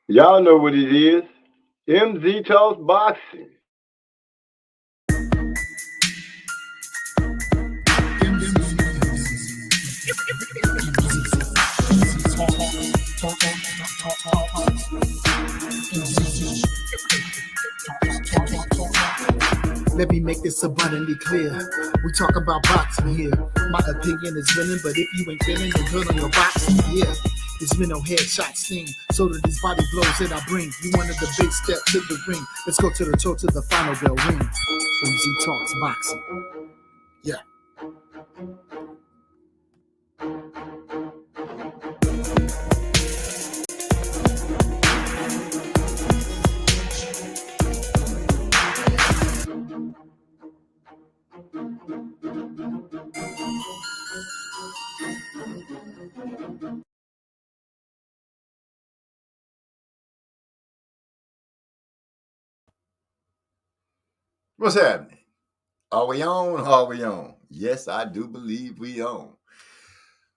Y'all know what it is. MZ Talks Boxing. Let me make this abundantly clear. We talk about boxing here. My opinion is winning, but if you ain't feeling you're good on your boxing, yeah. This mental headshot sting. So do these body blows that I bring. You wanted the big step to the ring. Let's go to the toe to the final bell ring. MZ Talks Boxing. Yeah. What's happening? Are we on? Are we on? Yes, I do believe we on.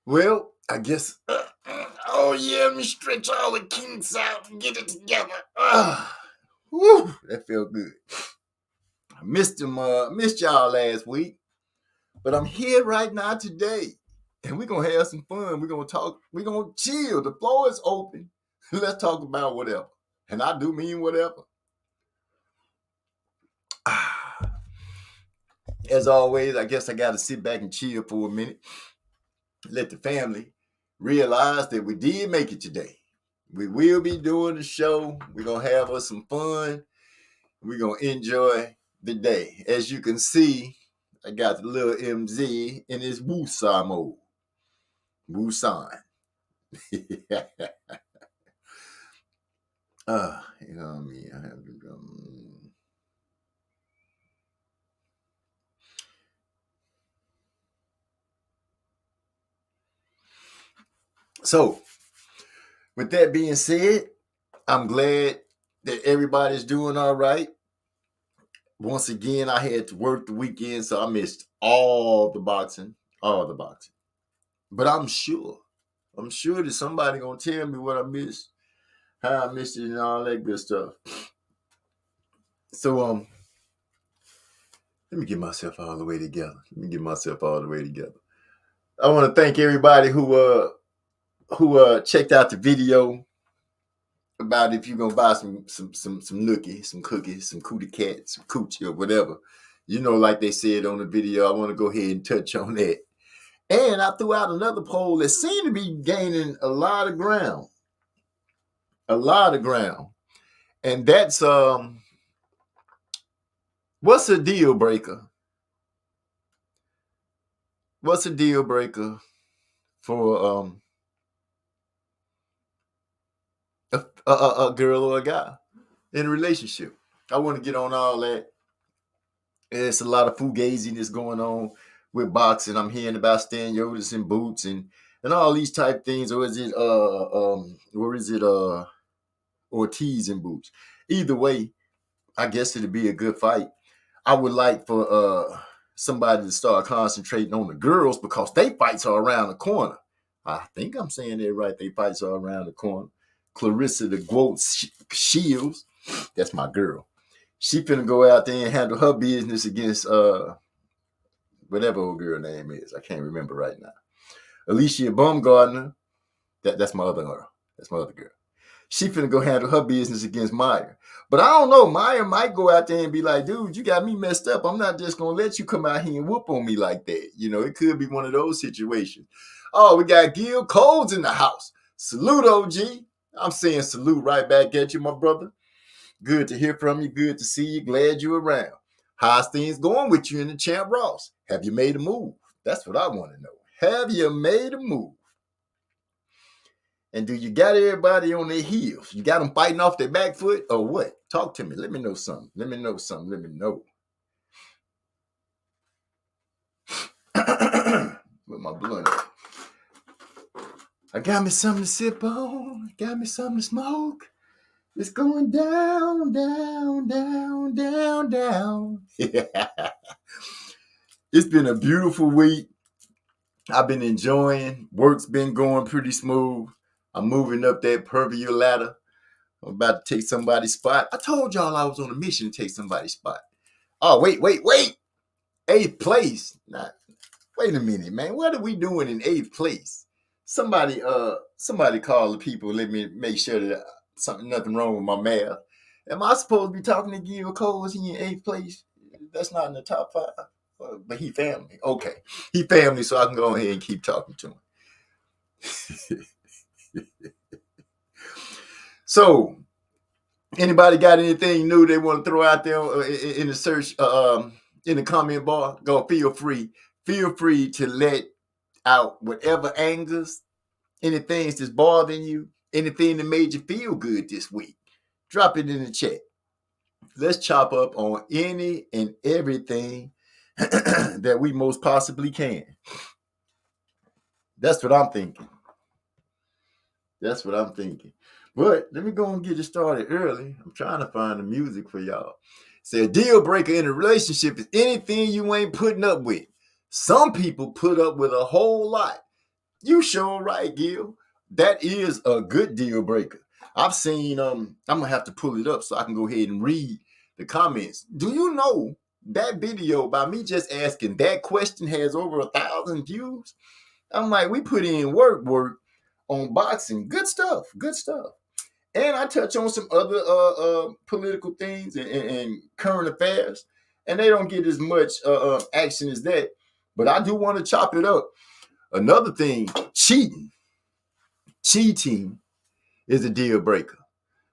Well, I guess. Oh yeah, let me stretch all the kinks out and get it together. Whew, that felt good. I missed y'all last week, but I'm here right now today, and we're gonna have some fun. We're gonna talk. We're gonna chill. The floor is open. Let's talk about whatever, and I do mean whatever. As always, I guess I got to sit back and chill for a minute. Let the family realize that we did make it today. We will be doing the show. We're going to have us some fun. We're going to enjoy the day. As you can see, I got the little MZ in his Wusan mode. Wusan. You know what I mean? I have to go. So, with that being said, I'm glad that everybody's doing all right. Once again, I had to work the weekend, so I missed all the boxing. But I'm sure that somebody gonna tell me what I missed, how I missed it, and all that good stuff. So let me get myself all the way together. I want to thank everybody who checked out the video about if you're gonna buy some nookie, some cookies, some cootie cat, some coochie or whatever. You know, like they said on the video, I want to go ahead and touch on that. And I threw out another poll that seemed to be gaining a lot of ground. And that's what's a deal breaker? What's a deal breaker for a girl or a guy in a relationship? I want to get on all that. There's a lot of fugaziness going on with boxing. I'm hearing about Staniotis and boots and all these type things, or is it Ortiz and boots? Either way, I guess it'd be a good fight. I would like for somebody to start concentrating on the girls because they fights are around the corner. I think I'm saying that right. They fights are around the corner. Clarissa the Quote Shields, that's my girl. She finna go out there and handle her business against whatever old girl name is. I can't remember right now. Alicia Baumgardner, that's my other girl. That's my other girl. She finna go handle her business against Meyer. But I don't know. Meyer might go out there and be like, dude, you got me messed up. I'm not just going to let you come out here and whoop on me like that. You know, it could be one of those situations. Oh, we got Gil Coles in the house. Salute, OG. I'm saying salute right back at you, my brother. Good to hear from you. Good to see you. Glad you're around. How's things going with you in the Champ Ross? Have you made a move? That's what I want to know. Have you made a move? And do you got everybody on their heels? You got them fighting off their back foot or what? Talk to me. Let me know something. Let me know. With my blunt. I got me something to sip on. Got me something to smoke. It's going down, down, down, down, down. It's been a beautiful week. I've been enjoying. Work's been going pretty smooth. I'm moving up that Purview ladder. I'm about to take somebody's spot. I told y'all I was on a mission to take somebody's spot. Oh, wait. 8th place. Now, wait a minute, man. What are we doing in 8th place? Somebody call the people. Let me make sure that nothing wrong with my math. Am I supposed to be talking to Gil Cole? Is he in 8th place? That's not in the top 5. But he family. Okay. He family, so I can go ahead and keep talking to him. So, anybody got anything new they want to throw out there in the search, in the comment bar? Go, feel free. Feel free to let out whatever angers, anything that's bothering you, anything that made you feel good this week. Drop it in the chat. Let's chop up on any and everything that we most possibly can. That's what I'm thinking. But let me go and get it started early. I'm trying to find the music for y'all. Say a deal breaker in a relationship is anything you ain't putting up with. Some people put up with a whole lot. You sure right, Gil. That is a good deal breaker. I've seen, I'm going to have to pull it up so I can go ahead and read the comments. Do you know that video by me just asking that question has over 1,000 views? I'm like, we put in work on boxing. Good stuff. And I touch on some other political things and current affairs, and they don't get as much action as that. But I do want to chop it up. Another thing, cheating is a deal breaker.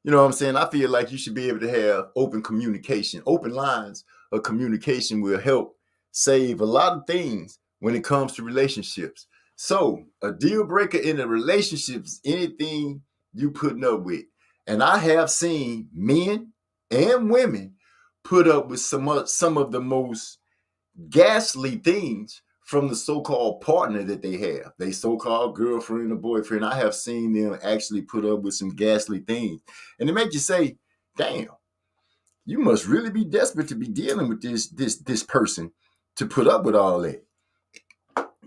You know what I'm saying? I feel like you should be able to have open communication. Open lines of communication will help save a lot of things when it comes to relationships. So a deal breaker in a relationship is anything you putting up with. And I have seen men and women put up with some of the most ghastly things from the so-called partner that they have. They so-called girlfriend or boyfriend. I have seen them actually put up with some ghastly things. And it makes you say, damn, you must really be desperate to be dealing with this person to put up with all that.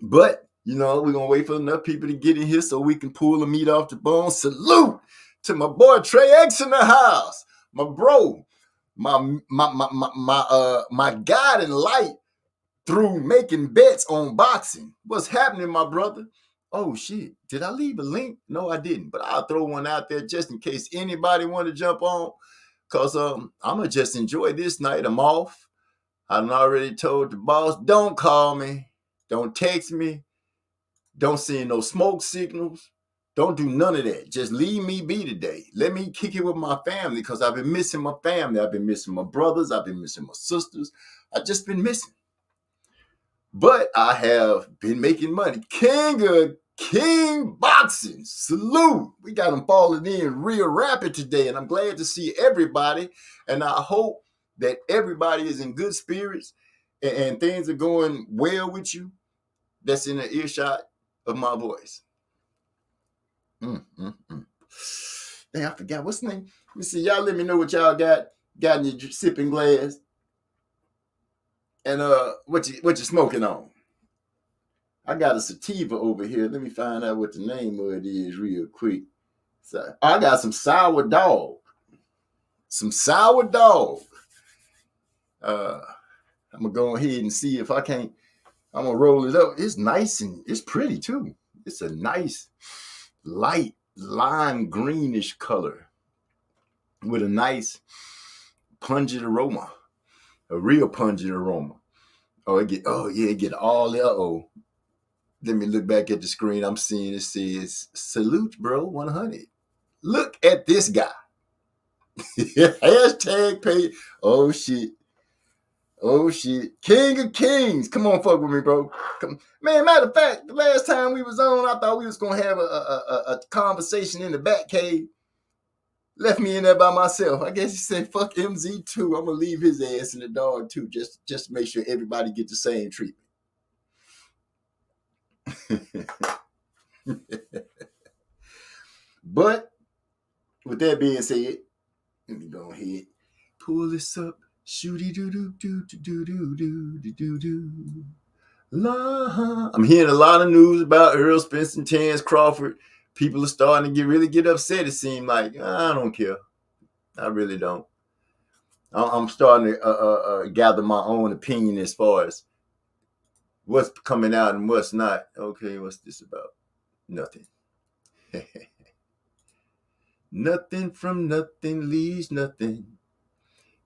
But, we're going to wait for enough people to get in here so we can pull the meat off the bone. Salute to my boy Trey X in the house. My bro. My guiding light through making bets on boxing. What's happening, my brother? Oh, shit. Did I leave a link? No, I didn't. But I'll throw one out there just in case anybody want to jump on. Because I'm going to just enjoy this night. I'm off. I've already told the boss, don't call me. Don't text me. Don't send no smoke signals. Don't do none of that. Just leave me be today. Let me kick it with my family because I've been missing my family. I've been missing my brothers. I've been missing my sisters. I've just been missing. But I have been making money. King boxing. Salute. We got them falling in real rapid today. And I'm glad to see everybody. And I hope that everybody is in good spirits and things are going well with you. That's in the earshot of my voice. Dang, I forgot what's the name. Let me see. Y'all let me know what y'all got in your sipping glass. And what you smoking on? I got a sativa over here. Let me find out what the name of it is real quick. So I got some sour dog. I'm gonna go ahead and see if I can't. I'm gonna roll it up. It's nice and it's pretty too. It's a nice light lime greenish color with a nice pungent aroma, a real pungent aroma. It get all the Let me look back at the screen. I'm seeing it says salute, bro, 100. Look at this guy. Hashtag pay. Oh shit. King of Kings. Come on, fuck with me, bro. Man, matter of fact, the last time we was on, I thought we was going to have a conversation in the back cave. Left me in there by myself. I guess he said, fuck MZ2. I'm going to leave his ass in the dog, too, just to make sure everybody gets the same treatment. But, with that being said, let me go ahead, pull this up. Shooty doo doo doo doo doo doo doo doo. I'm hearing a lot of news about Earl Spence and Terrence Crawford. People are starting to really get upset. It seems like I don't care. I really don't. I'm starting to gather my own opinion as far as what's coming out and what's not. Okay, what's this about? Nothing. Nothing from nothing leaves nothing.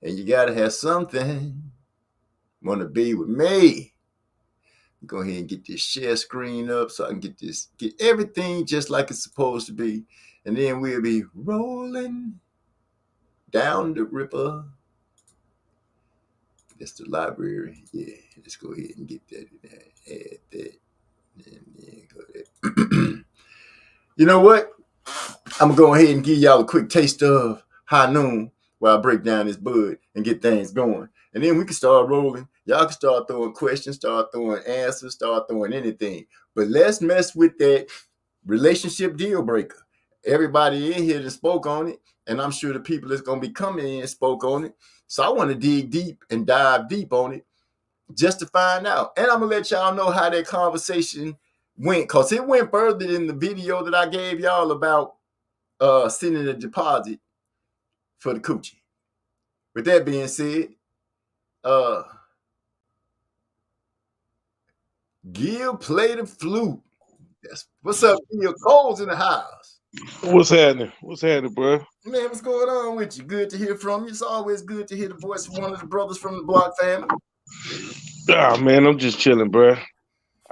And you gotta have something. Wanna be with me? Go ahead and get this share screen up so I can get everything just like it's supposed to be. And then we'll be rolling down the river. That's the library. Yeah, let's go ahead and get that in there. Add that. And then go there. You know what? I'm going to go ahead and give y'all a quick taste of High Noon while I break down this bud and get things going. And then we can start rolling. Y'all can start throwing questions, start throwing answers, start throwing anything. But let's mess with that relationship deal breaker. Everybody in here that spoke on it, and I'm sure the people that's going to be coming in spoke on it. So I want to dig deep and dive deep on it just to find out. And I'm going to let y'all know how that conversation went, because it went further than the video that I gave y'all about sending a deposit for the coochie. With that being said, Gil played the flute. What's up, Gil? Cole's in the house. What's happening? What's happening, bro? Man, what's going on with you? Good to hear from you. It's always good to hear the voice of one of the brothers from the Block family. Ah, man, I'm just chilling, bro.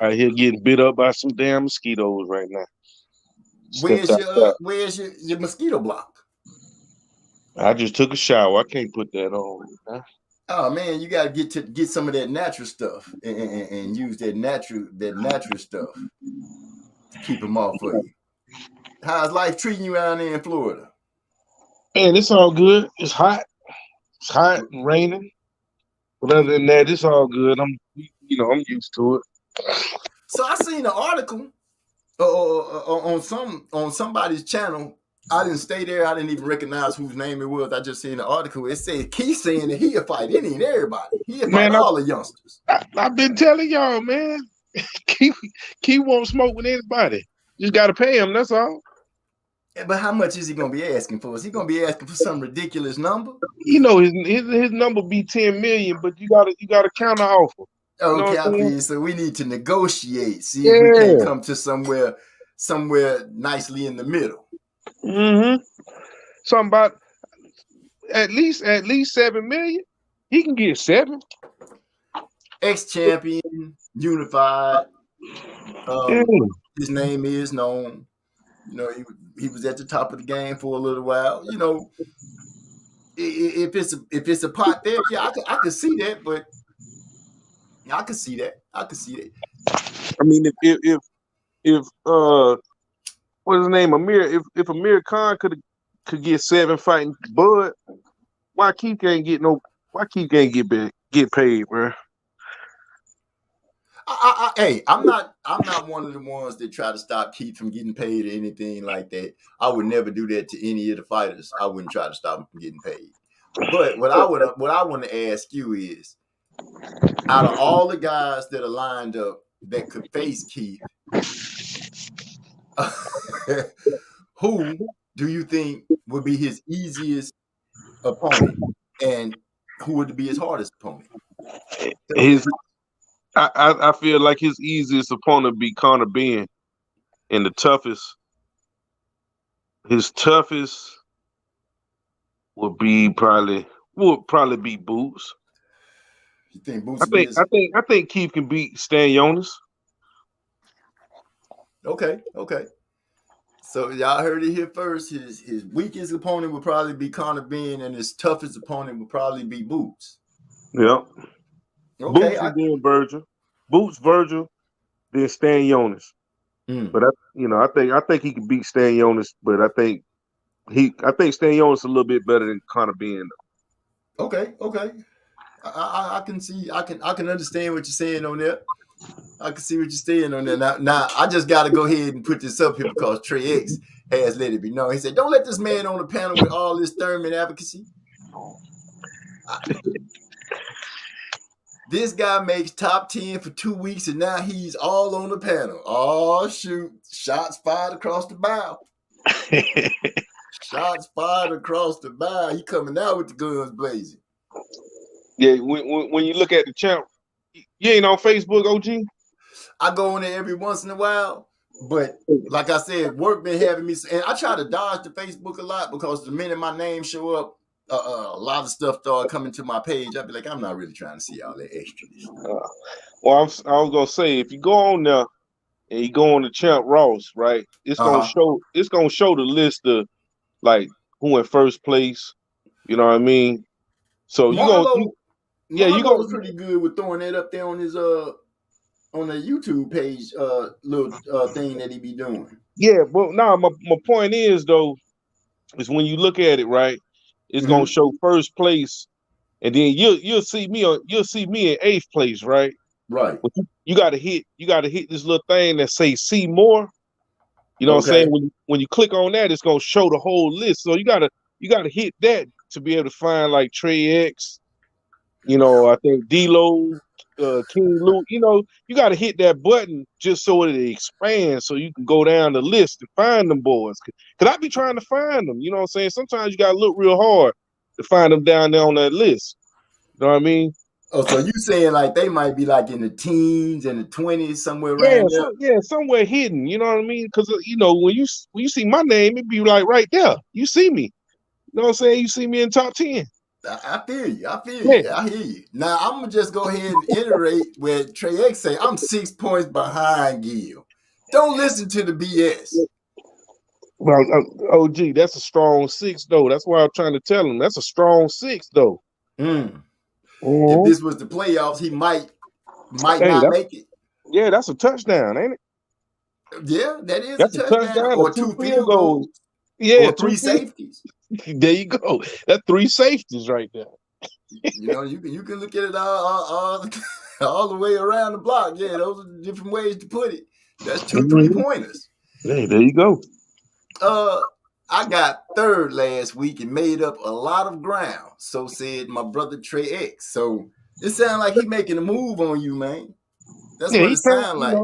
Out here getting bit up by some damn mosquitoes right now. Where's your mosquito block? I just took a shower. I can't put that on. Huh? Oh man, you gotta get some of that natural stuff and use that natural stuff to keep them off for you. How's life treating you out there in Florida? Man, it's all good. It's hot. It's hot and raining. But other than that, it's all good. I'm used to it. So I seen an article on somebody's channel. I didn't stay there. I didn't even recognize whose name it was. I just seen the article. It said Keith saying that he'll fight any and everybody. He'll fight all the youngsters. I've been telling y'all, man. Keith won't smoke with anybody. Just got to pay him. That's all. Yeah, but how much is he gonna be asking for? Is he gonna be asking for some ridiculous number? You know his number be 10 million, but you gotta counter offer. Okay, I mean, so we need to negotiate. See if we can come to somewhere nicely in the middle. Mm-hmm. Something about at least 7 million. He can get 7. Ex-champion, unified. His name is known. You know, he was at the top of the game for a little while. You know, if it's a pot there, yeah, I could see that, but I could see that. I mean, if what's his name, Amir? If Amir Khan could get 7 fighting Bud, why Keith can't get paid, bro? Hey, I'm not one of the ones that try to stop Keith from getting paid or anything like that. I would never do that to any of the fighters. I wouldn't try to stop them from getting paid. But what I want to ask you is, out of all the guys that are lined up that could face Keith, who do you think would be his easiest opponent, and who would be his hardest opponent? I feel like his easiest opponent would be Conor Benn, and his toughest would probably be Boots. You think Boots? I think Keith can beat Stan Jonas. Okay. So y'all heard it here first. His weakest opponent would probably be Conor Benn, and his toughest opponent would probably be Boots. Yep. Okay. Boots and then Virgil. Boots, Virgil, then Stan Jonas. But I think he can beat Stan Jonas, but I think Stan Jonas a little bit better than Conor Benn. Okay. I can see. I can understand what you're saying on there. I can see what you're saying on there. Now I just got to go ahead and put this up here because Trey X has let it be known. He said, "Don't let this man on the panel with all this Thurman advocacy." This guy makes top 10 for 2 weeks, and now he's all on the panel. Oh, shoot. Shots fired across the bow. Shots fired across the bow. He coming out with the guns blazing. Yeah, when you look at the champ, you ain't on Facebook, OG? I go on there every once in a while, but like I said, work been having me, and I try to dodge the Facebook a lot because the minute my name show up, a lot of stuff start coming to my page. I'd be like, I'm not really trying to see all that extra. Well, I was gonna say, if you go on there and you go on the Champ Ross, right, it's gonna show the list of like who in first place. You know what I mean? So Marlo's pretty good with throwing that up there on his on the YouTube page little thing that he be doing. Yeah, but now my point is though, is when you look at it, right, it's gonna show first place, and then you'll see me in 8th place, right? Right. But you gotta hit this little thing that say see more. You know what I'm saying? When you click on that, it's gonna show the whole list. So you gotta hit that to be able to find like Trey X, I think D-Lo, King Luke, you got to hit that button just so it expands so you can go down the list and find them boys. Because I be trying to find them, you know what I'm saying? Sometimes you got to look real hard to find them down there on that list. You know what I mean? Oh, so you saying like they might be like in the teens and the 20s, somewhere around there? Yeah, somewhere hidden, you know what I mean? Because, when you see my name, it be like right there. You see me. You know what I'm saying? You see me in top 10. I feel you. I hear you. Now I'm gonna just go ahead and iterate where Trey X say I'm 6 points behind Gil. Don't listen to the BS. Well, OG, that's a strong 6 though. That's why I'm trying to tell him that's a strong 6 though. If this was the playoffs, he might not make it. Yeah, that's a touchdown, ain't it? Yeah, that's a touchdown or 2 field goals. Yeah, or 3 safeties. There you go. That's 3 safeties right there. You can look at it all the way around the block. Yeah, those are different ways to put it. That's 2 3-pointers. Hey, there you go. I got 3rd last week and made up a lot of ground. So said my brother Trey X. So it sounds like he making a move on you, man. That's what it sounds like.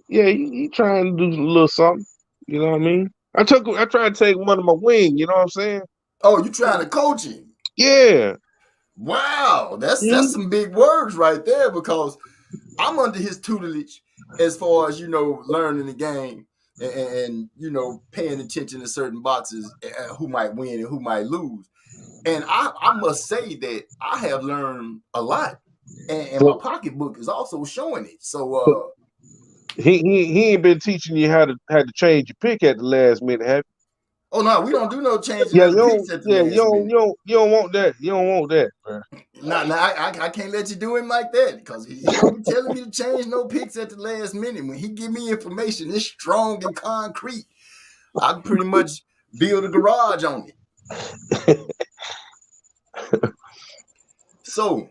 Yeah, he trying to do a little something. You know what I mean? I tried to take one of my wing. You know what I'm saying? Oh, you trying to coach him? Yeah. Wow, that's some big words right there because I'm under his tutelage as far as learning the game and paying attention to certain boxes, who might win and who might lose. And I must say that I have learned a lot, and my pocketbook is also showing it. So he ain't been teaching you how to change your pick at the last minute, have you? Oh no, we don't do no changing of the picks at the last minute. You don't want that. You don't want that, man. I can't let you do him like that because he don't be telling me to change no picks at the last minute. When he give me information, it's strong and concrete. I can pretty much build a garage on it. So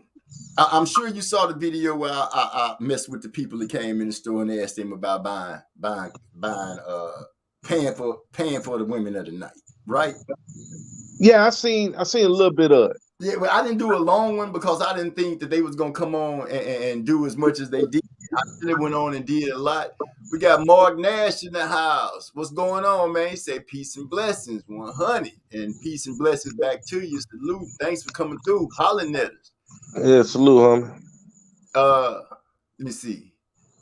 I'm sure you saw the video where I messed with the people that came in the store and asked them about paying for the women of the night, right? Yeah, I seen a little bit of it. Yeah, but I didn't do a long one because I didn't think that they was gonna come on and do as much as they did. I really went on and did a lot. We got Mark Nash in the house. What's going on, man? He said peace and blessings, 100, and peace and blessings back to you. Salute. Thanks for coming through. Hollering at us. Yeah, salute, homie. Let me see.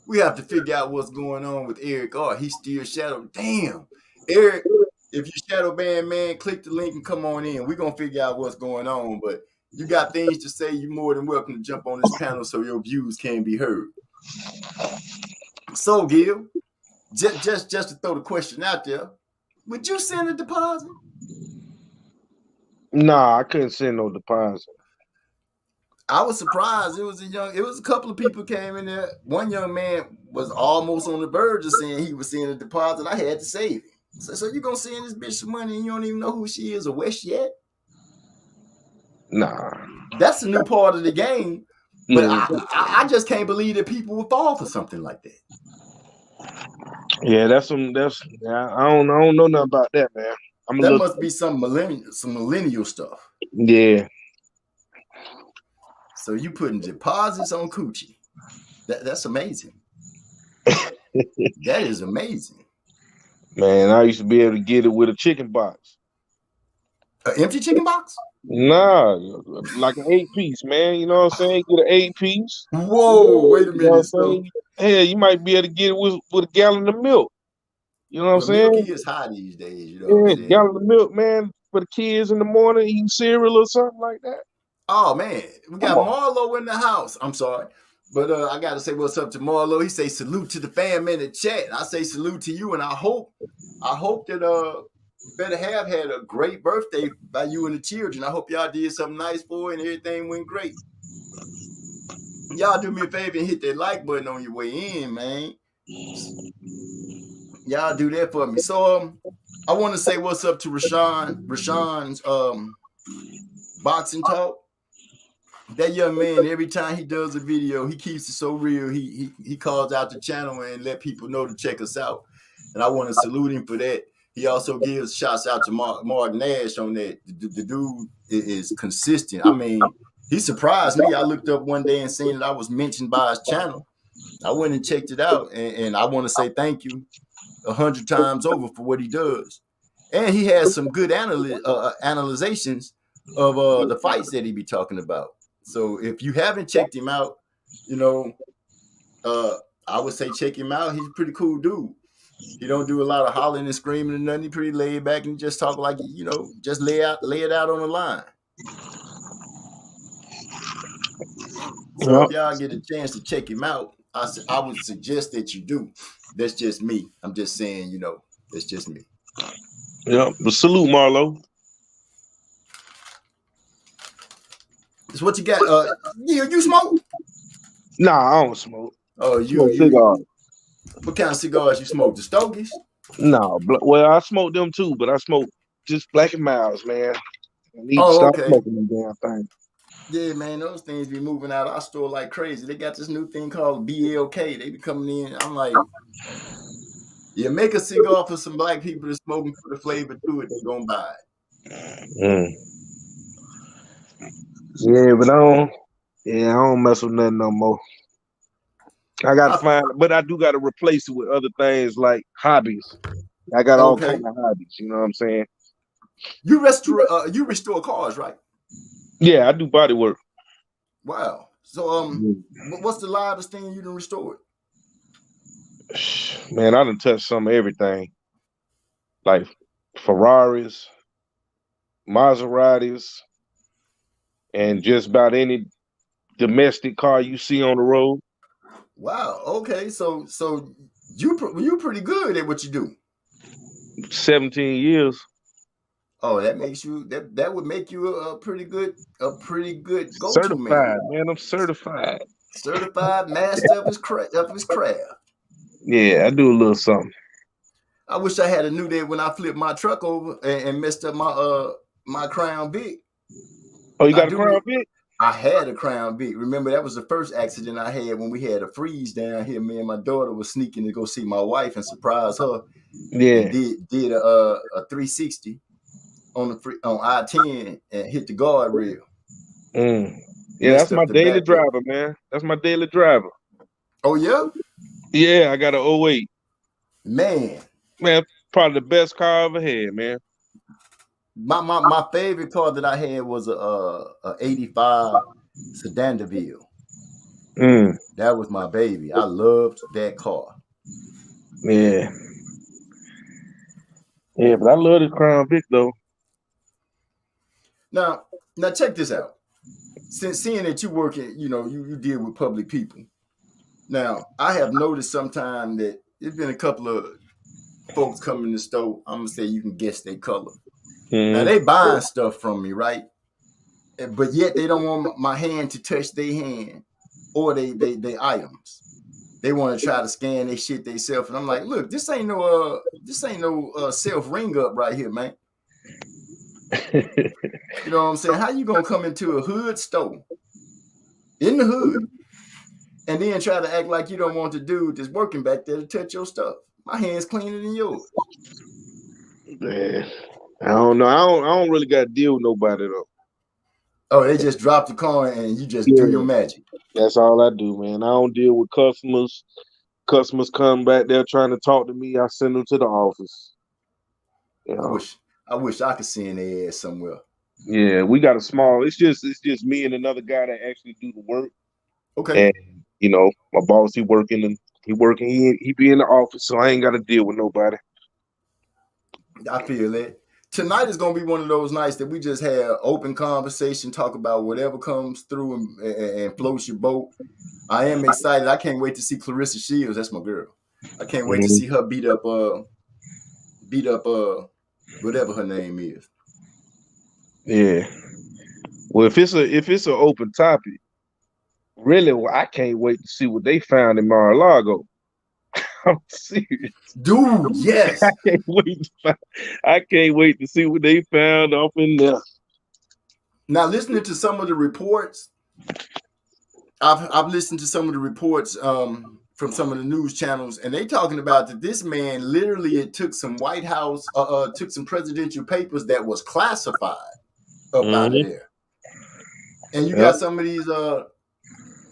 We have to figure out what's going on with Eric. Oh, he's still shadow. Damn, Eric. If you shadow band, man, click the link and come on in. We're going to figure out what's going on. But you got things to say, you're more than welcome to jump on this panel so your views can be heard. So, Gil, just to throw the question out there, would you send a deposit? Nah, I couldn't send no deposit. I was surprised. It was a couple of people came in there. One young man was almost on the verge of saying he was sending a deposit. I had to save him. So you gonna send this bitch some money and you don't even know who she is or where she at? Nah. That's a new part of the game. But I just can't believe that people would fall for something like that. Yeah, I don't know nothing about that, man. Must be some millennial stuff. Yeah. So you putting deposits on coochie. That's amazing. That is amazing. Man, I used to be able to get it with a chicken box. An empty chicken box? Nah, like an 8-piece, man. You know what I'm saying? Get an 8-piece. Whoa, wait a You know what I'm minute. So saying? Hell, you might be able to get it with a gallon of milk. You know what I'm well, milk saying? is high these days, you know what I'm Yeah, saying? gallon of milk, man, for the kids in the morning eating cereal or something like that. Oh man, we Come got on. Marlo in the house. I'm sorry. But I gotta say what's up to Marlo. He say salute to the fam in the chat. I say salute to you, and I hope that Better Have had a great birthday by you and the children. I hope y'all did something nice for her and everything went great. Y'all do me a favor and hit that like button on your way in, man. Y'all do that for me. So I want to say what's up to Rashawn's boxing talk. That young man, every time he does a video, he keeps it so real. He calls out the channel and let people know to check us out. And I want to salute him for that. He also gives shouts out to Mark Nash on that. The dude is consistent. I mean, he surprised me. I looked up one day and seen that I was mentioned by his channel. I went and checked it out, and I want to say thank you 100 times over for what he does. And he has some good analyzations of the fights that he be talking about. So if you haven't checked him out, you know, I would say check him out. He's a pretty cool dude. He don't do a lot of hollering and screaming and nothing. He pretty laid back and just talk like, you know, just lay it out on the line. So Yep. if y'all get a chance to check him out, I would suggest that you do. That's just me. I'm just saying, you know, that's just me. Yep. But salute, Marlo. It's what you got. You smoke? Nah, I don't smoke. Oh, Smoke you. cigars. What kind of cigars you smoke? The Stogies? No, well, I smoke them too, but I smoke just Black and Milds, man. I need to Oh, stop okay. smoking them damn things. Yeah, man, those things be moving out our store like crazy. They got this new thing called BLK. They be coming in. I'm like, you make a cigar for some black people to smoke and put a flavor to it, they gonna buy it. Mm. Yeah, but I don't mess with nothing no more. I gotta find, but I do gotta replace it with other things like hobbies. I got all Okay. kind of hobbies. You know what I'm saying? You restore cars, right? Yeah, I do body work. Wow. So what's the loudest thing you done restored? Man, I done touched some of everything. Like Ferraris, Maseratis, and just about any domestic car you see on the road. Wow. Okay. So you pretty good at what you do. 17 years. Oh, that makes you that would make you a pretty good go-to man. Certified, man. I'm certified. Certified master of his craft. Yeah, I do a little something. I wish I had a knew that when I flipped my truck over and messed up my Crown Vic. Oh, you got a Crown Vic? I had a Crown Vic. Remember, that was the first accident I had when we had a freeze down here. Me and my daughter was sneaking to go see my wife and surprise her. Yeah. And did a 360 on I-10 and hit the guardrail. Mm. Yeah, that's my daily driver, man. That's my daily driver. Oh, yeah? Yeah, I got an 08. Man, probably the best car I ever had, man. My favorite car that I had was a 85 Sedan DeVille. That was my baby. I loved that car. Yeah. Yeah, but I love this Crown Vic though. Now check this out. Since seeing that you work in, you deal with public people. Now, I have noticed sometime that there's been a couple of folks come in the store. I'm gonna say you can guess their color. Mm-hmm. Now they buying stuff from me, right? But yet they don't want my hand to touch their hand or they items. They want to try to scan their shit themselves, and I'm like, look, this ain't no self ring up right here, man. You know what I'm saying? How you gonna come into a hood store in the hood and then try to act like you don't want the dude that's working back there to touch your stuff? My hand's cleaner than yours. Man, I don't know. I don't really got to deal with nobody though. Oh, they just dropped the coin and you just do your magic. That's all I do, man. I don't deal with customers. Customers come back there trying to talk to me. I send them to the office. You know? I wish I could send their ass somewhere. Yeah, we got a small. It's just me and another guy that actually do the work. Okay. And my boss, he working. He be in the office, so I ain't got to deal with nobody. I feel it. Tonight is gonna be one of those nights that we just have open conversation, talk about whatever comes through and floats your boat. I am excited. I can't wait to see Clarissa Shields. That's my girl. I can't wait to see her beat up whatever her name is. Yeah. Well, if it's an open topic, really, I can't wait to see what they found in Mar-a-Lago. I'm serious, dude. Yes, I can't wait to see what they found up in there. Now, listening to some of the reports, I've listened to some of the reports from some of the news channels, and they talking about that this man literally it took some White House, took some presidential papers that was classified up out of there, and you got some of these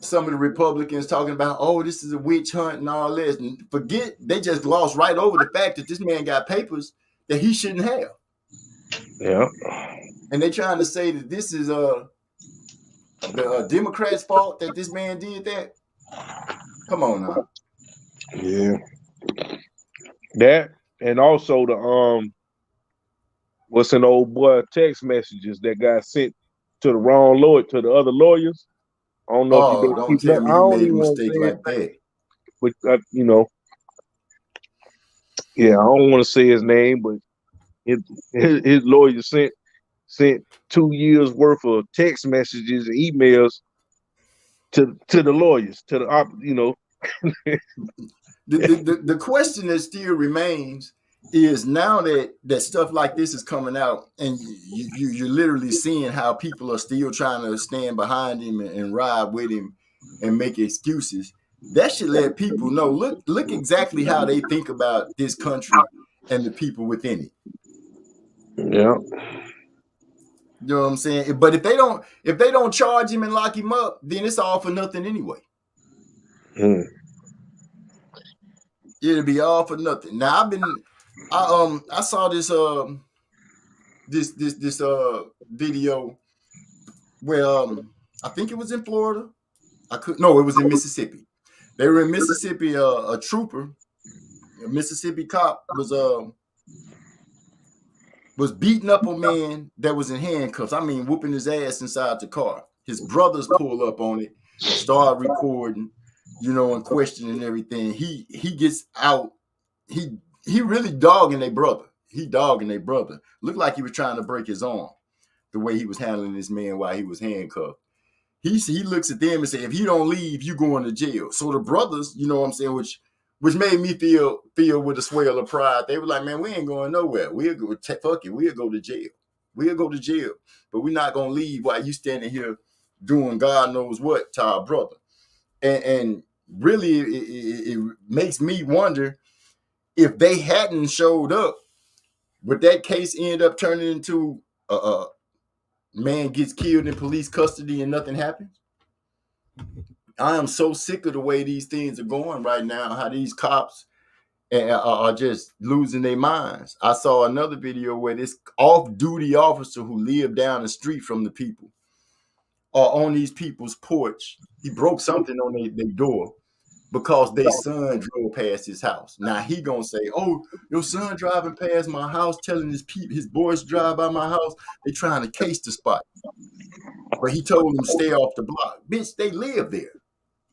some of the Republicans talking about, oh, this is a witch hunt and all this. And forget, they just glossed right over the fact that this man got papers that he shouldn't have. Yeah. And they trying to say that this is the Democrats' fault that this man did that. Come on now. Yeah. That, and also the what's an old boy text messages that got sent to the wrong lawyer, to the other lawyers. I don't know if you don't tell me he made a mistake like that. But yeah, I don't want to say his name, but his lawyer sent 2 years worth of text messages and emails to the lawyers, to the The question that still remains is now that stuff like this is coming out, and you're literally seeing how people are still trying to stand behind him and ride with him and make excuses. That should let people know. Look exactly how they think about this country and the people within it. Yeah. You know what I'm saying? But if they don't charge him and lock him up, then it's all for nothing anyway. It'll be all for nothing. Now I saw this this video where I think it was in Florida. It was in Mississippi. They were in Mississippi. A trooper, a Mississippi cop, was beating up a man that was in handcuffs. I mean, whooping his ass inside the car. His brothers pull up on it, start recording, and questioning everything. He gets out. He really dogging their brother. Looked like he was trying to break his arm, the way he was handling this man while he was handcuffed. He looks at them and says, if you don't leave, you going to jail. So the brothers, you know what I'm saying, which made me feel with a swell of pride. They were like, man, we ain't going nowhere. We'll go to jail. We'll go to jail. But we're not gonna leave while you standing here doing God knows what to our brother. And really it makes me wonder, if they hadn't showed up, would that case end up turning into a man gets killed in police custody and nothing happens? I am so sick of the way these things are going right now, how these cops are just losing their minds. I saw another video where this off-duty officer who lived down the street from the people on these people's porch. He broke something on their door because their son drove past his house. Now he gonna say, "Oh, your son driving past my house, telling his boys to drive by my house. They trying to case the spot." But he told them stay off the block. Bitch, they live there.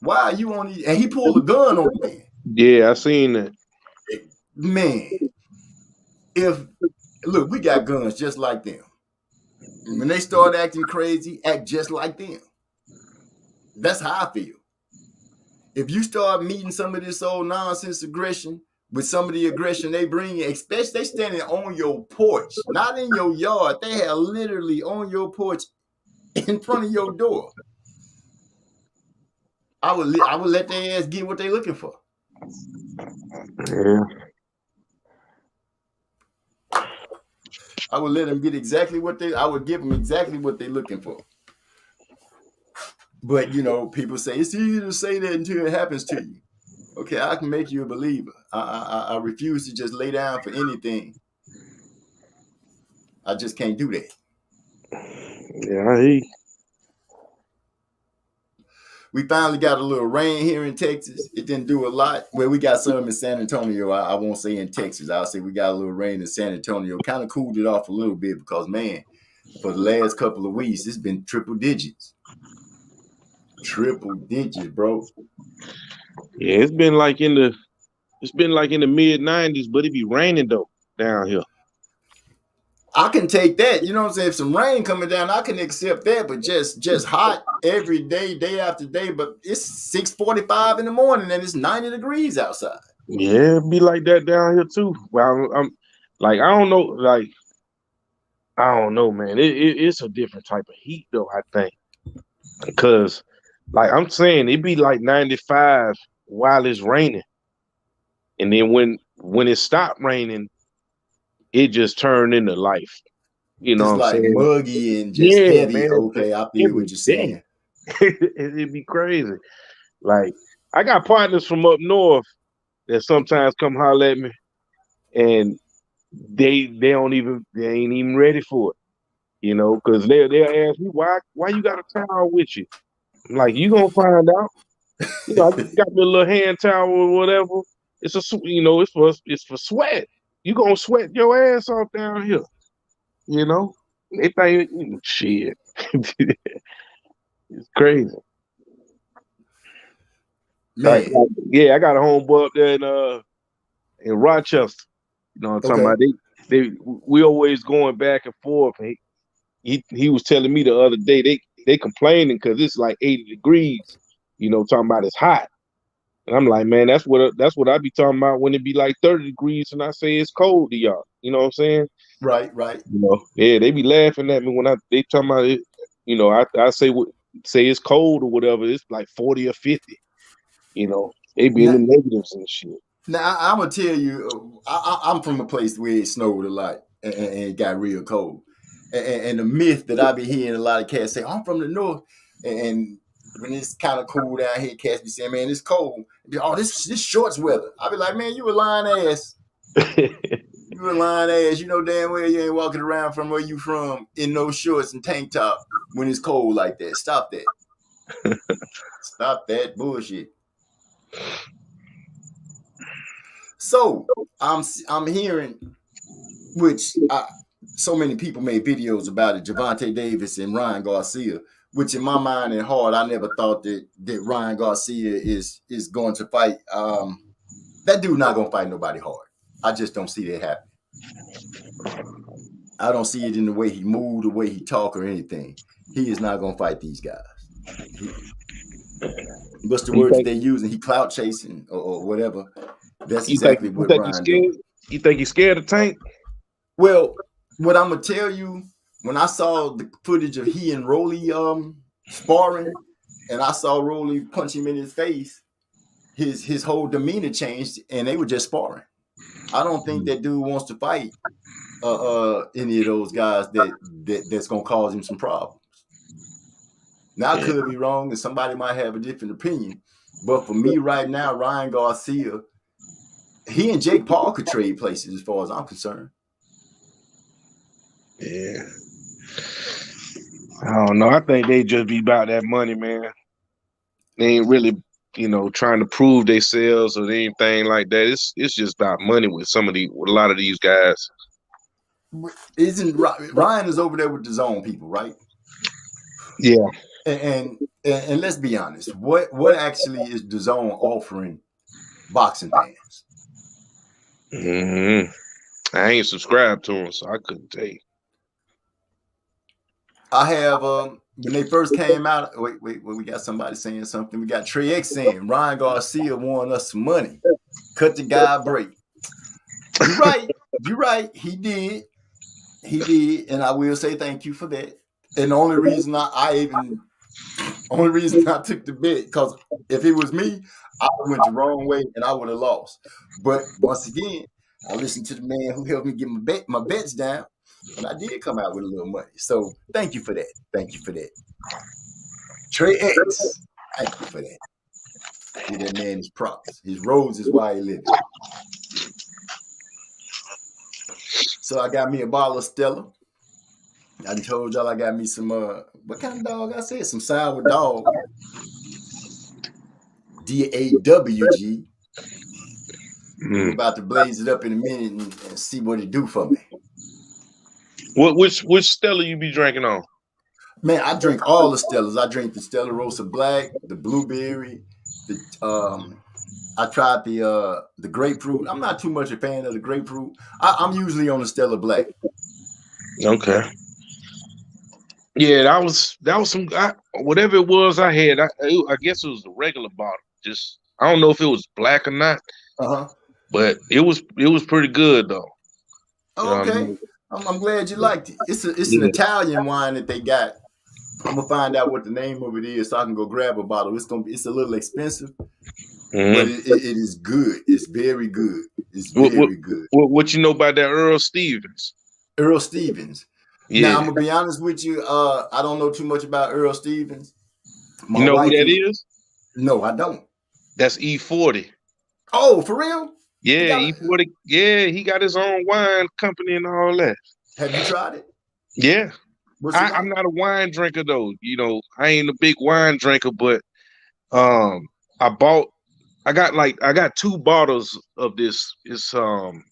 Why are you on these? And he pulled a gun on the man. Yeah, I seen that. Man, look, we got guns just like them. When they start acting crazy, act just like them. That's how I feel. If you start meeting some of this old nonsense aggression with some of the aggression they bring, especially they standing on your porch, not in your yard. They are literally on your porch in front of your door. I would let their ass get what they looking for. Yeah. I would let them get exactly I would give them exactly what they're looking for. But, people say it's easy to say that until it happens to you. Okay, I can make you a believer. I refuse to just lay down for anything. I just can't do that. Yeah, I hear you. We finally got a little rain here in Texas. It didn't do a lot. Well, we got some in San Antonio. I won't say in Texas. I'll say we got a little rain in San Antonio. Kind of cooled it off a little bit because, man, for the last couple of weeks, it's been triple digits. Triple digits, bro. Yeah, it's been like in the mid 90s, but it be raining though down here. I can take that. You know what I'm saying? If some rain coming down, I can accept that. But just hot every day, day after day. But it's 6:45 in the morning and it's 90 degrees outside. Yeah, it be like that down here too. Well, I'm like, I don't know, like, I don't know, man. It's a different type of heat though, I think. Because like I'm saying, it be like 95 while it's raining. And then when it stopped raining, it just turned into life. You know Just what I'm like saying? muggy and just Yeah, heavy. man. Okay, I feel what you're saying. It'd be crazy. Like, I got partners from up north that sometimes come holler at me, and they ain't even ready for it, you know, because they'll ask me why you got a towel with you. I'm like, you gonna find out. You know, I just got me a little hand towel or whatever. It's for sweat. You gonna sweat your ass off down here, you know. They think shit. It's crazy. Man. Yeah, I got a homeboy up there in Rochester. You know what I'm talking about? We always going back and forth. And he was telling me the other day they complaining because it's like 80 degrees. You know, talking about it's hot. And I'm like, man, that's what I be talking about when it be like 30 degrees and I say it's cold to y'all. You know what I'm saying? Right. You know, yeah, they be laughing at me when they talking about it. You know, I say it's cold or whatever. It's like 40 or 50. You know, they be in the negatives and shit. Now I'm gonna tell you, I'm from a place where it snowed a lot and it got real cold. And the myth that I be hearing a lot of cats say, I'm from the north, and when it's kind of cool down here, cats be saying, man, it's cold. Oh, this shorts weather. I be like, man, you a lying ass. You a lying ass. You know damn well you ain't walking around from where you from in no shorts and tank top when it's cold like that. Stop that. Stop that bullshit. So I'm hearing, which so many people made videos about it, Gervonta Davis and Ryan Garcia, which in my mind and heart, I never thought that Ryan Garcia is going to fight. That dude not gonna fight nobody hard. I just don't see that happening. I don't see it in the way he moved, the way he talk, or anything. He is not gonna fight these guys. What's the words they're using? He clout chasing or whatever. That's exactly what Ryan doing. You think he's scared of Tank? Well, what I'm gonna tell you, when I saw the footage of he and Rolly sparring, and I saw Rolly punch him in his face, his whole demeanor changed, and they were just sparring. I don't think that dude wants to fight any of those guys that's gonna cause him some problems. Now I could be wrong, and somebody might have a different opinion, but for me right now, Ryan Garcia, he and Jake Paul could trade places as far as I'm concerned. Yeah. I don't know. I think they just be about that money, man. They ain't really, trying to prove themselves or anything like that. It's just about money with a lot of these guys. Isn't Ryan is over there with the zone people, right? Yeah. And let's be honest, what actually is the zone offering boxing fans? Mm-hmm. I ain't subscribed to them, so I couldn't tell you. I have when they first came out. Wait, we got somebody saying something. We got Trey X saying Ryan Garcia won us some money. Cut the guy a break. You're right. He did, and I will say thank you for that. And the only reason I took the bet, because if it was me, I went the wrong way and I would have lost. But once again, I listened to the man who helped me get my bets down, and I did come out with a little money. So thank you for that. Trey X, thank you for that. Give that man his props. His rose is why he living. So I got me a bottle of Stella. I done told y'all I got me some what kind of dog I said? Some sour dog. DAWG. I'm about to blaze it up in a minute and see what it do for me. Which Stella you be drinking on? Man, I drink all the Stellas. I drink the Stella Rosa Black, the blueberry, the I tried the grapefruit. I'm not too much a fan of the grapefruit. I'm usually on the Stella Black. Okay. Yeah, that was some whatever it was I had. I guess it was a regular bottle. Just I don't know if it was black or not. But it was pretty good though. Oh, okay, I mean? I'm glad you liked it. It's an Italian wine that they got. I'm gonna find out what the name of it is so I can go grab a bottle. It's a little expensive, but it is good. It's very good. It's very good. What you know about that Earl Stevens? Earl Stevens. Yeah. Now I'm gonna be honest with you. I don't know too much about Earl Stevens. You know who that is? No, I don't. That's E40. Oh, for real? Yeah, E40. Yeah, he got his own wine company and all that. Have you tried it? Yeah. I'm not a wine drinker though. You know, I ain't a big wine drinker, but I got 2 bottles of this. It's some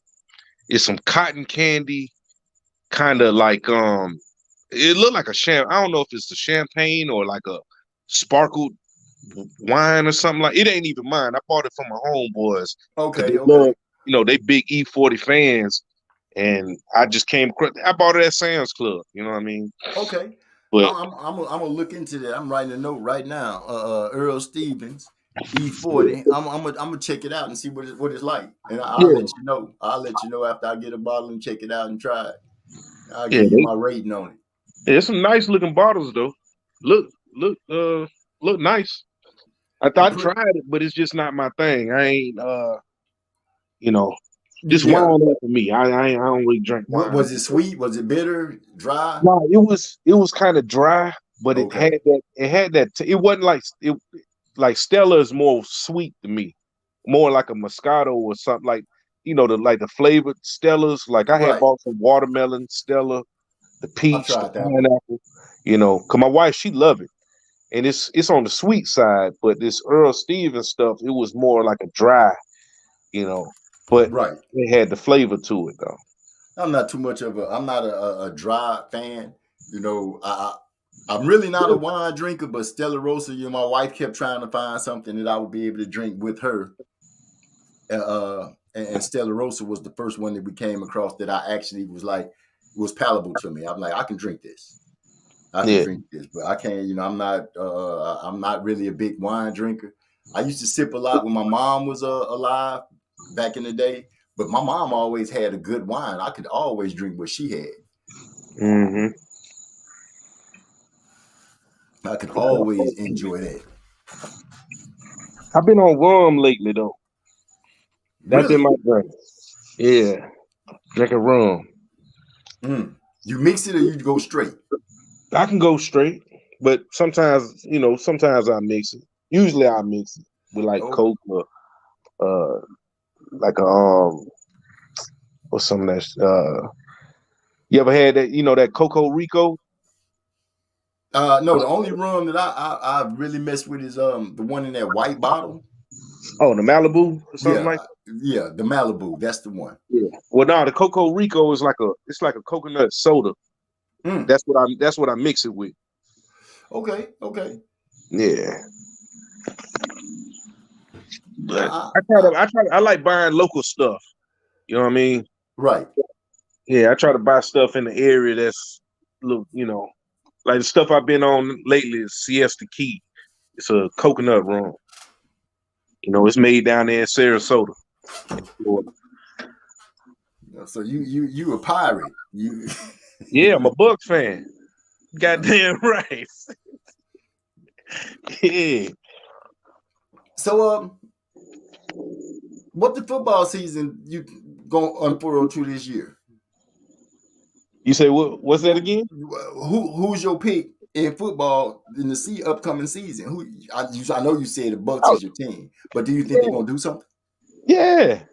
cotton candy, kind of like it looked like I don't know if it's the champagne or like a sparkled wine or something like. It ain't even mine. I bought it from my homeboys. Okay. Love, they big E40 fans, and I just came across. I bought it at Sam's Club. You know what I mean? Okay. But I'm gonna look into that. I'm writing a note right now. Earl Stevens, E40. I'm gonna check it out and see what it's like, and I'll let you know. I'll let you know after I get a bottle and check it out and try it. I'll give you my rating on it. Yeah, some nice looking bottles though. Look nice. I thought I tried it, but it's just not my thing. I ain't this wine ain't for me. I don't really drink wine. Was it sweet? Was it bitter? Dry? No, it was kind of dry, but it had that. It wasn't like Stella is more sweet to me, more like a Moscato or something like the flavored Stellas. Like I had bought some watermelon Stella, the peach, the pineapple. Cause my wife she loved it, and it's on the sweet side. But this Earl Stevens stuff, it was more like a dry, but it had the flavor to it though. I'm not too much of I'm not a dry fan. I'm really not a wine drinker, but Stella Rosa, my wife kept trying to find something that I would be able to drink with her. And Stella Rosa was the first one that we came across that I actually was palatable to me. I'm like, I can drink this. I can drink this, but I can't, I'm not really a big wine drinker. I used to sip a lot when my mom was alive back in the day, but my mom always had a good wine. I could always drink what she had. Mm-hmm. I could always enjoy that. I've been on rum lately though. That's been my drink. Yeah, drinking rum. You mix it or you go straight? I can go straight, but sometimes I mix it. Usually I mix it with like Coke or like what's some of that? You ever had that? That Coco Rico? No, the only rum that I really mess with is the one in that white bottle. Oh, the Malibu or something like that? Yeah, the Malibu. That's the one. Yeah. Well, no, the Coco Rico is like a coconut soda. That's what I mix it with. Okay. Yeah. But I like buying local stuff. You know what I mean? Right. Yeah, I try to buy stuff in the area that's like the stuff I've been on lately is Siesta Key. It's a coconut rum. It's made down there in Sarasota. So you a pirate. Yeah, I'm a Bucks fan. Goddamn right. Yeah. So what the football season you going unfurl to this year? You say what's that again? Who's your pick in football in the upcoming season? I know you said the Bucks is your team, but do you think they're gonna do something? Yeah,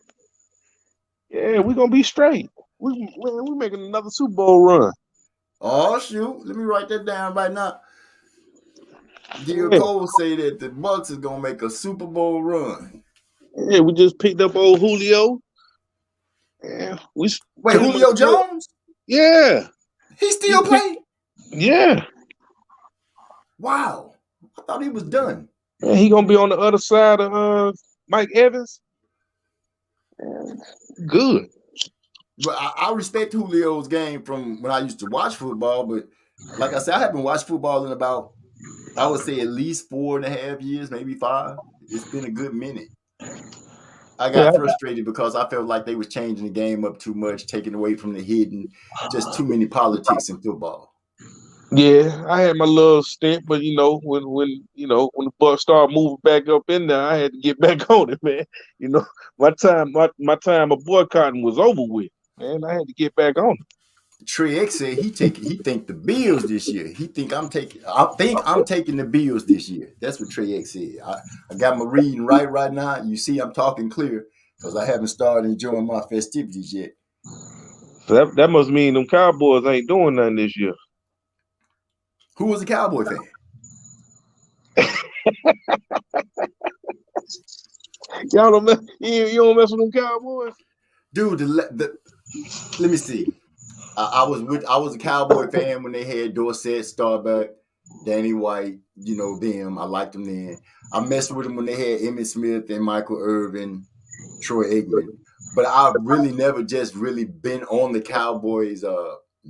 we're gonna be straight. We making another Super Bowl run. Oh shoot! Let me write that down right now. Gil Yeah, Cole say that the Bucks is gonna make a Super Bowl run. yeah, we just picked up old Julio. Yeah, we Wait, pretty much Julio still. Jones? Yeah, He he still picked. play? Yeah, Wow! I thought he was done. man, he gonna be on the other side of Mike Evans. Good. But I respect Julio's game from when I used to watch football. But like I said, I haven't watched football in about, I would say, at least 4.5 years, maybe 5. It's been a good minute. I Yeah, got frustrated because I felt like they was changing the game up too much, taking away from the hidden, just too many politics in football. yeah. I had my little stint, but when the Bucks started moving back up in there, I had to get back on it, man. You know, my time of boycotting was over with, man. I had to get back on it. Trey X said he think the Bills this year. I think I'm taking the Bills this year. That's what Trey X said. I got my reading right now. You see, I'm talking clear because I haven't started enjoying my festivities yet. So that must mean them Cowboys ain't doing nothing this year. Who was a Cowboy fan? Y'all don't mess, you don't mess with them Cowboys? Dude, let me see. I was a Cowboy fan when they had Dorsett, Starbuck, Danny White, them. I liked them then. I messed with them when they had Emmitt Smith and Michael Irvin, Troy Aikman. But I've really never just really been on the Cowboys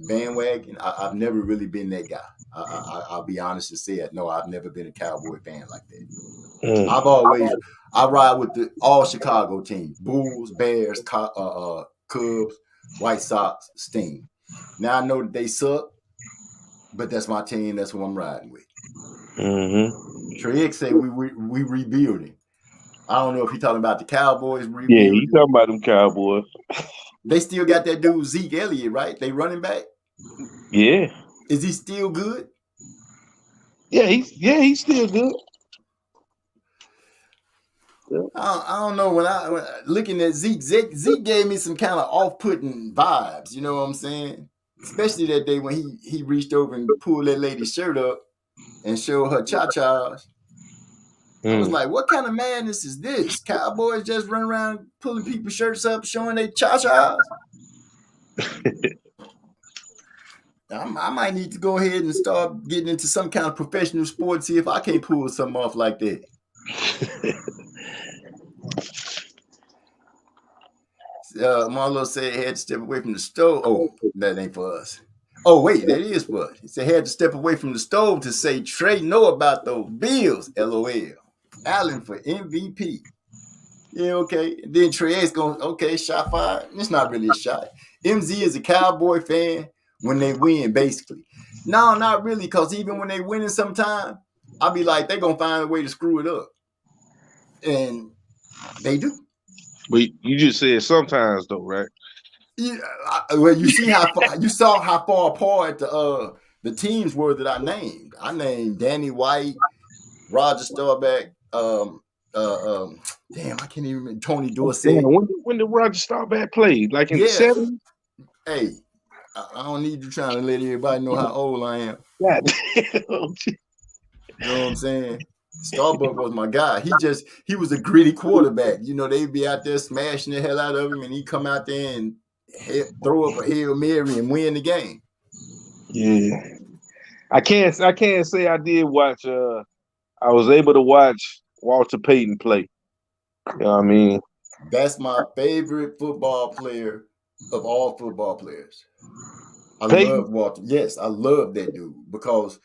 bandwagon. I've never really been that guy. I'll be honest and say it. No, I've never been a Cowboy fan like that. I ride with the all Chicago team: Bulls, Bears, Cubs, White Sox, Sting. Now I know that they suck, but that's my team. That's who I'm riding with. Mm-hmm. Trey X say we rebuilding. I don't know if he's talking about the Cowboys rebuilding. Yeah, he talking about them Cowboys. They still got that dude Zeke Elliott, right? They running back. Yeah. Is he still good? Yeah, he's still good. I don't know. When looking at Zeke gave me some kind of off-putting vibes. You know what I'm saying? Especially that day when he reached over and pulled that lady's shirt up and showed her cha-chas. I was like, what kind of madness is this? Cowboys just run around pulling people's shirts up, showing their cha-chas? I might need to go ahead and start getting into some kind of professional sport, see if I can't pull something off like that. Marlo said he had to step away from the stove. Oh, that ain't for us. Oh, wait, that is for us. He said he had to step away from the stove to say Trey know about those Bills, LOL. Allen for MVP. Yeah, okay. And then Trey X going, okay, shot fired. It's not really a shot. MZ is a Cowboy fan when they win, basically. No, not really, because even when they winning sometime, I'll be like, they're going to find a way to screw it up. And they do. But you just said sometimes, though, right? Yeah, well, you saw how far apart the teams were that I named. I named Danny White, Roger Staubach, damn, I can't even remember, Tony Dorsett. When did Roger Staubach play? Like in the 70s? Hey, I don't need you trying to let everybody know how old I am. God. You know what I'm saying? Starbuck was my guy. He was a gritty quarterback. They'd be out there smashing the hell out of him, and he'd come out there and throw up a Hail Mary and win the game. Yeah. I can't say I did watch I was able to watch Walter Payton play. You know what I mean? That's my favorite football player of all football players. I love Walter. Yes, I love that dude because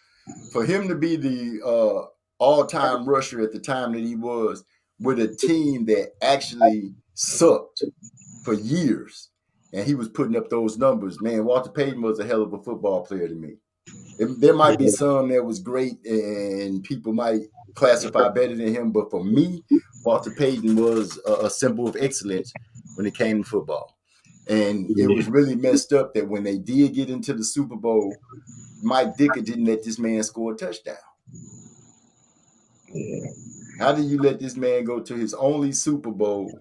for him to be the all-time rusher at the time that he was with a team that actually sucked for years, and he was putting up those numbers, man, Walter Payton was a hell of a football player to me. There might be some that was great and people might classify better than him, but for me, Walter Payton was a symbol of excellence when it came to football. And it was really messed up that when they did get into the Super Bowl, Mike Dicker didn't let this man score a touchdown. Yeah. How do you let this man go to his only Super Bowl,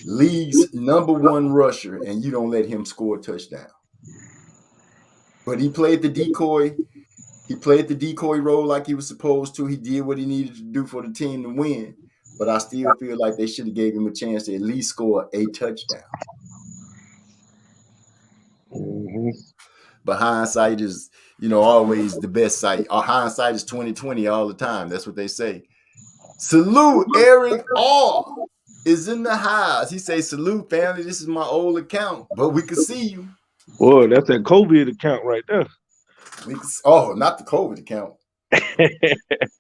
league's #1 rusher, and you don't let him score a touchdown? But he played the decoy. He played the decoy role like he was supposed to. He did what he needed to do for the team to win. But I still feel like they should have gave him a chance to at least score a touchdown. Mm-hmm. But hindsight is, always the best sight. Hindsight is 2020 all the time. That's what they say. Salute Eric R. is in the house. He say, salute family. This is my old account, but we can see you. Boy, that's that COVID account right there. Not the COVID account.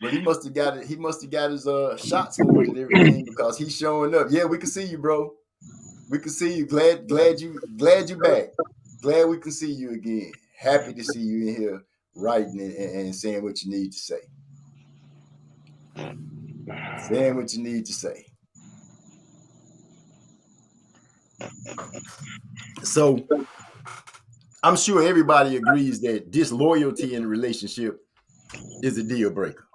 But he must have got it. He must have got his shots for it and everything because he's showing up. Yeah, we can see you, bro. We can see you. Glad you back. Glad we can see you again. Happy to see you in here writing and saying what you need to say. Saying what you need to say. So I'm sure everybody agrees that disloyalty in a relationship is a deal breaker.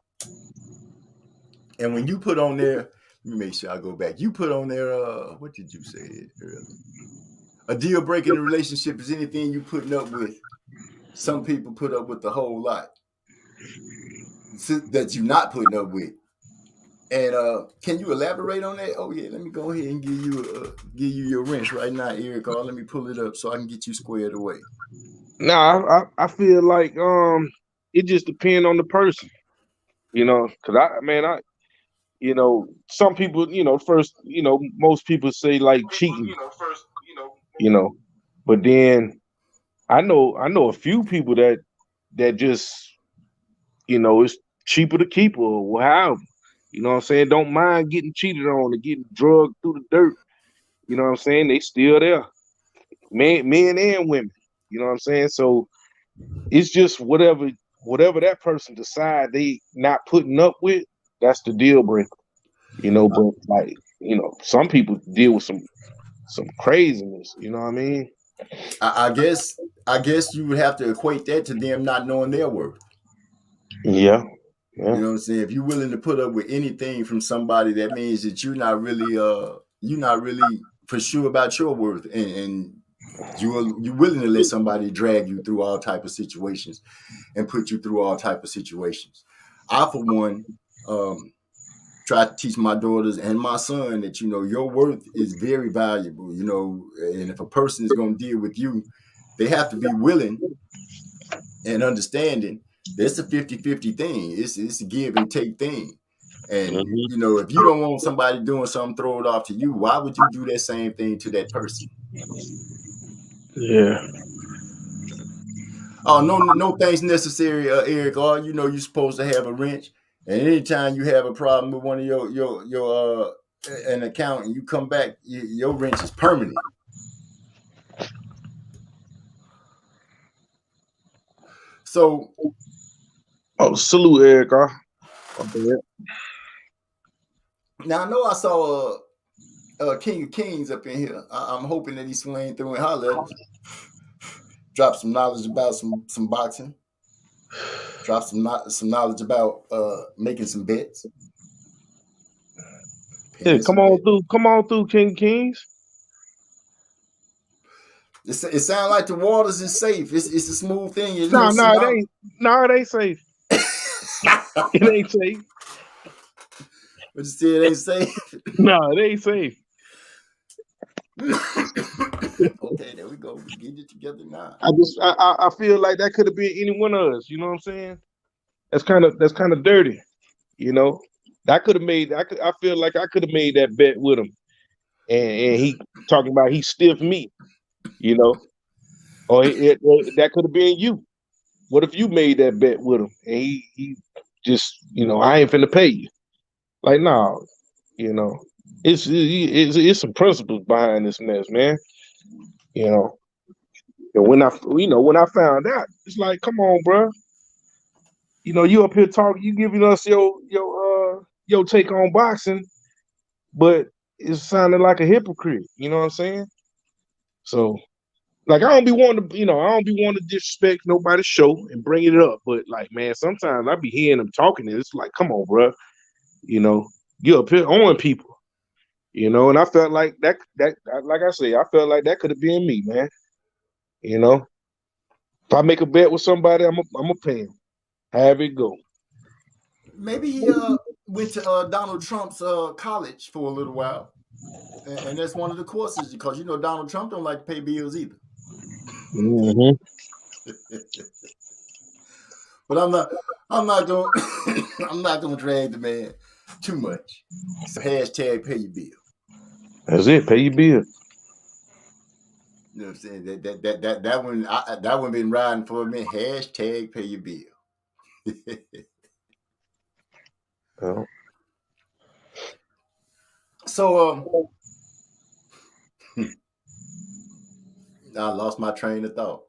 And when you put on there, let me make sure I go back. You put on there, what did you say earlier? A deal breaker in a relationship is anything you putting up with. Some people put up with a whole lot that you're not putting up with. And can you elaborate on that? Oh yeah, let me go ahead and give you your wrench right now, Eric. Let me pull it up so I can get you squared away. Nah, I feel like it just depends on the person, because some people, first, most people say like cheating, but then I know a few people that just, it's cheaper to keep or however, you know what I'm saying, don't mind getting cheated on and getting drugged through the dirt, you know what I'm saying, they still there, men and women, you know what I'm saying, so it's just whatever that person decide they not putting up with, that's the deal breaker, but like, some people deal with some craziness, you know what I mean? I guess you would have to equate that to them not knowing their worth. Yeah. You know what I'm saying? If you're willing to put up with anything from somebody, that means that you're not really for sure about your worth, and you're willing to let somebody drag you through all type of situations and put you through all type of situations. I, for one, try to teach my daughters and my son that, your worth is very valuable, and if a person is going to deal with you, they have to be willing and understanding that's a 50-50 thing. It's a give and take thing. And, if you don't want somebody doing something, throw it off to you. Why would you do that same thing to that person? Yeah. Oh, no things necessary, Eric. You're supposed to have a wrench. And anytime you have a problem with one of your an account and you come back, your wrench is permanent. So, salute, Eric. Now I know I saw King of Kings up in here. I'm hoping that he swing through and holler at us. Drop some knowledge about some boxing. Drop some knowledge about making some bets. Yeah, come on through, King of Kings. It sounds like the waters is safe. It's a smooth thing. It ain't. No, it ain't safe. It ain't safe. But you say it ain't safe? No, it ain't safe. Okay, there we go. We get it together now. I feel like that could have been any one of us. You know what I'm saying? That's kind of dirty. I could have made. I feel like I could have made that bet with him, and he talking about he stiffed me. Or that could have been you. What if you made that bet with him and he just, I ain't finna pay you? Like, no, it's some principles behind this mess, man. And when I found out, it's like, come on, bro. You up here talking, you giving us your take on boxing, but it's sounding like a hypocrite. You know what I'm saying? So, like, I don't be wanting to disrespect nobody's show and bring it up, but like, man, sometimes I be hearing them talking, and it's like, come on, bro. You up here on people, and I felt like that like I say, I felt like that could have been me, man. If I make a bet with somebody, I'm gonna pay him. Have it go. Maybe he went to Donald Trump's college for a little while, and that's one of the courses because Donald Trump don't like to pay bills either. Mm-hmm. But I'm not going I'm not going to drag the man too much. So hashtag pay your bill. That's it. Pay your bill. You know what I'm saying? That one been riding for me. Hashtag pay your bill. Oh. So I lost my train of thought.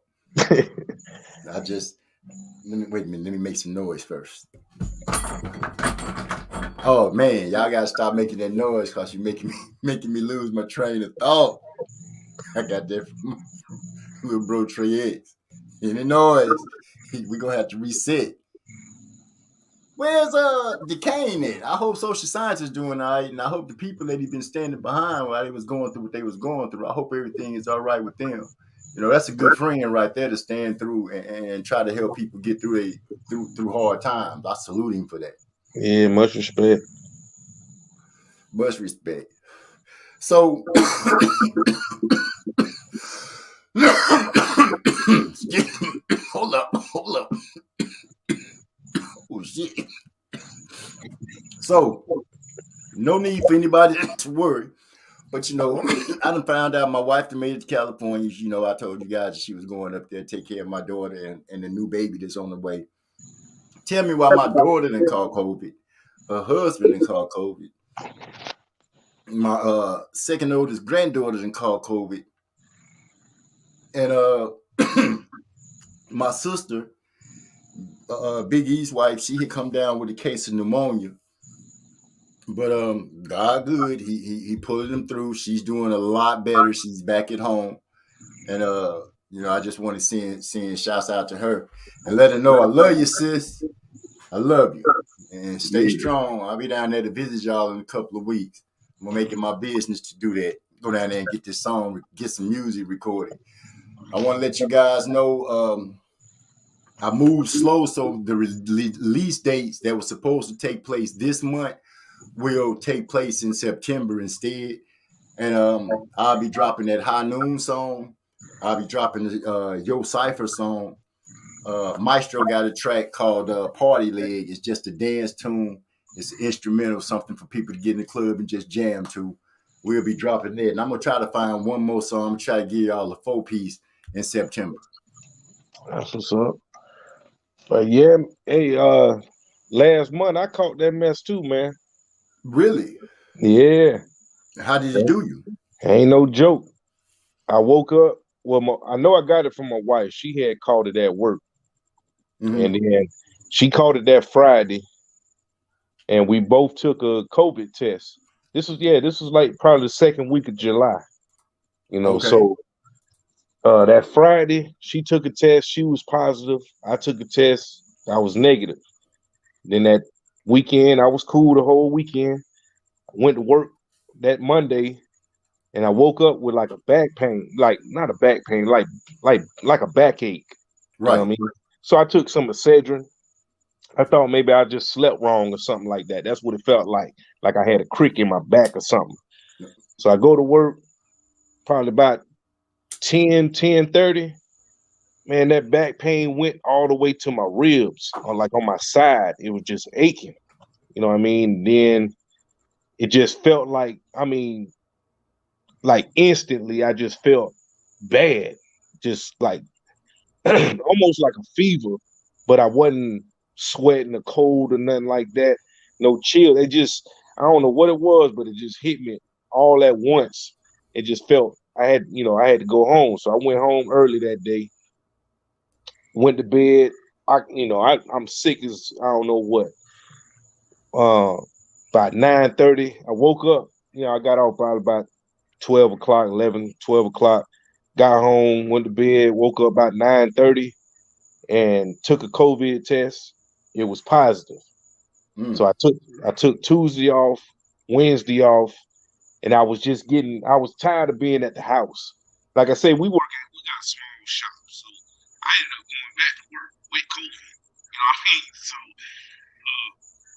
Let me make some noise first. Oh man, y'all gotta stop making that noise because you're making me lose my train of thought. I got that from little bro Trey X. Any noise, we gonna have to reset. Where's Decane at? I hope social science is doing all right, and I hope the people that he been standing behind while they was going through what they was going through, I hope everything is all right with them. That's a good friend right there to stand through and try to help people get through hard times. I salute him for that. Yeah, much respect. Much respect. So, hold up. Oh shit. So, no need for anybody to worry. But I done found out my wife made it to California. I told you guys she was going up there to take care of my daughter and the new baby that's on the way. Tell me why my daughter didn't call COVID. Her husband didn't call COVID. My second oldest granddaughter didn't call COVID. And my sister, Big E's wife, she had come down with a case of pneumonia. But God good, he pulled them through. She's doing a lot better. She's back at home. And I just want to send shouts out to her and let her know I love you, sis. I love you. And stay strong. I'll be down there to visit y'all in a couple of weeks. I'm gonna make it my business to do that. Go down there and get this song, get some music recorded. I want to let you guys know I moved slow, so the release dates that were supposed to take place this month will take place in September instead. And I'll be dropping that High Noon song. I'll be dropping the Yo Cypher song. Maestro got a track called Party Leg. It's just a dance tune. It's an instrumental, something for people to get in the club and just jam to. We'll be dropping that. And I'm going to try to find one more song. I'm going to try to give y'all a 4-piece in September. That's what's up. But yeah, hey, last month I caught that mess too, man. Really? Yeah. How did it do you? Ain't no joke. I woke up. Well, I know I got it from my wife. She had caught it at work. Mm-hmm. And then she caught it that Friday. And we both took a COVID test. This was like probably the second week of July. Okay. So that Friday, she took a test. She was positive. I took a test. I was negative. Then that weekend, I was cool the whole weekend. I went to work that Monday, and I woke up with like a back pain, like not a back pain, like a backache. Right. You know what I mean? So I took some Excedrin. I thought maybe I just slept wrong or something like that. That's what it felt like I had a crick in my back or something. So I go to work probably about 10:30. Man, that back pain went all the way to my ribs, or like on my side. It was just aching. You know what I mean? Then it just felt like instantly I just felt bad. Just like almost like a fever, but I wasn't sweating or cold or nothing like that. No chill. It just, I don't know what it was, but it just hit me all at once. It just felt I had to go home. So I went home early that day, went to bed. I'm sick as I don't know what. About 9:30, I woke up. I got off probably about 12 o'clock, 11, 12 o'clock. Got home, went to bed, woke up about 9:30. And took a COVID test. It was positive. So I took Tuesday off, Wednesday off, and I was tired of being at the house. Like I said, we got a small shop, so I ended up going back to work with COVID. You know what I mean? So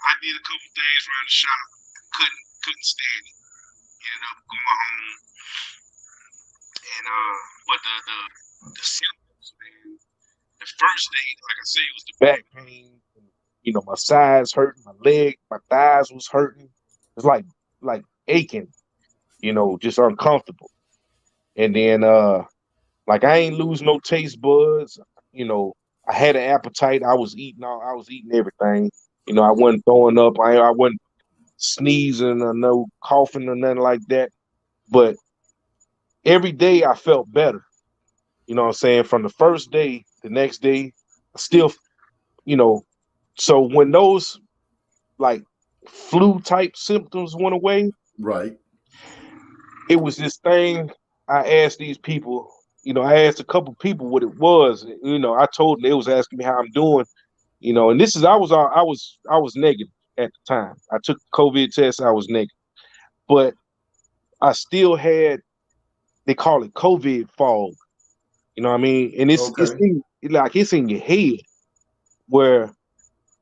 I did a couple things around the shop. Couldn't stand it. Ended up going home. And but the symptoms, man, the first day, like I said, it was the back pain. You know, my sides hurting, my leg, my thighs was hurting. It's like aching, you know, just uncomfortable. And then like I ain't lose no taste buds. You know, I had an appetite. I was eating everything. You know, I wasn't throwing up. I wasn't sneezing or no coughing or nothing like that. But every day I felt better. You know what I'm saying? From the first day, the next day, still, you know, so when those like flu type symptoms went away, Right. it was this thing. I asked these people, you know, I asked a couple people what it was. You know, I told them, they was asking me how I'm doing, you know, and this is I was negative at the time. I took the COVID test, I was negative. But I still had, they call it COVID fog. You know what I mean? And it's Okay. it's in your head, where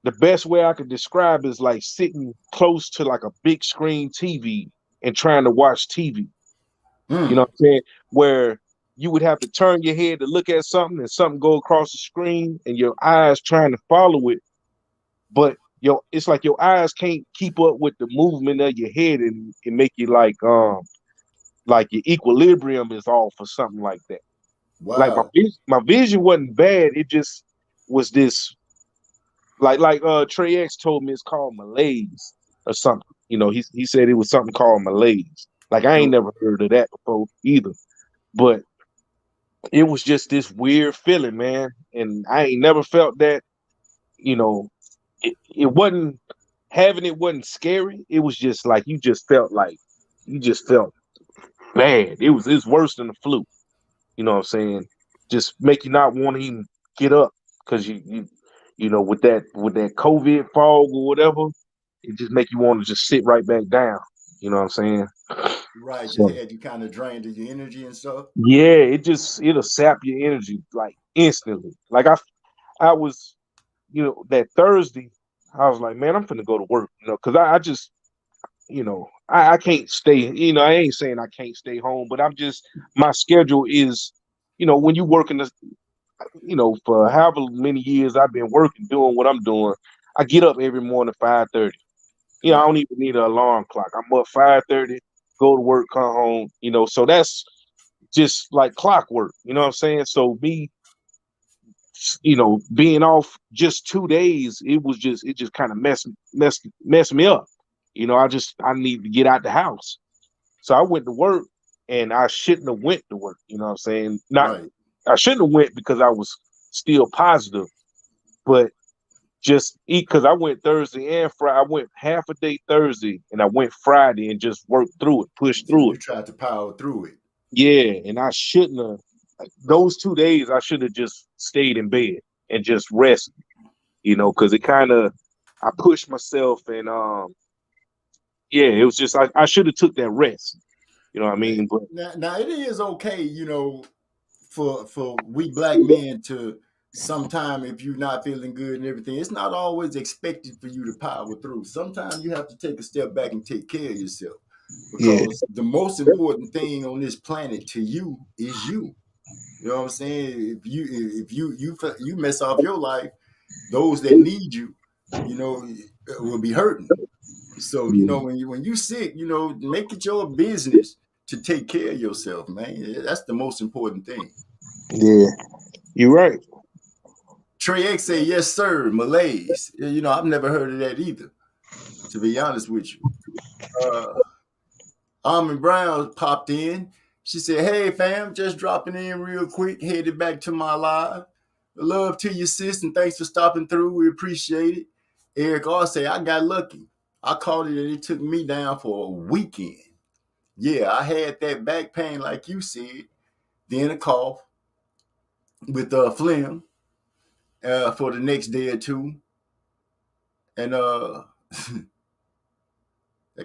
the best way I could describe is like sitting close to like a big screen TV and trying to watch TV. You know what I'm saying? Where you would have to turn your head to look at something and something go across the screen and your eyes trying to follow it, but it's like your eyes can't keep up with the movement of your head, and it make you like your equilibrium is off or something like that. Like Wow. my vision wasn't bad. It just was this like Trey X told me, it's called malaise or something. You know, he said it was something called malaise. Like I ain't never heard of that before either. But it was just this weird feeling, man. And I ain't never felt that, you know, it wasn't, having it wasn't scary. It was just like you just felt bad. It's worse than the flu. You know what I'm saying? Just make you not want to even get up, because you know, with that COVID fog or whatever, it just make you want to just sit right back down. You know what I'm saying? Right. Just So had you kind of drained of your energy and stuff. yeah, it'll sap your energy like instantly. Like I was, you know, that Thursday, I was like, man, I'm finna go to work, you know, because I just, you know, I can't stay, you know, I ain't saying I can't stay home, but I'm just, my schedule is, you know, when you work in this, you know, for however many years I've been working, doing what I'm doing, I get up every morning 5:30. You know, I Right. don't even need an alarm clock. I'm up 5:30, go to work, come home, you know, so that's just like clockwork, you know what I'm saying? So me, you know, being off just 2 days, it just kind of messed me up. You know, I need to get out the house. So I went to work, and I shouldn't have went to work, you know what I'm saying? Not, Right. I shouldn't have went because I was still positive, but just eat, because I went Thursday and Friday. I went half a day Thursday and I went Friday and just worked through it, pushed So through you it. tried to power through it. Yeah, and I shouldn't have. Like, those 2 days, I should have just stayed in bed and just rested, you know, because it kind of, I pushed myself, and yeah, it was just, I should have took that rest, you know what I mean? But Now it is okay, you know, for we black men to sometime, if you're not feeling good and everything, it's not always expected for you to power through. Sometimes you have to take a step back and take care of yourself, yeah, because the most important thing on this planet to you is you. You know what I'm saying? If you mess off your life, those that need you, you know, will be hurting. So, you know, when you sick, you know, make it your business to take care of yourself, man. That's the most important thing. yeah, you're right. Trey X say, yes, sir, malaise. You know, I've never heard of that either, to be honest with you. Uh, Almond Brown popped in. She said, hey, fam, just dropping in real quick, headed back to my live. Love to you, sis, and thanks for stopping through. We appreciate it. Eric R. say, I got lucky. I called it and it took me down for a weekend. Yeah, I had that back pain, like you said, then a cough with phlegm for the next day or two. And that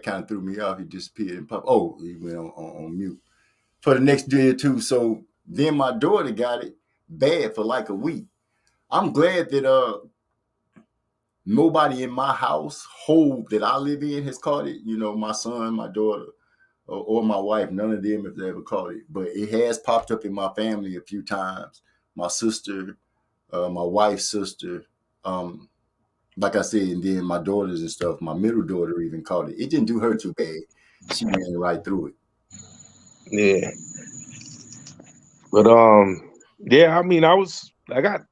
kind of threw me off. He disappeared and popped. Oh, he went on mute for the next day or two. So then my daughter got it. bad for like a week. I'm glad that nobody in my household that I live in has caught it. You know, my son, my daughter, or my wife, none of them have ever caught it. But it has popped up in my family a few times. My sister, my wife's sister, like I said, and then my daughters and stuff. My middle daughter even caught it. It didn't do her too bad. She ran right through it. Yeah. But yeah, I mean, I got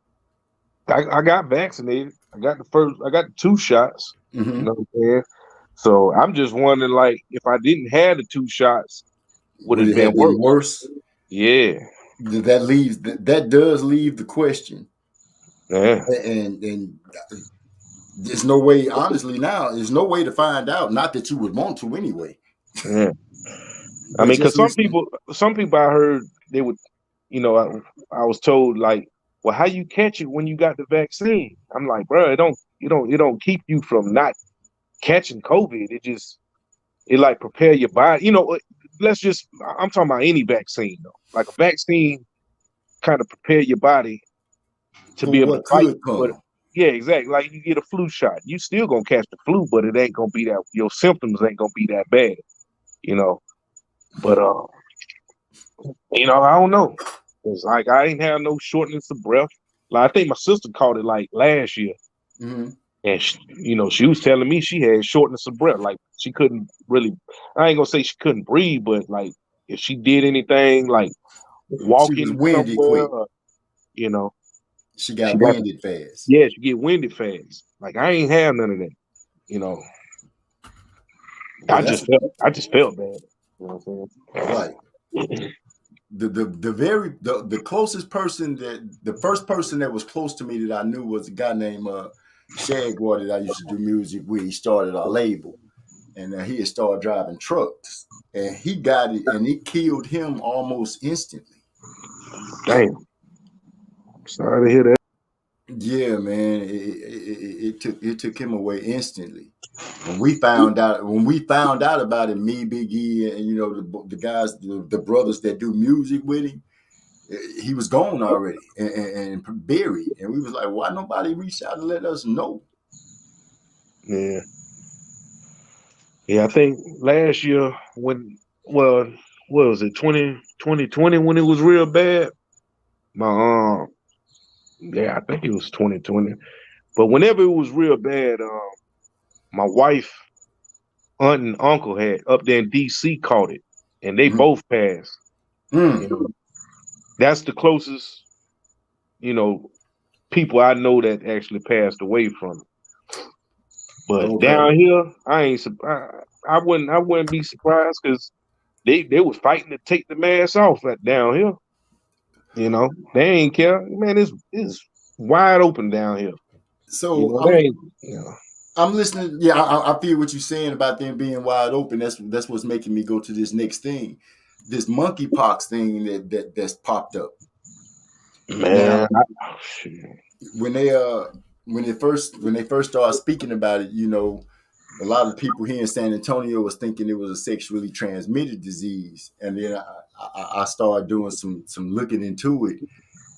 vaccinated. I got the 2 shots. Mm-hmm. You know what I'm saying? So I'm just wondering, like, if I didn't have the 2 shots, would it have been been worse? worse? Yeah. That does leave the question. Yeah. And there's no way, honestly, now there's no way to find out. Not that you would want to anyway. Yeah. I But mean, because just some people I heard they would, you know, I was told like, well, how you catch it when you got the vaccine? I'm like, bro, it don't keep you from not catching COVID. It like prepare your body. You know, I'm talking about any vaccine though. Like a vaccine kind of prepare your body to be for able to what fight. could come. But yeah, exactly. Like you get a flu shot, you still gonna catch the flu, but it ain't gonna be that. Your symptoms ain't gonna be that bad. You know, but you know, I don't know. It's like I ain't have no shortness of breath. Like I think my sister caught it like last year, Mm-hmm. and she was telling me she had shortness of breath. Like she couldn't really. I ain't gonna say she couldn't breathe, but like if she did anything, like She was walking winded somewhere, quick. you know, She she got got winded fast. yeah, she get winded fast. Like I ain't have none of that. You know, Yeah, I just felt bad. You know what I'm right. saying? The closest person the first person that was close to me that I knew was a guy named Shagwar that I used to do music with. He started our label, and he had started driving trucks, and he got it, and it killed him almost instantly. Damn. Sorry to hear that. Yeah, man, it took him away instantly. When we found out about it, me, Big E, and you know the guys, the brothers that do music with him, he was gone already and buried. And we was like, why nobody reached out and let us know? Yeah. Yeah, I think last year what was it, 2020 when it was real bad? My yeah, I think it was 2020. But whenever it was real bad, my wife, aunt, and uncle had up there in DC caught it, and they both passed. You know, that's the closest, you know, people I know that actually passed away from it. But Okay. down here, I wouldn't be surprised because they was fighting to take the mask off down here. You know, they ain't care. Man, it's wide open down here. You So know, they ain't, you know. I'm listening. Yeah, I feel what you're saying about them being wide open. That's what's making me go to this next thing, this monkeypox thing that's popped up. Man, Now, when they when they first started speaking about it, you know, a lot of people here in San Antonio was thinking it was a sexually transmitted disease, and then I started doing some looking into it,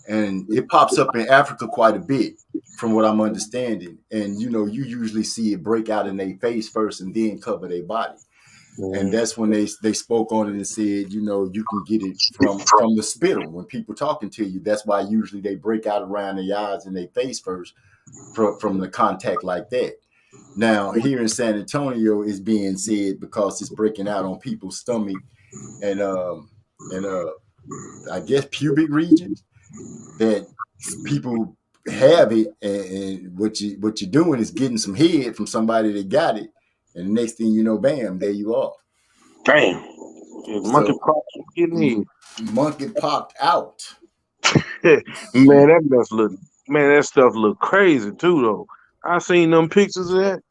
and it pops up in Africa quite a bit, from what I'm understanding. And you know, you usually see it break out in their face first, and then cover their body. And that's when they spoke on it and said, you know, you can get it from the spittle when people talking to you. That's why usually they break out around their eyes and their face first from the contact like that. Now, here in San Antonio is being said because it's breaking out on people's stomach and I guess pubic regions that people have it, and what you're doing is getting some head from somebody that got it, and the next thing you know, bam, there you are. Damn, monkey So pox getting in. monkey popped out. Man, that stuff look crazy too though. I seen them pictures of that.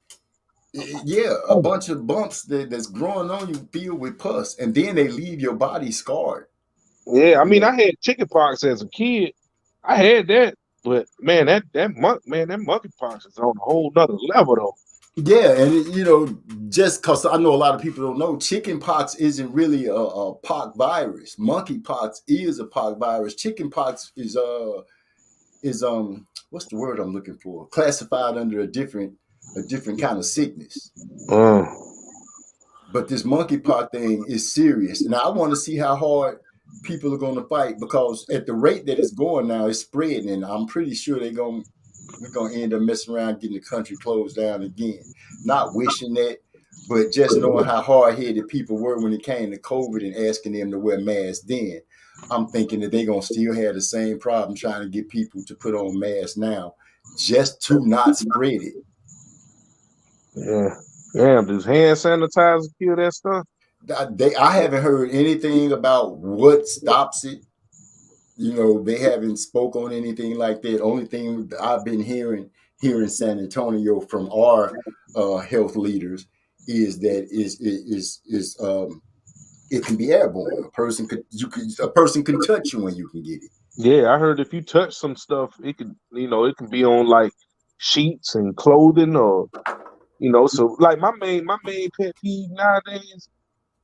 Yeah, a bunch of bumps that's growing on you filled with pus, and then they leave your body scarred. Yeah, I You mean, know, I had chicken pox as a kid. I had that, but man, that monkey pox is on a whole nother level though. Yeah, and just because I know a lot of people don't know, chicken pox isn't really a pox virus. Monkey pox is a pox virus. Chicken pox is what's the word I'm looking for? Classified under a different kind of sickness. Uh, But this monkeypox thing is serious, and I want to see how hard people are going to fight because at the rate that it's going now, it's spreading, and I'm pretty sure we're gonna end up messing around getting the country closed down again. Not wishing that, but just knowing how hard headed people were when it came to COVID and asking them to wear masks. Then I'm thinking that they're gonna still have the same problem trying to get people to put on masks now, just to not spread it. yeah. Damn, does hand sanitizer kill that stuff? I haven't heard anything about what stops it. They haven't spoke on anything like that. Only thing I've been hearing here in San Antonio from our health leaders is that it can be airborne. A person can touch you when you can get it. Yeah, I heard if you touch some stuff, it can be on like sheets and clothing or so like my main pet peeve nowadays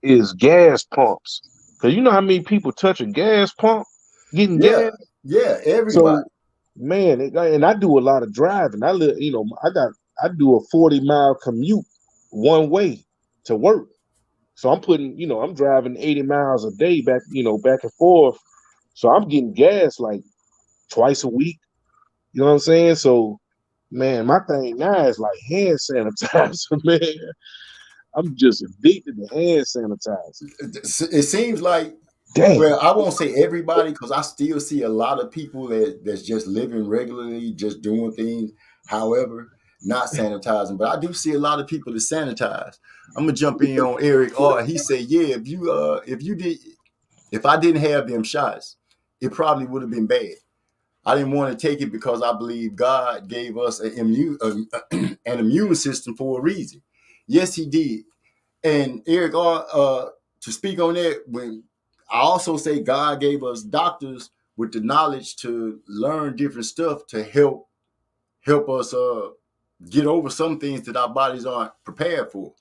is gas pumps. Cause you know how many people touch a gas pump getting Yeah, gas? yeah, So everybody. man, and I do a lot of driving. I live, I do a 40-mile commute one way to work. So I'm driving 80 miles a day back and forth. So I'm getting gas like twice a week. You know what I'm saying? So, man, my thing now is like hand sanitizer, man. I'm just addicted to hand sanitizer. It seems like, Damn. well, I won't say everybody because I still see a lot of people that's just living regularly, just doing things. However, not sanitizing, but I do see a lot of people that sanitize. I'm gonna jump in on Eric R. He said, "Yeah, if I didn't have them shots, it probably would have been bad. I didn't want to take it because I believe God gave us an immune system for a reason. Yes, He did. And Eric R. To speak on that, when I also say God gave us doctors with the knowledge to learn different stuff to help us get over some things that our bodies aren't prepared for.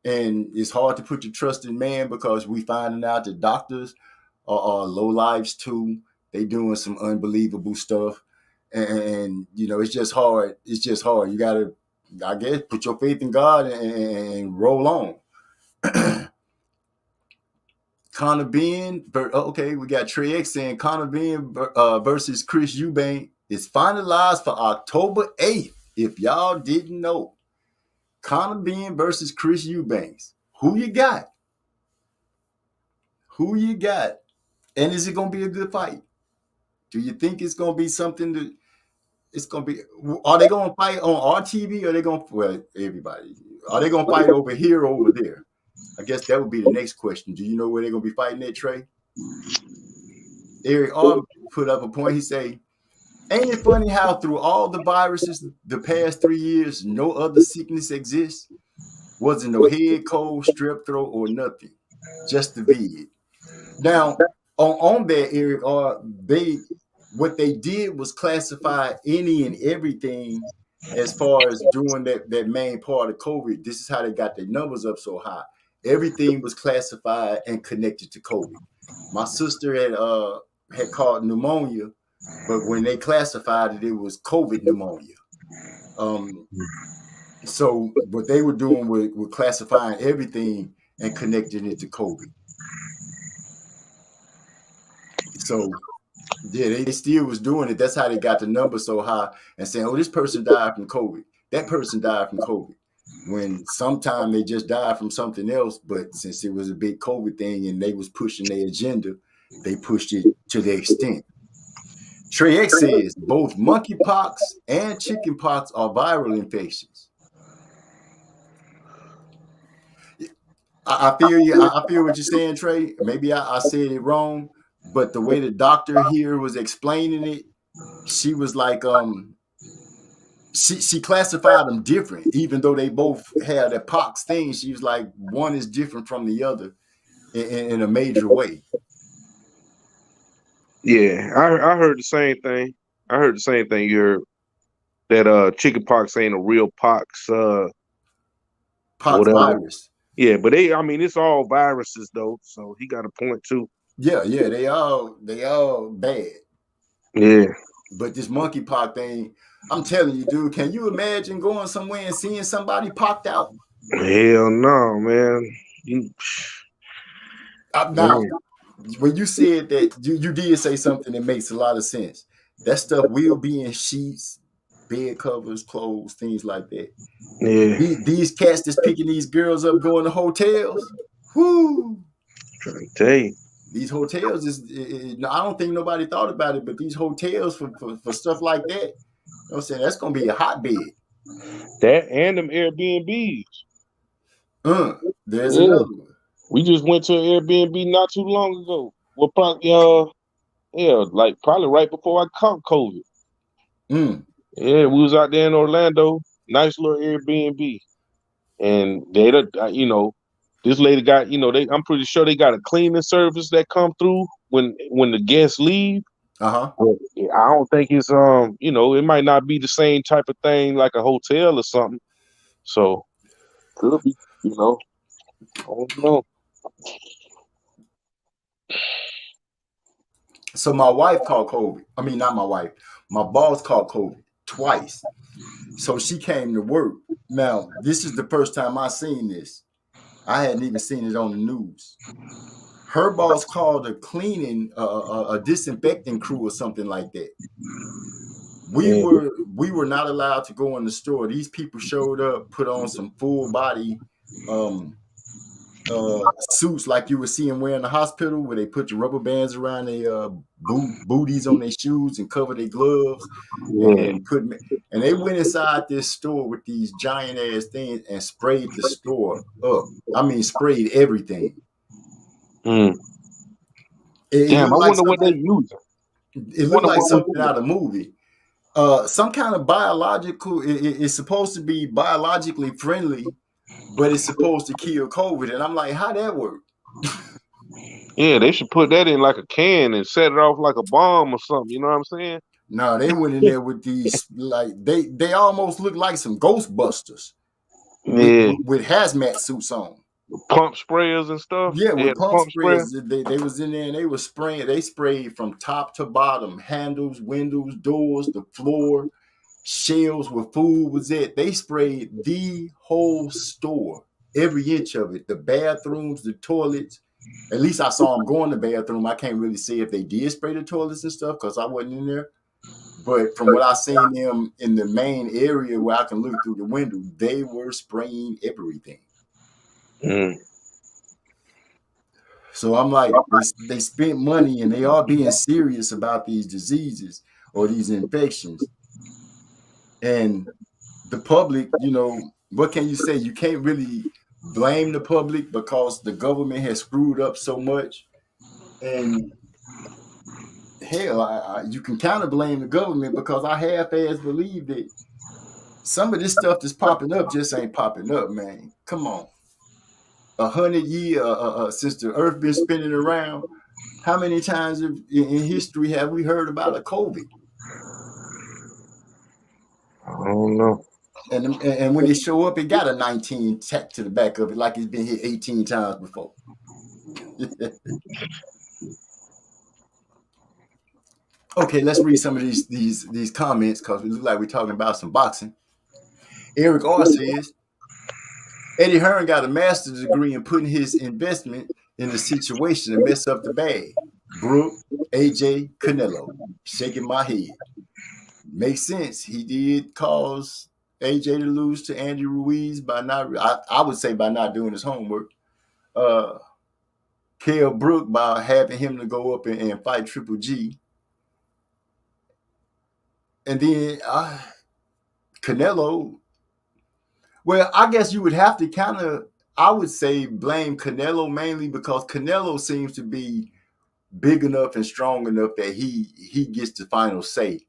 And it's hard to put your trust in man because we finding out that doctors are low lives too. They doing some unbelievable stuff, and it's just hard. It's just hard. You gotta, I guess, put your faith in God and roll on. Conor Ben, okay, we got Trey X saying Conor Ben versus Chris Eubank is finalized for October 8th. If y'all didn't know, Conor Ben versus Chris Eubanks. Who you got? Who you got? And is it going to be a good fight? Do you think it's going to be something that it's going to be? Are they going to fight on our TV? Or are they going to, well, everybody, are they going to fight over here or over there? I guess that would be the next question. Do you know where they're going to be fighting at, Trey? Eric R. put up a point. He say, ain't it funny how through all the viruses the past 3 years, no other sickness exists? Wasn't no head cold, strep throat, or nothing. Just the vid. Now, on that, Eric, what they did was classify any and everything as far as doing that main part of COVID. This is how they got their numbers up so high. Everything was classified and connected to COVID. My sister had caught pneumonia, but when they classified it, it was COVID pneumonia. So what they were doing was classifying everything and connecting it to COVID. So yeah, they still was doing it. That's how they got the number so high and saying, "Oh, this person died from COVID. That person died from COVID." When sometime they just died from something else, but since it was a big COVID thing and they was pushing their agenda, they pushed it to the extent. Trey X says both monkeypox and chickenpox are viral infections. I feel you. I feel what you're saying, Trey. Maybe I said it wrong, but the way the doctor here was explaining it, she was like, she classified them different, even though they both had a pox thing. She was like, one is different from the other in a major way. Yeah, I heard the same thing. I heard the same thing you heard. that chicken pox ain't a real pox, Pox whatever. virus. Yeah, but it's all viruses though, so he got a point too. Yeah, they all bad. Yeah. But this monkeypox thing, I'm telling you, dude, can you imagine going somewhere and seeing somebody popped out? Hell no, man. Now, when you said that, you did say something that makes a lot of sense. That stuff will be in sheets, bed covers, clothes, things like that. Yeah. These cats that's picking these girls up going to hotels, whoo! Trying to tell you. These hotels I don't think nobody thought about it, but these hotels for stuff like that, you know what I'm saying, that's gonna be a hotbed. That and them Airbnbs. There's another one. We just went to an Airbnb not too long ago. Well, probably probably right before I caught COVID. Yeah, we was out there in Orlando, nice little Airbnb, and this lady got, I'm pretty sure they got a cleaning service that come through when the guests leave. Uh-huh. I don't think it's it might not be the same type of thing like a hotel or something. So could be, I don't know. So my wife caught COVID. I mean, not my wife. My boss caught COVID twice. So she came to work. Now, this is the first time I seen this. I hadn't even seen it on the news. Her boss called a cleaning, a disinfecting crew or something like that. We were not allowed to go in the store. These people showed up, put on some full body suits like you would see them wear in the hospital, where they put the rubber bands around their booties on their shoes and cover their gloves, and they went inside this store with these giant ass things and sprayed the store up. I mean, sprayed everything. Damn, I wonder what they using. It looked like something out of a movie. Some kind of biological. It's supposed to be biologically friendly, but it's supposed to kill COVID. And I'm like, how that work? Yeah, they should put that in like a can and set it off like a bomb or something. You know what I'm saying? No, they went in there with these, like, they almost look like some Ghostbusters. Yeah. With hazmat suits on. Pump sprayers and stuff. Yeah, with pump sprayers. They was in there and they were spraying. They sprayed from top to bottom, handles, windows, doors, the floor, shelves where food was at. They sprayed the whole store, every inch of it. The bathrooms, the toilets. At least I saw them go in the bathroom. I can't really say if they did spray the toilets and stuff because I wasn't in there. But from what I seen them in the main area where I can look through the window, they were spraying everything. So I'm like, they spent money and they are being serious about these diseases or these infections. And the public, what can you say? You can't really blame the public because the government has screwed up so much. And hell, you can kind of blame the government because I half-ass believe that some of this stuff that's popping up just ain't popping up, man. Come on. 100 years since the earth been spinning around, how many times in history have we heard about a COVID? I don't know. And when they show up, it got a 19 tacked to the back of it like it's been hit 18 times before. Okay, let's read some of these comments because we look like we're talking about some boxing. Eric R. says, Eddie Hearn got a master's degree in putting his investment in the situation to mess up the bag. Brooke, AJ, Canelo. Shaking my head. Makes sense. He did cause AJ to lose to Andy Ruiz by not, I would say by not doing his homework. Kell Brook by having him to go up and fight Triple G. And then Canelo, well, I guess you would have to kind of, I would say, blame Canelo mainly because Canelo seems to be big enough and strong enough that he gets the final say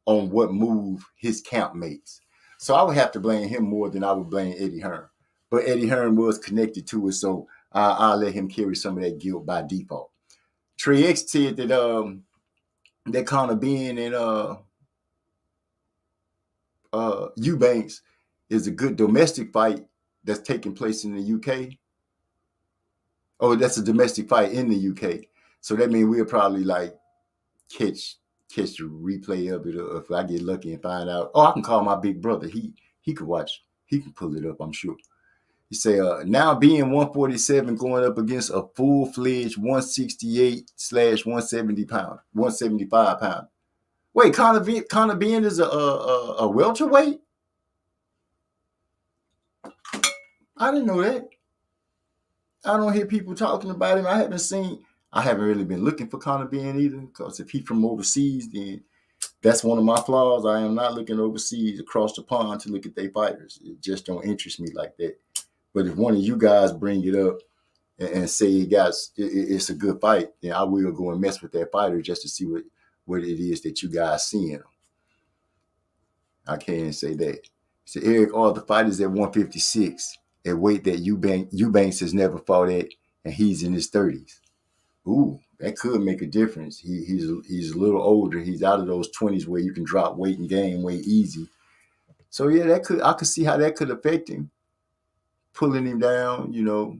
on what move his camp makes. So I would have to blame him more than I would blame Eddie Hearn. But Eddie Hearn was connected to it, so I'll let him carry some of that guilt by default. Trey X said that Conor Ben and Eubanks is a good domestic fight that's taking place in the UK. Oh, that's a domestic fight in the UK. So that means we'll probably like catch the replay of it, or if I get lucky and find out. Oh, I can call my big brother. He could watch. He can pull it up, I'm sure. He say, now being 147 going up against a full-fledged 168/175 pound. Wait, Conor Benn is a welterweight? I didn't know that. I don't hear people talking about him. I haven't really been looking for Conor Benn either, because if he's from overseas, then that's one of my flaws. I am not looking overseas across the pond to look at their fighters. It just don't interest me like that. But if one of you guys bring it up and say, guys, it's a good fight, then I will go and mess with that fighter just to see what it is that you guys seeing. I can't say that. So Eric, all the fighters at 156 at weight that Eubanks has never fought at, and he's in his 30s. Ooh, that could make a difference. He's a little older. He's out of those 20s where you can drop weight and gain weight easy. So yeah, I could see how that could affect him, pulling him down. You know,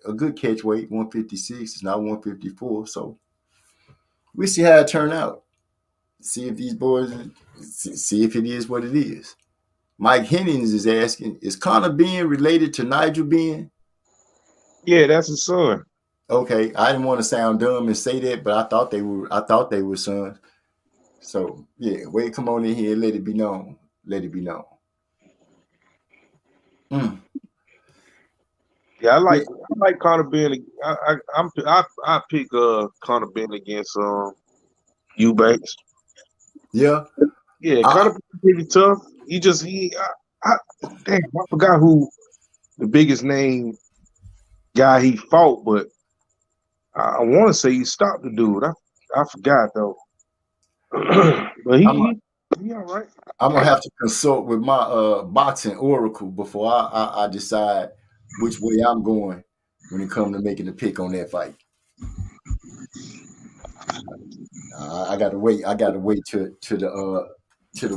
a good catch weight, 156 is not 154. So we'll see how it turn out. See if these boys, see if it is what it is. Mike Hennings is asking, is Conor Benn related to Nigel Benn? Yeah, that's his son. Okay, I didn't want to sound dumb and say that, but I thought they were sons. So yeah, Wade, come on in here and let it be known. Let it be known. Yeah, I like Conor Benn. I pick Conor Benn against Eubanks. Yeah. Yeah, Conor Benn pretty tough. I forgot who the biggest name guy he fought, but I want to say he stopped the dude. I forgot though. But he all right. I'm gonna have to consult with my boxing oracle before I decide which way I'm going when it comes to making a pick on that fight. I gotta wait. I gotta wait till the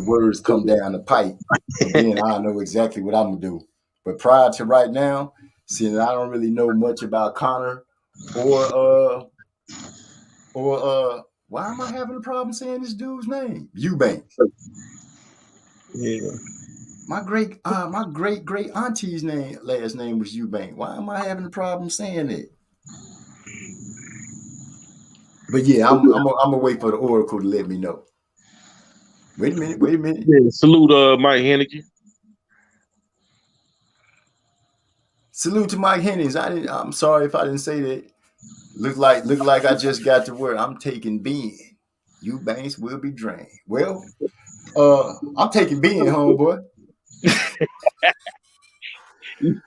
words come down the pipe, and then I know exactly what I'm gonna do. But prior to right now, seeing I don't really know much about Conor or why am I having a problem saying this dude's name? Eubanks. Yeah. My great auntie's last name was Eubanks. Why am I having a problem saying it? But yeah, I'm gonna wait for the oracle to let me know. Wait a minute. Yeah, salute Mike Henneke. Salute to Mike Hennings. I'm sorry if I didn't say that. Look like I just got to where I'm taking Benn. Eubanks will be drained. Well, I'm taking Benn, homeboy. You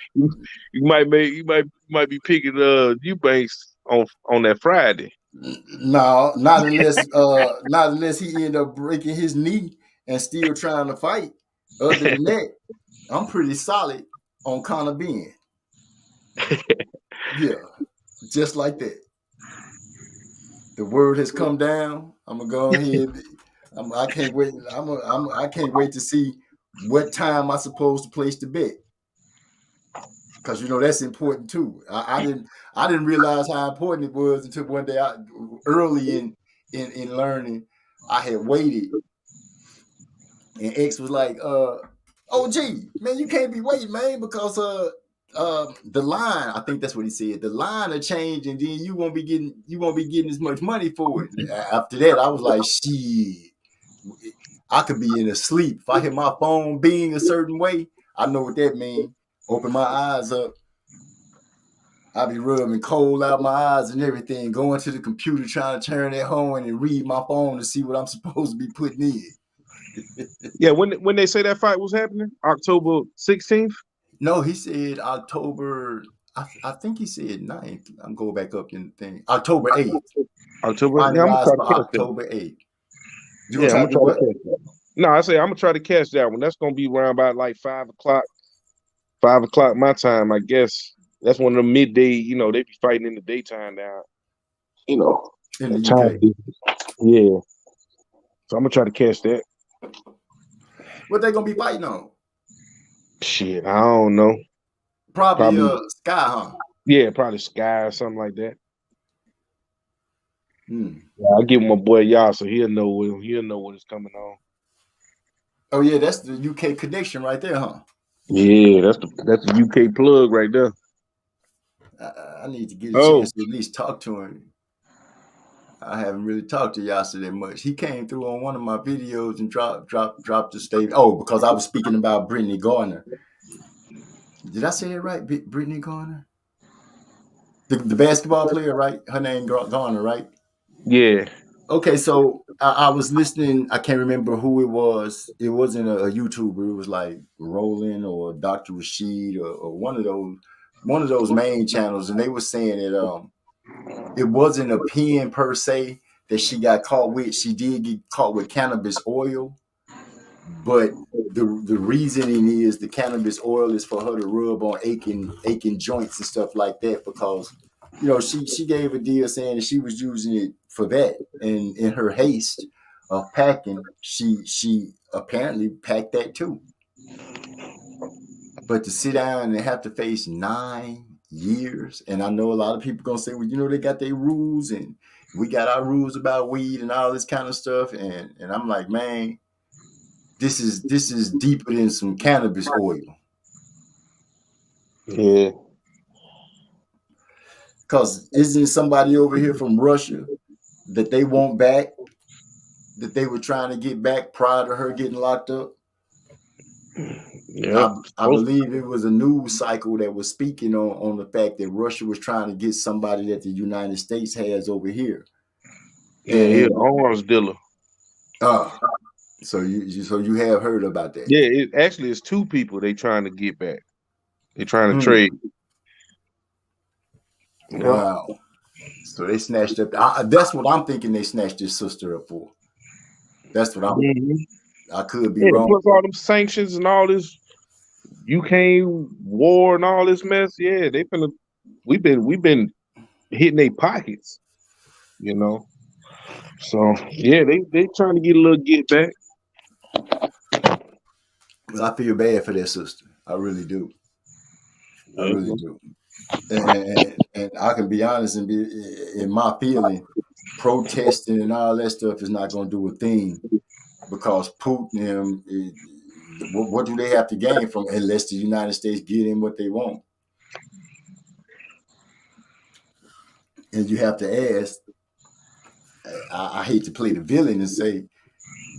might be picking Eubanks on that Friday. No, not unless he end up breaking his knee and still trying to fight. Other than that, I'm pretty solid on Conor Benn. Yeah, just like that. The word has come down. I'm gonna go ahead. I can't wait. I can't wait to see what time I'm supposed to place the bet, because you know that's important too. I didn't realize how important it was until one day early in learning. I had waited, and X was like, "Oh, gee, man, you can't be waiting, man, because the line." I think that's what he said. The line will change, and then you won't be getting as much money for it. After that, I was like, "Shit, I could be in a sleep. If I hear my phone being a certain way, I know what that means. Open my eyes up. I be rubbing coal out my eyes and everything, going to the computer, trying to turn that on and read my phone to see what I'm supposed to be putting in." Yeah, when they say that fight was happening, October 16th? No, he said October. I think he said 9th. I'm going back up in the thing. October 8th. October. Finalized for October 8th. You gonna try to do what? No, I say I'm gonna try to catch that one. That's gonna be around about like 5 o'clock. 5 o'clock my time, I guess. That's one of the midday. You know, they be fighting in the daytime now. You know, in the time. UK. Yeah. So I'm gonna try to catch that. What they gonna be fighting on? Shit, I don't know. Probably Sky, huh? Yeah, probably Sky or something like that. Hmm. Yeah, I'll give my boy y'all so he'll know what is coming on. Oh yeah, that's the UK connection right there, huh? Yeah, that's the UK plug right there. I need to get a chance to at least talk to him. I haven't really talked to Yasser that much. He came through on one of my videos and dropped the statement. Oh, because I was speaking about Brittany Garner. Did I say it right? Brittany Garner? The basketball player, right? Her name Garner, right? Yeah. Okay, so I was listening. I can't remember who it was. It wasn't a YouTuber. It was like Roland or Dr. Rashid or one of those main channels, and they were saying that it wasn't a pen per se that she got caught with. She did get caught with cannabis oil, but the reasoning is the cannabis oil is for her to rub on aching joints and stuff like that, because she gave a deal saying that she was using it for that, and in her haste of packing, she apparently packed that too. But to sit down and have to face 9 years, and I know a lot of people gonna say, well, they got their rules and we got our rules about weed and all this kind of stuff, and I'm like, man, this is deeper than some cannabis oil. Yeah. Because isn't somebody over here from Russia that they want back, that they were trying to get back prior to her getting locked up? Yep. I believe it was a news cycle that was speaking on the fact that Russia was trying to get somebody that the United States has over here. Yeah, he's an arms dealer. So you have heard about that? Yeah, it's 2 people they trying to get back. They trying to trade. Wow. Yep. So they snatched up. That's what I'm thinking. They snatched his sister up for. That's what I'm. Mm-hmm. I could be wrong. Plus all them sanctions and all this UK war and all this mess. Yeah, we've been hitting their pockets, So yeah, they trying to get a little get back. I feel bad for their sister. I really do. I really do. And I can be honest and be in my feeling, protesting and all that stuff is not going to do a thing, because Putin, what do they have to gain from it unless the United States get in what they want? And you have to ask, I hate to play the villain and say,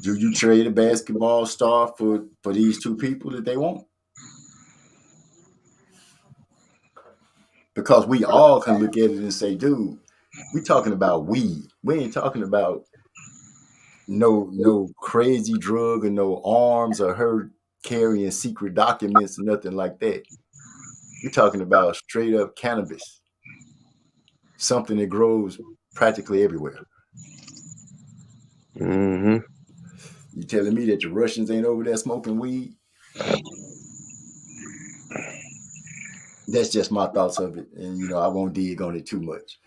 do you trade a basketball star for these 2 people that they want? Because we all can look at it and say, dude, we talking about weed. We ain't talking about no crazy drug or no arms or her carrying secret documents or nothing like that. We're talking about straight up cannabis, something that grows practically everywhere. Mm-hmm. You telling me that the Russians ain't over there smoking weed? That's just my thoughts of it, and I won't dig on it too much.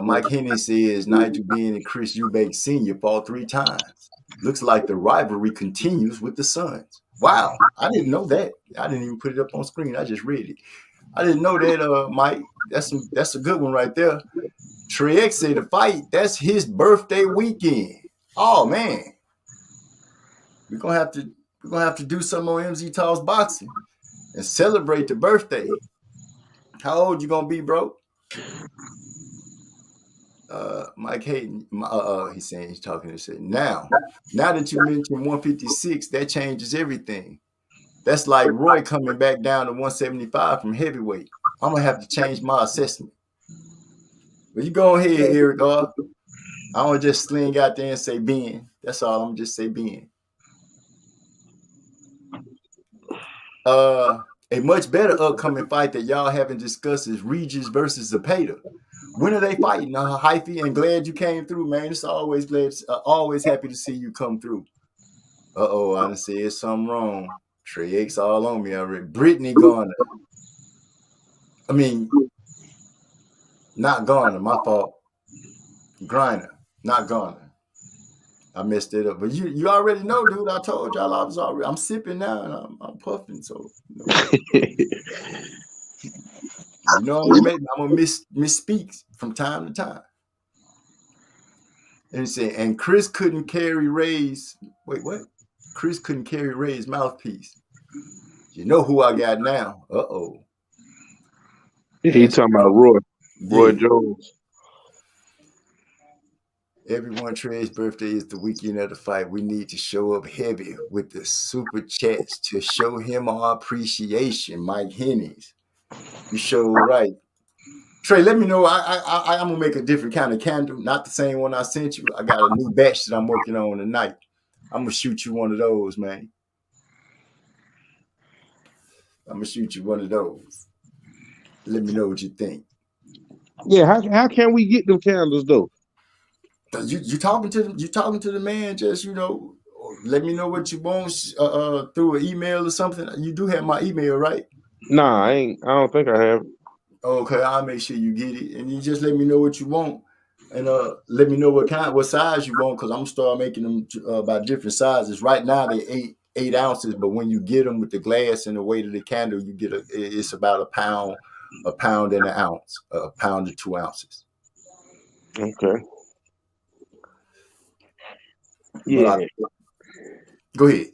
Mike Henning says Nigel Benn and Chris Eubank Sr. fought 3 times. Looks like the rivalry continues with the Suns. Wow, I didn't know that. I didn't even put it up on screen. I just read it. I didn't know that, Mike. That's a good one right there. Trey X said the fight, that's his birthday weekend. Oh man. We're gonna have to do something on MZ Talks Boxing and celebrate the birthday. How old you gonna be, bro? Mike Hayden, he's saying he's talking to say now that you mentioned 156, that changes everything. That's like Roy coming back down to 175 from heavyweight. I'm gonna have to change my assessment. But you go ahead, Eric. I want to just sling out there and say Ben. That's all. I'm just say Ben. A much better upcoming fight that y'all haven't discussed is Regis versus Zepeda. When are they fighting? Hyphy, and glad you came through, man. It's always always happy to see you come through. I done said something wrong. Trey X all on me already. Brittany Garner. I mean, not Garner, my fault. Griner, not Garner. I messed it up. But you already know, dude. I told y'all I was already. I'm sipping now and I'm puffing. So I'm gonna misspeak from time to time. And he said, and Chris couldn't carry Ray's. Wait, what? Chris couldn't carry Ray's mouthpiece. You know who I got now? Uh-oh. He talking about Roy Jones. Everyone, Trey's birthday is the weekend of the fight. We need to show up heavy with the super chats to show him our appreciation. Mike Hennies. You sure right. Trey, let me know. I'm gonna make a different kind of candle, not the same one I sent you. I got a new batch that I'm working on tonight. I'm gonna shoot you one of those, man. I'm gonna shoot you one of those. Let me know what you think. Yeah, how can we get them candles though? You talking to them? You talking to the man? Just let me know what you want through an email or something. You do have my email, right? Nah, I don't think I have. Okay, I'll make sure you get it, and you just let me know what you want, and let me know what size you want, because I'm gonna start making them by different sizes. Right now they 8 ounces, but when you get them with the glass and the weight of the candle, you get it's about a pound and an ounce, a pound to 2 ounces. Okay. Yeah. Go ahead.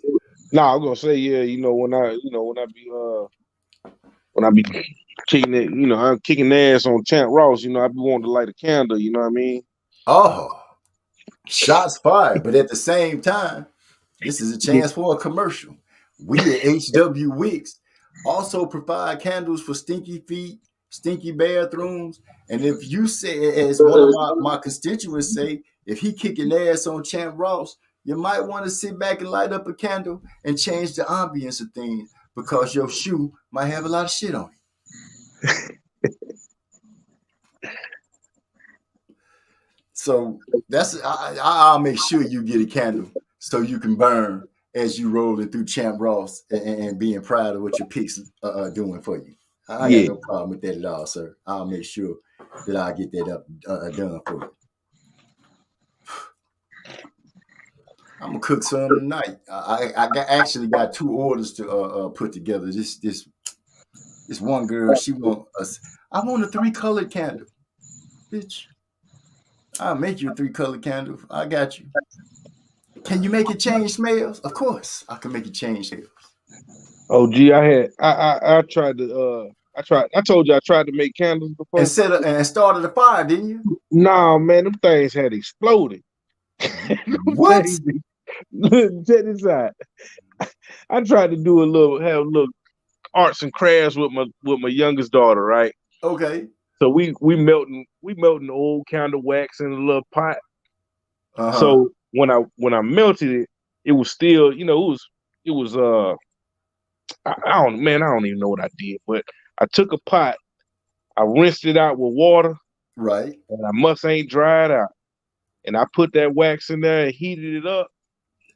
No, I'm gonna say when I be kicking it, I'm kicking ass on Champ Ross. I be wanting to light a candle. You know what I mean? Oh, shots fired! But at the same time, this is a chance for a commercial. We at HW Wicks also provide candles for stinky feet, stinky bathrooms, and if you say, as one of my constituents say, if he kicking ass on Champ Ross, you might want to sit back and light up a candle and change the ambience of things, because your shoe might have a lot of shit on it. So I'll make sure you get a candle so you can burn as you rolling through Champ Ross and being proud of what your picks are doing for you. I got no problem with that at all, sir. I'll make sure that I get that done for you. I'm gonna cook some tonight. I actually got 2 orders to put together. This one girl, she want us. I want a 3-colored candle, bitch. I'll make you a 3-colored candle. I got you. Can you make it change smells? Of course, I can make it change smells. Oh, gee, I tried to I told you I tried to make candles before. And started a fire, didn't you? Nah, man, them things had exploded. What? Look, check this out. I tried to have a little arts and crafts with my youngest daughter, right? Okay. So we melting old candle wax in a little pot. Uh-huh. So when I melted it, it was still, it was I don't even know what I did, but I took a pot, I rinsed it out with water, right, and I must ain't dried out, and I put that wax in there and heated it up.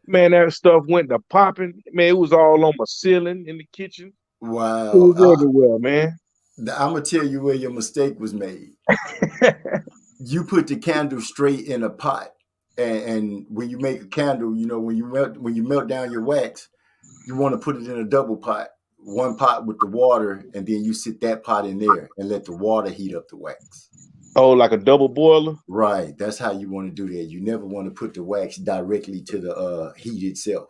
Man, that stuff went to popping. Man, it was all on my ceiling in the kitchen. Wow. It was everywhere, man. I'm gonna tell you where your mistake was made. You put the candle straight in a pot, and when you make a candle, when you melt down your wax, you want to put it in a double pot. One pot with the water, and then you sit that pot in there and let the water heat up the wax. Oh, like a double boiler? Right. That's how you want to do that. You never want to put the wax directly to the heat itself.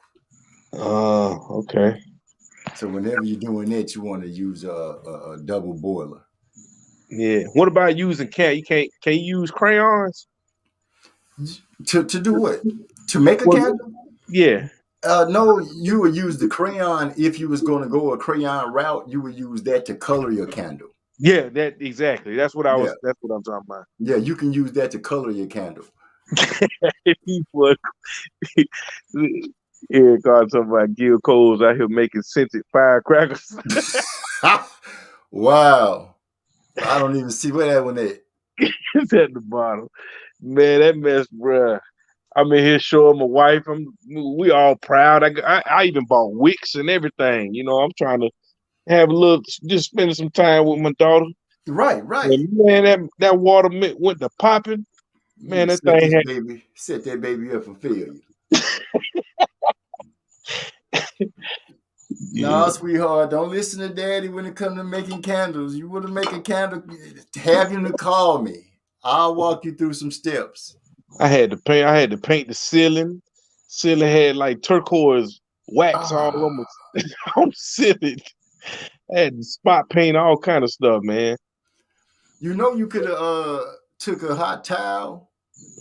Oh, okay. So whenever you're doing that, you want to use a double boiler. Yeah. What about using can you use crayons? To do what? To make a candle? Yeah. No, you would use the crayon. If you was going to go a crayon route, you would use that to color your candle. Yeah, exactly. That's what I'm talking about. Yeah, you can use that to color your candle. Yeah, God, talking about Gil Coles out here making scented firecrackers. Wow. I don't even see where that one at. It's at the bottom. Man, that mess, bruh. I'm in here showing my wife. We all proud. I even bought wicks and everything. I'm trying to have just spending some time with my daughter. Right. And man, that water went to popping. Man, that thing set that baby up for failure. No, sweetheart, don't listen to daddy when it comes to making candles. You want to make a candle, have him to call me. I'll walk you through some steps. I had to paint the ceiling. Ceiling had like turquoise wax all on the ceiling. I had to spot paint all kind of stuff, man. You know, you could have took a hot towel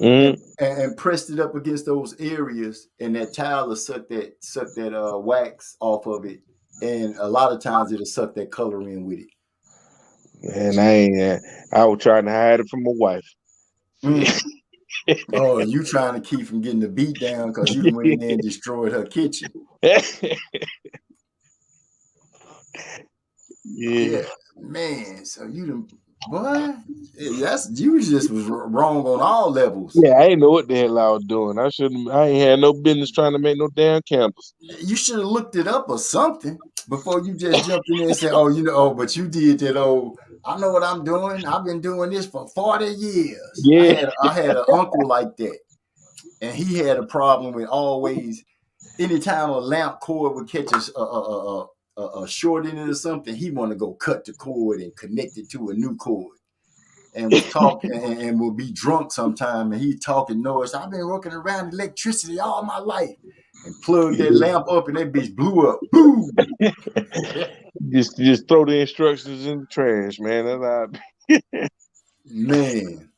and pressed it up against those areas, and that towel will suck that wax off of it, and a lot of times it'll suck that color in with it. And I was trying to hide it from my wife. Oh, you trying to keep from getting the beat down because you went in there and destroyed her kitchen. Yeah, man. So you what? You just was wrong on all levels. Yeah, I ain't know what the hell I was doing. I ain't had no business trying to make no damn candles. You should have looked it up or something before you just jumped in there and said, but you did that I know what I'm doing. I've been doing this for 40 years. Yeah. I had an uncle like that. And he had a problem with always, anytime a lamp cord would catch a short in it or something, he want to go cut the cord and connect it to a new cord. And was talking and will be drunk sometime, and he talking noise. I've been working around electricity all my life, and plugged that lamp up, and that bitch blew up. Boom! just throw the instructions in the trash, man. Man,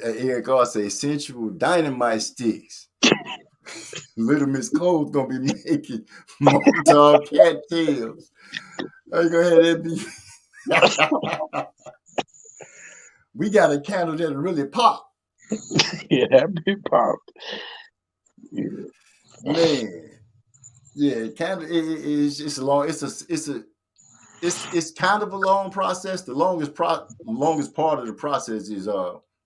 Eric R say sensual dynamite sticks. Little Miss Cole's gonna be making Montag cattails. Are you gonna have that be? We got a candle that'll really pop. Yeah, that'd be popped. Yeah. Man, yeah, candle. It's long. It's kind of a long process. The longest part of the process is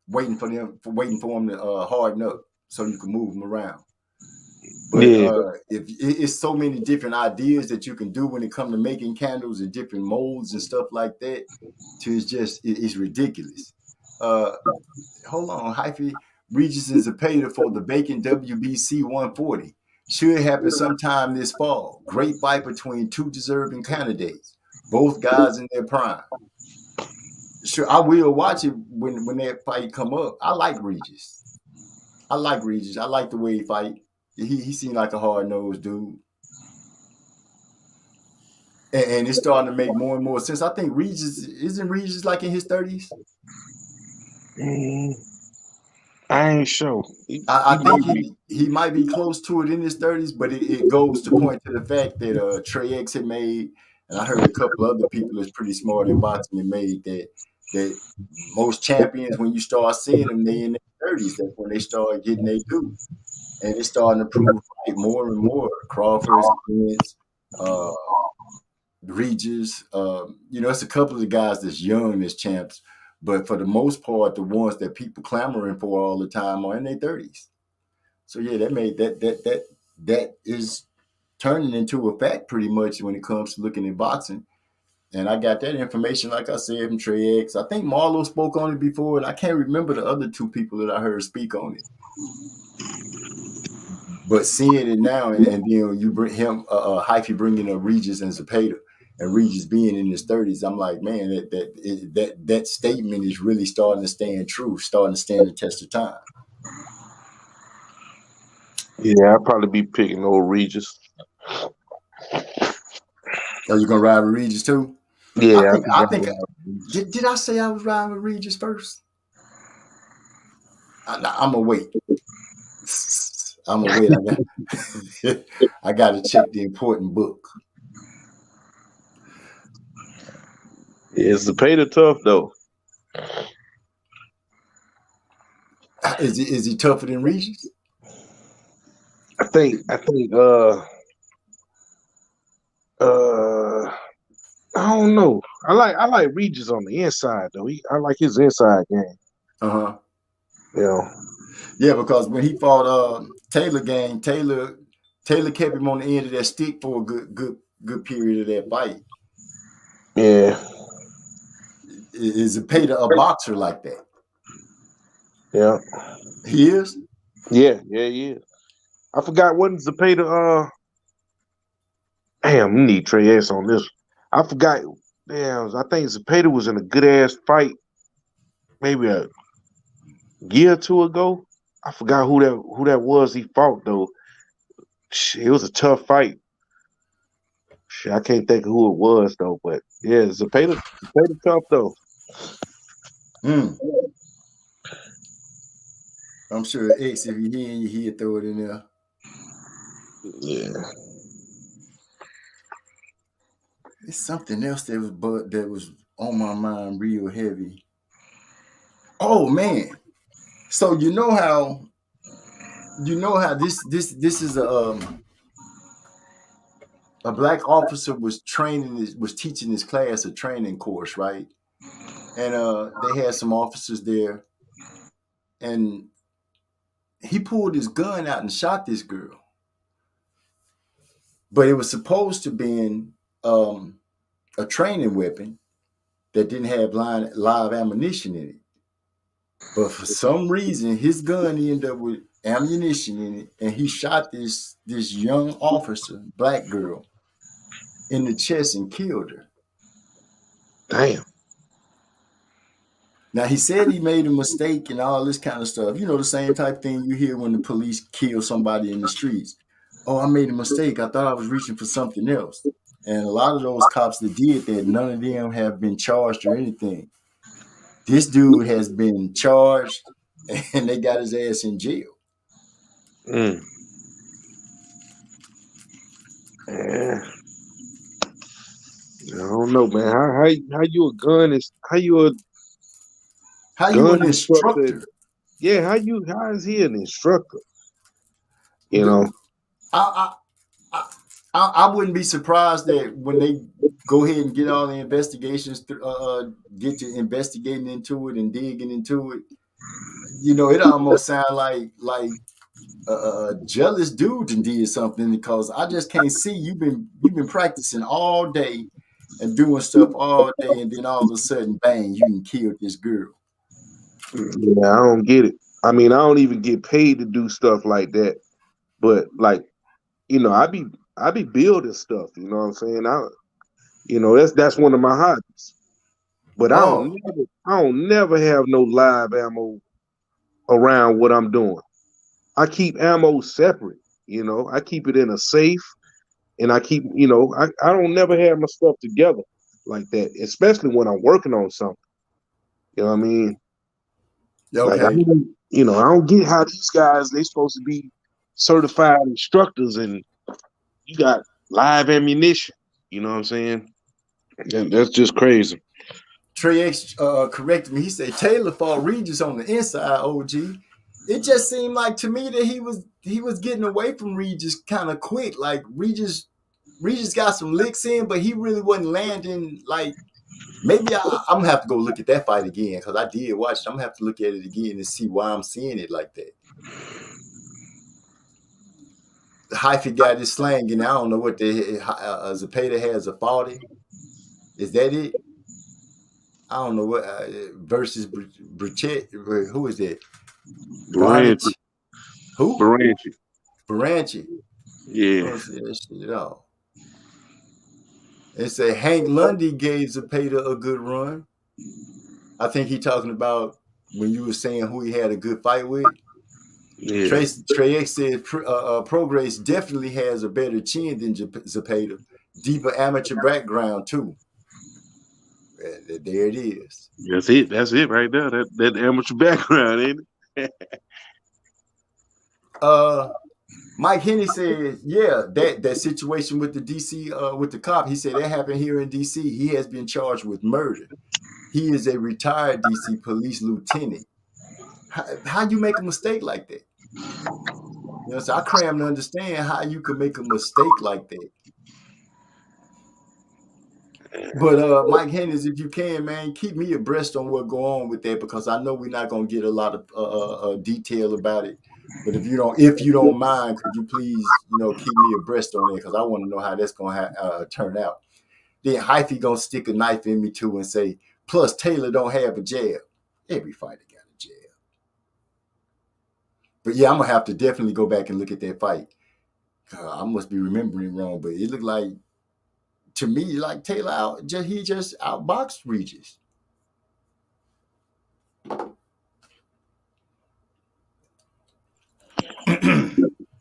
waiting for them to harden up so you can move them around. But if it's so many different ideas that you can do when it comes to making candles and different molds and stuff like that, it's ridiculous. Hold on, Hyphy. Regis and Zapata for the Bacon WBC 140 should happen sometime this fall. Great fight between two deserving candidates, both guys in their prime. Sure, I will watch it when that fight come up. I like Regis. I like the way he fight. He seemed like a hard-nosed dude. And it's starting to make more and more sense. I think isn't Regis like in his 30s? I ain't sure. I think he might be close to it in his 30s, but it goes to point to the fact that Trey X had made, and I heard a couple other people that's pretty smart in boxing had made that most champions, when you start seeing them, they in their 30s. That's when they start getting their due. And it's starting to prove right more and more. Crawford, Spence, Regis, it's a couple of the guys that's young as champs, but for the most part, the ones that people clamoring for all the time are in their 30s. So yeah, that made that is turning into a fact pretty much when it comes to looking at boxing. And I got that information, like I said, from Trey X. I think Marlo spoke on it before, and I can't remember the other two people that I heard speak on it. But seeing it now, and then you bring him, Hyphy bringing up Regis and Zapata, and Regis being in his 30s, I'm like, man, that statement is really starting to stand true, starting to stand the test of time. Yeah, I'll probably be picking old Regis. Are you gonna ride with Regis too? Yeah, I think did I say I was riding with Regis first? I'm gonna wait. I got to check the important book. Yeah, Zapata tough though. Is he tougher than Regis? I think I don't know. I like Regis on the inside though. I like his inside game. Yeah, because when he fought Taylor gang, Taylor kept him on the end of that stick for a good period of that fight. Yeah. Is Zapata a boxer like that? Yeah. He is? Yeah, yeah. I forgot when Zepeda. Damn, we need Trey X on this. I forgot. Damn, I think Zepeda was in a good ass fight maybe a year or two ago. I forgot who that was he fought though. Shit, it was a tough fight. Shit, I can't think of who it was though, but yeah, Zepeda tough though. Mm. I'm sure X, if he hearing you, he'd throw it in there. Yeah. It's something else that was on my mind real heavy. Oh man. So you know how this is a black officer was teaching his class a training course, right? And they had some officers there, and he pulled his gun out and shot this girl. But it was supposed to be a training weapon that didn't have live ammunition in it. But for some reason, his gun ended up with ammunition in it, and he shot this young officer, black girl, in the chest and killed her. Damn. Now he said he made a mistake and all this kind of stuff. You know, the same type thing you hear when the police kill somebody in the streets. Oh, I made a mistake. I thought I was reaching for something else. And a lot of those cops that did that, none of them have been charged or anything. This dude has been charged, and they got his ass in jail. Mm. Yeah. I don't know, man. How you a gun is how you a How you gun an instructor? instructor? Yeah, how is he an instructor? You know? I, I wouldn't be surprised that when they go ahead and get all the investigations, get to investigating into it and digging into it, you know, it almost sounds like a jealous dude and did something, because I just can't see you've been practicing all day and doing stuff all day, and then all of a sudden, bang, you can kill this girl. Yeah, I don't get it. I mean, I don't even get paid to do stuff like that. But like, I be building stuff, you know what I'm saying? That's one of my hobbies. But Oh, I don't never have no live ammo around what I'm doing. I keep ammo separate, I keep it in a safe, and I don't never have my stuff together like that, especially when I'm working on something. You know what I mean? Like okay. I don't get how these guys they supposed to be certified instructors and you got live ammunition. You know what I'm saying? That's just crazy. Trey X corrected me. He said Taylor fought Regis on the inside. OG. It just seemed like to me that he was getting away from Regis kind of quick. Like Regis got some licks in, but he really wasn't landing. Like maybe I'm gonna have to go look at that fight again, because I did watch it. I'm gonna have to look at it again and see why I'm seeing it like that. Hyphy got his slang, and I don't know what the Zepeda has a 40. Is that it? I don't know what versus Bruchet. Who is that? Baranchi. Bonnet. Who? Baranchi. Baranchi. I Yeah. don't see that shit at all. It said Hank Lundy gave Zepeda a good run. I think he talking about when you were saying who he had a good fight with. Yeah. Trey X said Progress definitely has a better chin than Zepeda. Deeper amateur background too. There it is. That's it. That's it right there. That amateur background, ain't it? Mike Henney said, yeah, that situation with the DC with the cop, he said that happened here in DC. He has been charged with murder. He is a retired DC police lieutenant. How you make a mistake like that? You know, so I cram to understand how you could make a mistake like that. But Mike Hennis, if you can, man, keep me abreast on what go on with that, because I know we're not gonna get a lot of detail about it. But if you don't mind, could you please, keep me abreast on it, because I want to know how that's gonna turn out. Then Hyphy gonna stick a knife in me too and say, plus Taylor don't have a jab. Every fighter got a jab. But yeah, I'm gonna have to definitely go back and look at that fight. I must be remembering wrong, but it looked like to me like Taylor he just outboxed Regis.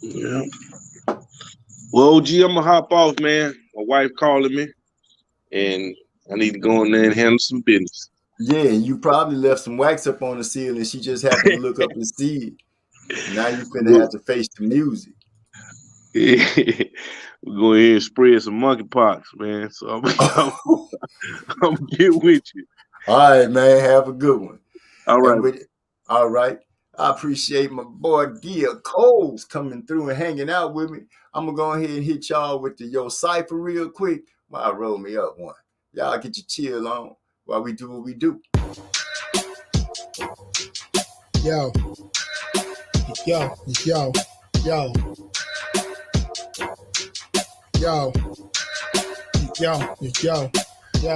Yeah. Well, OG, I'm gonna hop off, man. My wife calling me, and I need to go in there and handle some business. Yeah, you probably left some wax up on the ceiling. She just happened to look up and see it. Now you finna have to face the music. We're going ahead and spread some monkeypox, man. So I'm gonna get with you. All right, man. Have a good one. All right. All right. I appreciate my boy Gia Coles coming through and hanging out with me. I'm gonna go ahead and hit y'all with the Yo Cypher real quick while I roll me up one. Y'all get your chill on while we do what we do. Yo, yo, yo, yo, yo, yo, yo.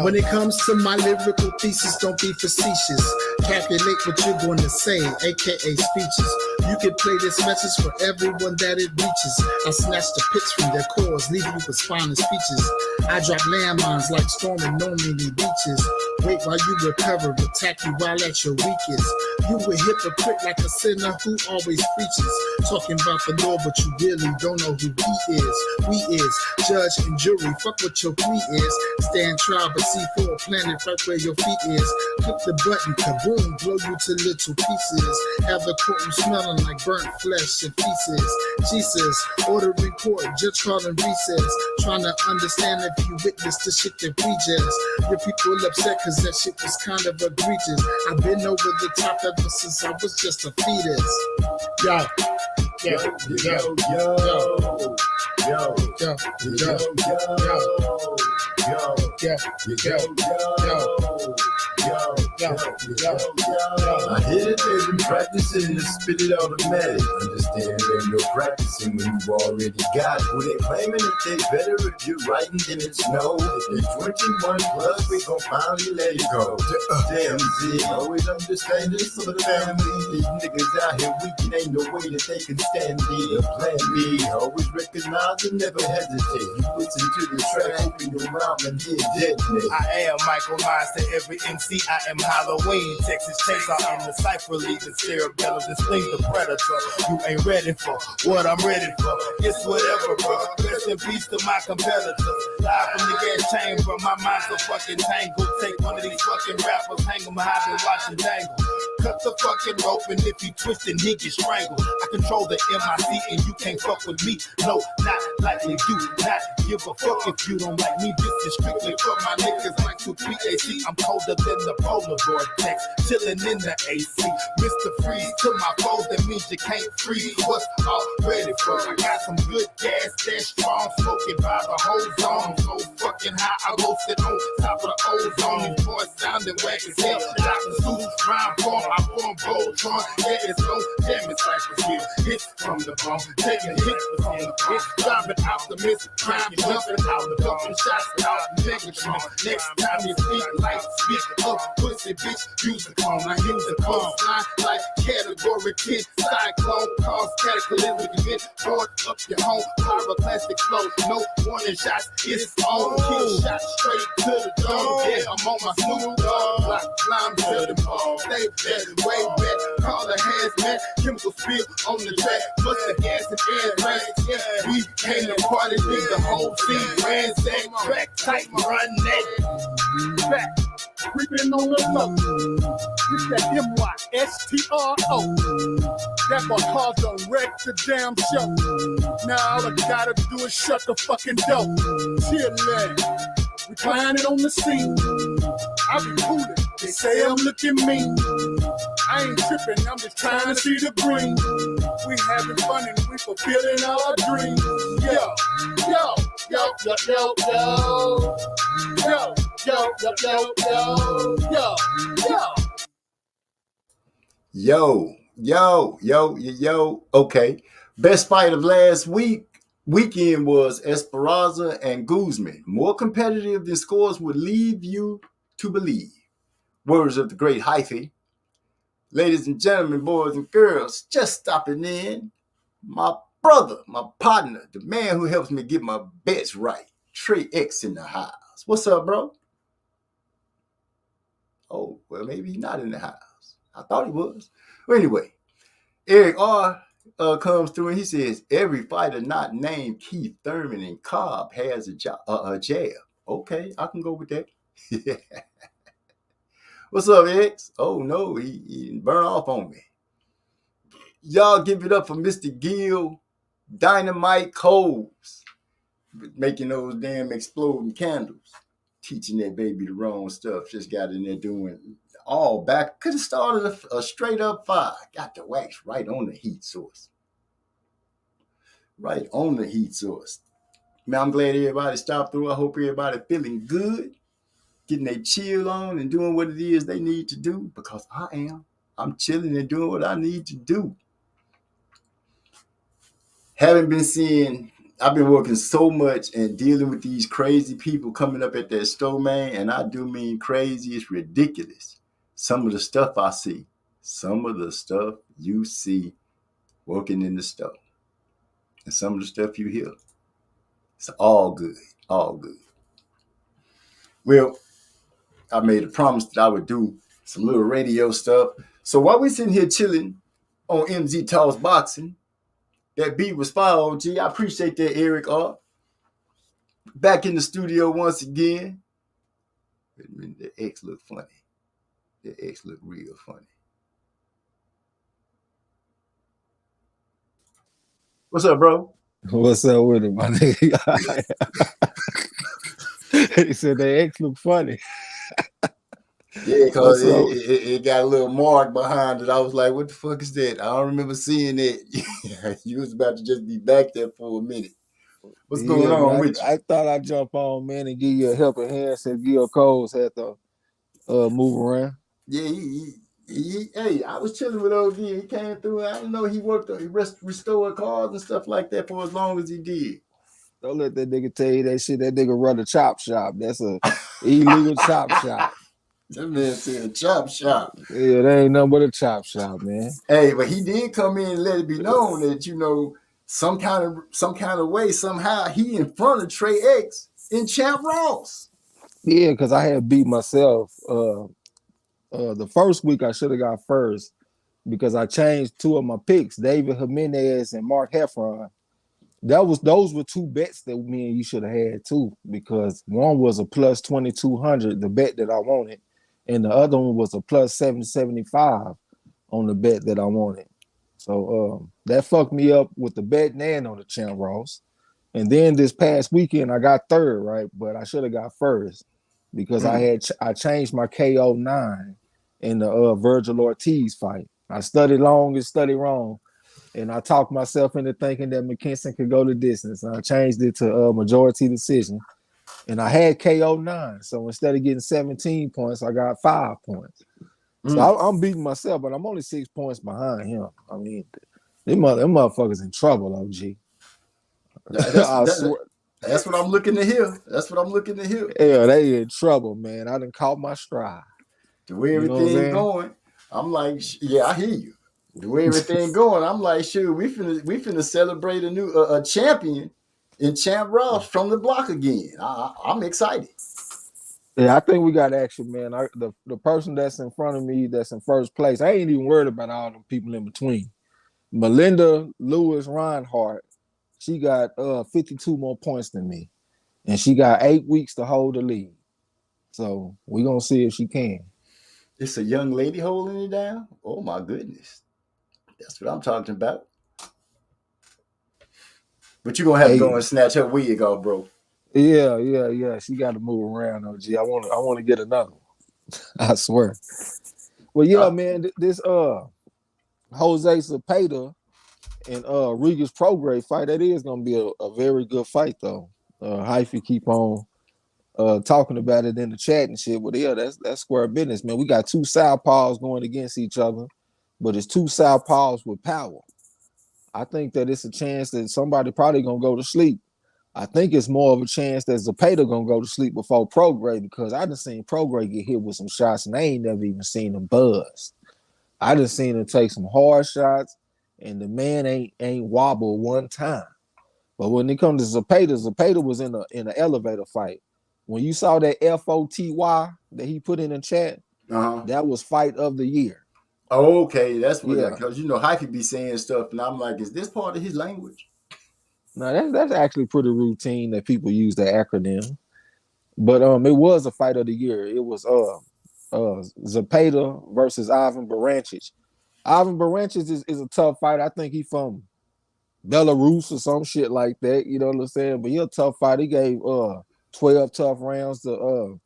When it comes to my lyrical thesis, don't be facetious. Calculate what you're going to say, aka speeches. You can play this message for everyone that it reaches. I snatch the pits from their cores, leaving you with spineless speeches. I drop landmines like storming no many beaches. Wait while you recover, attack you while at your weakest. You a hypocrite like a sinner who always preaches. Talking about the Lord, but you really don't know who he is. We is judge and jury, fuck what your plea is. Stand trial, but see for a planet right where your feet is. Click the button, kaboom, blow you to little pieces. Have the courtroom smelling like burnt flesh and pieces. Jesus, ordering court, judge calling recess. Trying to understand if you witness the shit that we just. Your people upset cause that shit was kind of egregious. I've been over the top ever since I was just a fetus. Yo, yo, yo, yo, yo, yo, yo, yo, I hear that they've been practicing to spit it automatic. Understand there's no practicing when you already got it. Who they claiming that they better if you're writing than it's no. If it's 21 plus, we gon' finally let it go. Damn Z, always understand this for the family. These niggas out here weak, it ain't no way that they can stand me or plan me. Always recognize and never hesitate. You listen to the track, open your mouth and hear detonate. I am Michael Myers to every MC. I am Halloween, Texas Chainsaw in the cipher, leaving cerebellum distinct the predator. You ain't ready for what I'm ready for. It's whatever, bro. Rest in peace to my competitors. Live from the gas chamber, my mind's so fucking tangled. Take one of these fucking rappers, hang them high and watch them dangle. Cut the fucking rope, and if you twist and he get strangled. I control the MIC and you can't fuck with me. No, not likely, do not give a fuck if you don't like me. This is strictly for my niggas like to PAC. I'm colder than the polar vortex, chilling in the AC. Mr. Freeze to my foes, that means you can't freeze what's already for. I got some good gas, that strong, smoking by the whole zone. So fucking high, I roasted on top of the ozone. These boys sounding whack as hell. Dr. Seuss, rhyme form, I form Voltron. Yeah, it's no damn it's like a here. Hits from the bone, taking hits from the bone. Driving out the mist, crime, jumping out the dumping shots out Megatron. Next time you speak, light speak up, pussy bitch, use the clone. I use the clone, fly like category 10, cyclone, cause cataclysmic event, board up your home, pyroclastic flow, no warning shots, it's on, kill shot straight to the dome, yeah, I'm on my Snoop Dogg, like climb to the ball, stay back, way back, call the hazmat, chemical spill on the track, bust the gas and air rain, yeah, we came to party, leave the whole scene, ransack, track tight, run that, back. Creeping on the low. It's that MYSTRO. That boy caused to wreck the damn show. Now all I gotta do is shut the fucking door. Chillin', reclining on the scene. I be coolin', they say I'm looking mean. I ain't tripping, I'm just trying to see the green. We having fun and we fulfilling our dreams. Yo, yo, yo, yo, yo, yo. Yo, yo, yo, yo, yo, yo, yo. Yo. Okay. Best fight of last weekend was Esperanza and Guzman. More competitive than scores would leave you to believe. Words of the great Hyphy. Ladies and gentlemen, boys and girls, just stopping in. My brother, my partner, the man who helps me get my bets right, Trey X in the house. What's up, bro? Oh, well, maybe he's not in the house. I thought he was. Well, anyway, Eric R. Comes through and he says, every fighter not named Keith Thurman and Cobb has a jab. Okay, I can go with that. What's up, X? Oh, no, he burned off on me. Y'all give it up for Mr. Gill, Dynamite Coles, making those damn exploding candles, teaching that baby the wrong stuff. Just got in there doing all back. Could have started a straight up fire. Got the wax right on the heat source. Right on the heat source. Man, I'm glad everybody stopped through. I hope everybody feeling good, getting their chill on and doing what it is they need to do, because I am. I'm chilling and doing what I need to do. Haven't been seeing, I've been working so much and dealing with these crazy people coming up at that store, man. And I do mean crazy. It's ridiculous. Some of the stuff I see, some of the stuff you see working in the store, and some of the stuff you hear. It's all good. All good. Well, I made a promise that I would do some little radio stuff. So while we're sitting here chilling on MZ Talks Boxing, that beat was fire, OG. I appreciate that, Eric R. Back in the studio once again. The X look funny. The X look real funny. What's up, bro? What's up with it, my nigga? He said the X look funny. Yeah, because it got a little mark behind it. I was like, what the fuck is that? I don't remember seeing it. You was about to just be back there for a minute. What's going on man, with you? I thought I'd jump on, man, and give you a helping hand since Gil Coles had to move around. Yeah, hey, I was chilling with OD. He came through. I didn't know he restored cars and stuff like that for as long as he did. Don't let that nigga tell you that shit. That nigga run a chop shop. That's a illegal chop shop. That man said a chop shop. Yeah, that ain't nothing but a chop shop, man. Hey, but he did come in and let it be known that, you know, some kind of way, somehow he in front of Trey X in Champ Ross. Yeah, because I had beat myself. The first week I should have got first because I changed two of my picks, David Jimenez and Mark Heffron. Those were two bets that me and you should have had too, because one was a plus 2,200, the bet that I wanted, and the other one was a plus 775 on the bet that I wanted. So that fucked me up with the bet and on the Champ Ross. And then this past weekend I got third, right? But I should have got first because I changed my KO 9 in the Virgil Ortiz fight. I studied long and studied wrong. And I talked myself into thinking that McKinson could go the distance. And I changed it to a majority decision. And I had KO 9. So instead of getting 17 points, I got 5 points. So I'm beating myself, but I'm only 6 points behind him. I mean, them motherfuckers in trouble, OG. That's what I'm looking to hear. That's what I'm looking to hear. Yeah, they in trouble, man. I done caught my stride. The way everything's going, I'm like, yeah, I hear you. The way everything going, I'm like, shoot, we finna celebrate a new a champion in Champ Ross from the block again. I'm excited. Yeah, I think we got action, man. The person that's in front of me, that's in first place, I ain't even worried about all the people in between. Melinda Lewis Reinhardt, she got 52 more points than me, and she got 8 weeks to hold the lead. So we're gonna see if she can. It's a young lady holding it down. Oh my goodness. That's what I'm talking about. But you're gonna have to go and snatch her wig off, bro. Yeah. She got to move around, OG. I want to get another one. I swear. Well, yeah, man. This Jose Cepeda and Regis Prograis fight, that is gonna be a very good fight, though. Hyphy keep on talking about it in the chat and shit. Well, yeah, that's square business, man. We got two southpaws going against each other, but it's two southpaws with power. I think that it's a chance that somebody probably gonna go to sleep. I think it's more of a chance that Cepeda gonna go to sleep before Prograis, because I done seen Prograis get hit with some shots and I ain't never even seen him buzz. I just seen him take some hard shots, and the man ain't wobble one time. But when it comes to Zapata was in an elevator fight. When you saw that FOTY that he put in the chat, that was fight of the year. Okay, that's what Yeah. because Hyphy be saying stuff, and I'm like, is this part of his language? No, that's actually pretty routine that people use that acronym. But it was a fight of the year. It was Zapata versus Ivan Barancic. Ivan Barancic is a tough fight. I think he from Belarus or some shit like that. You know what I'm saying? But he a tough fight. He gave 12 tough rounds to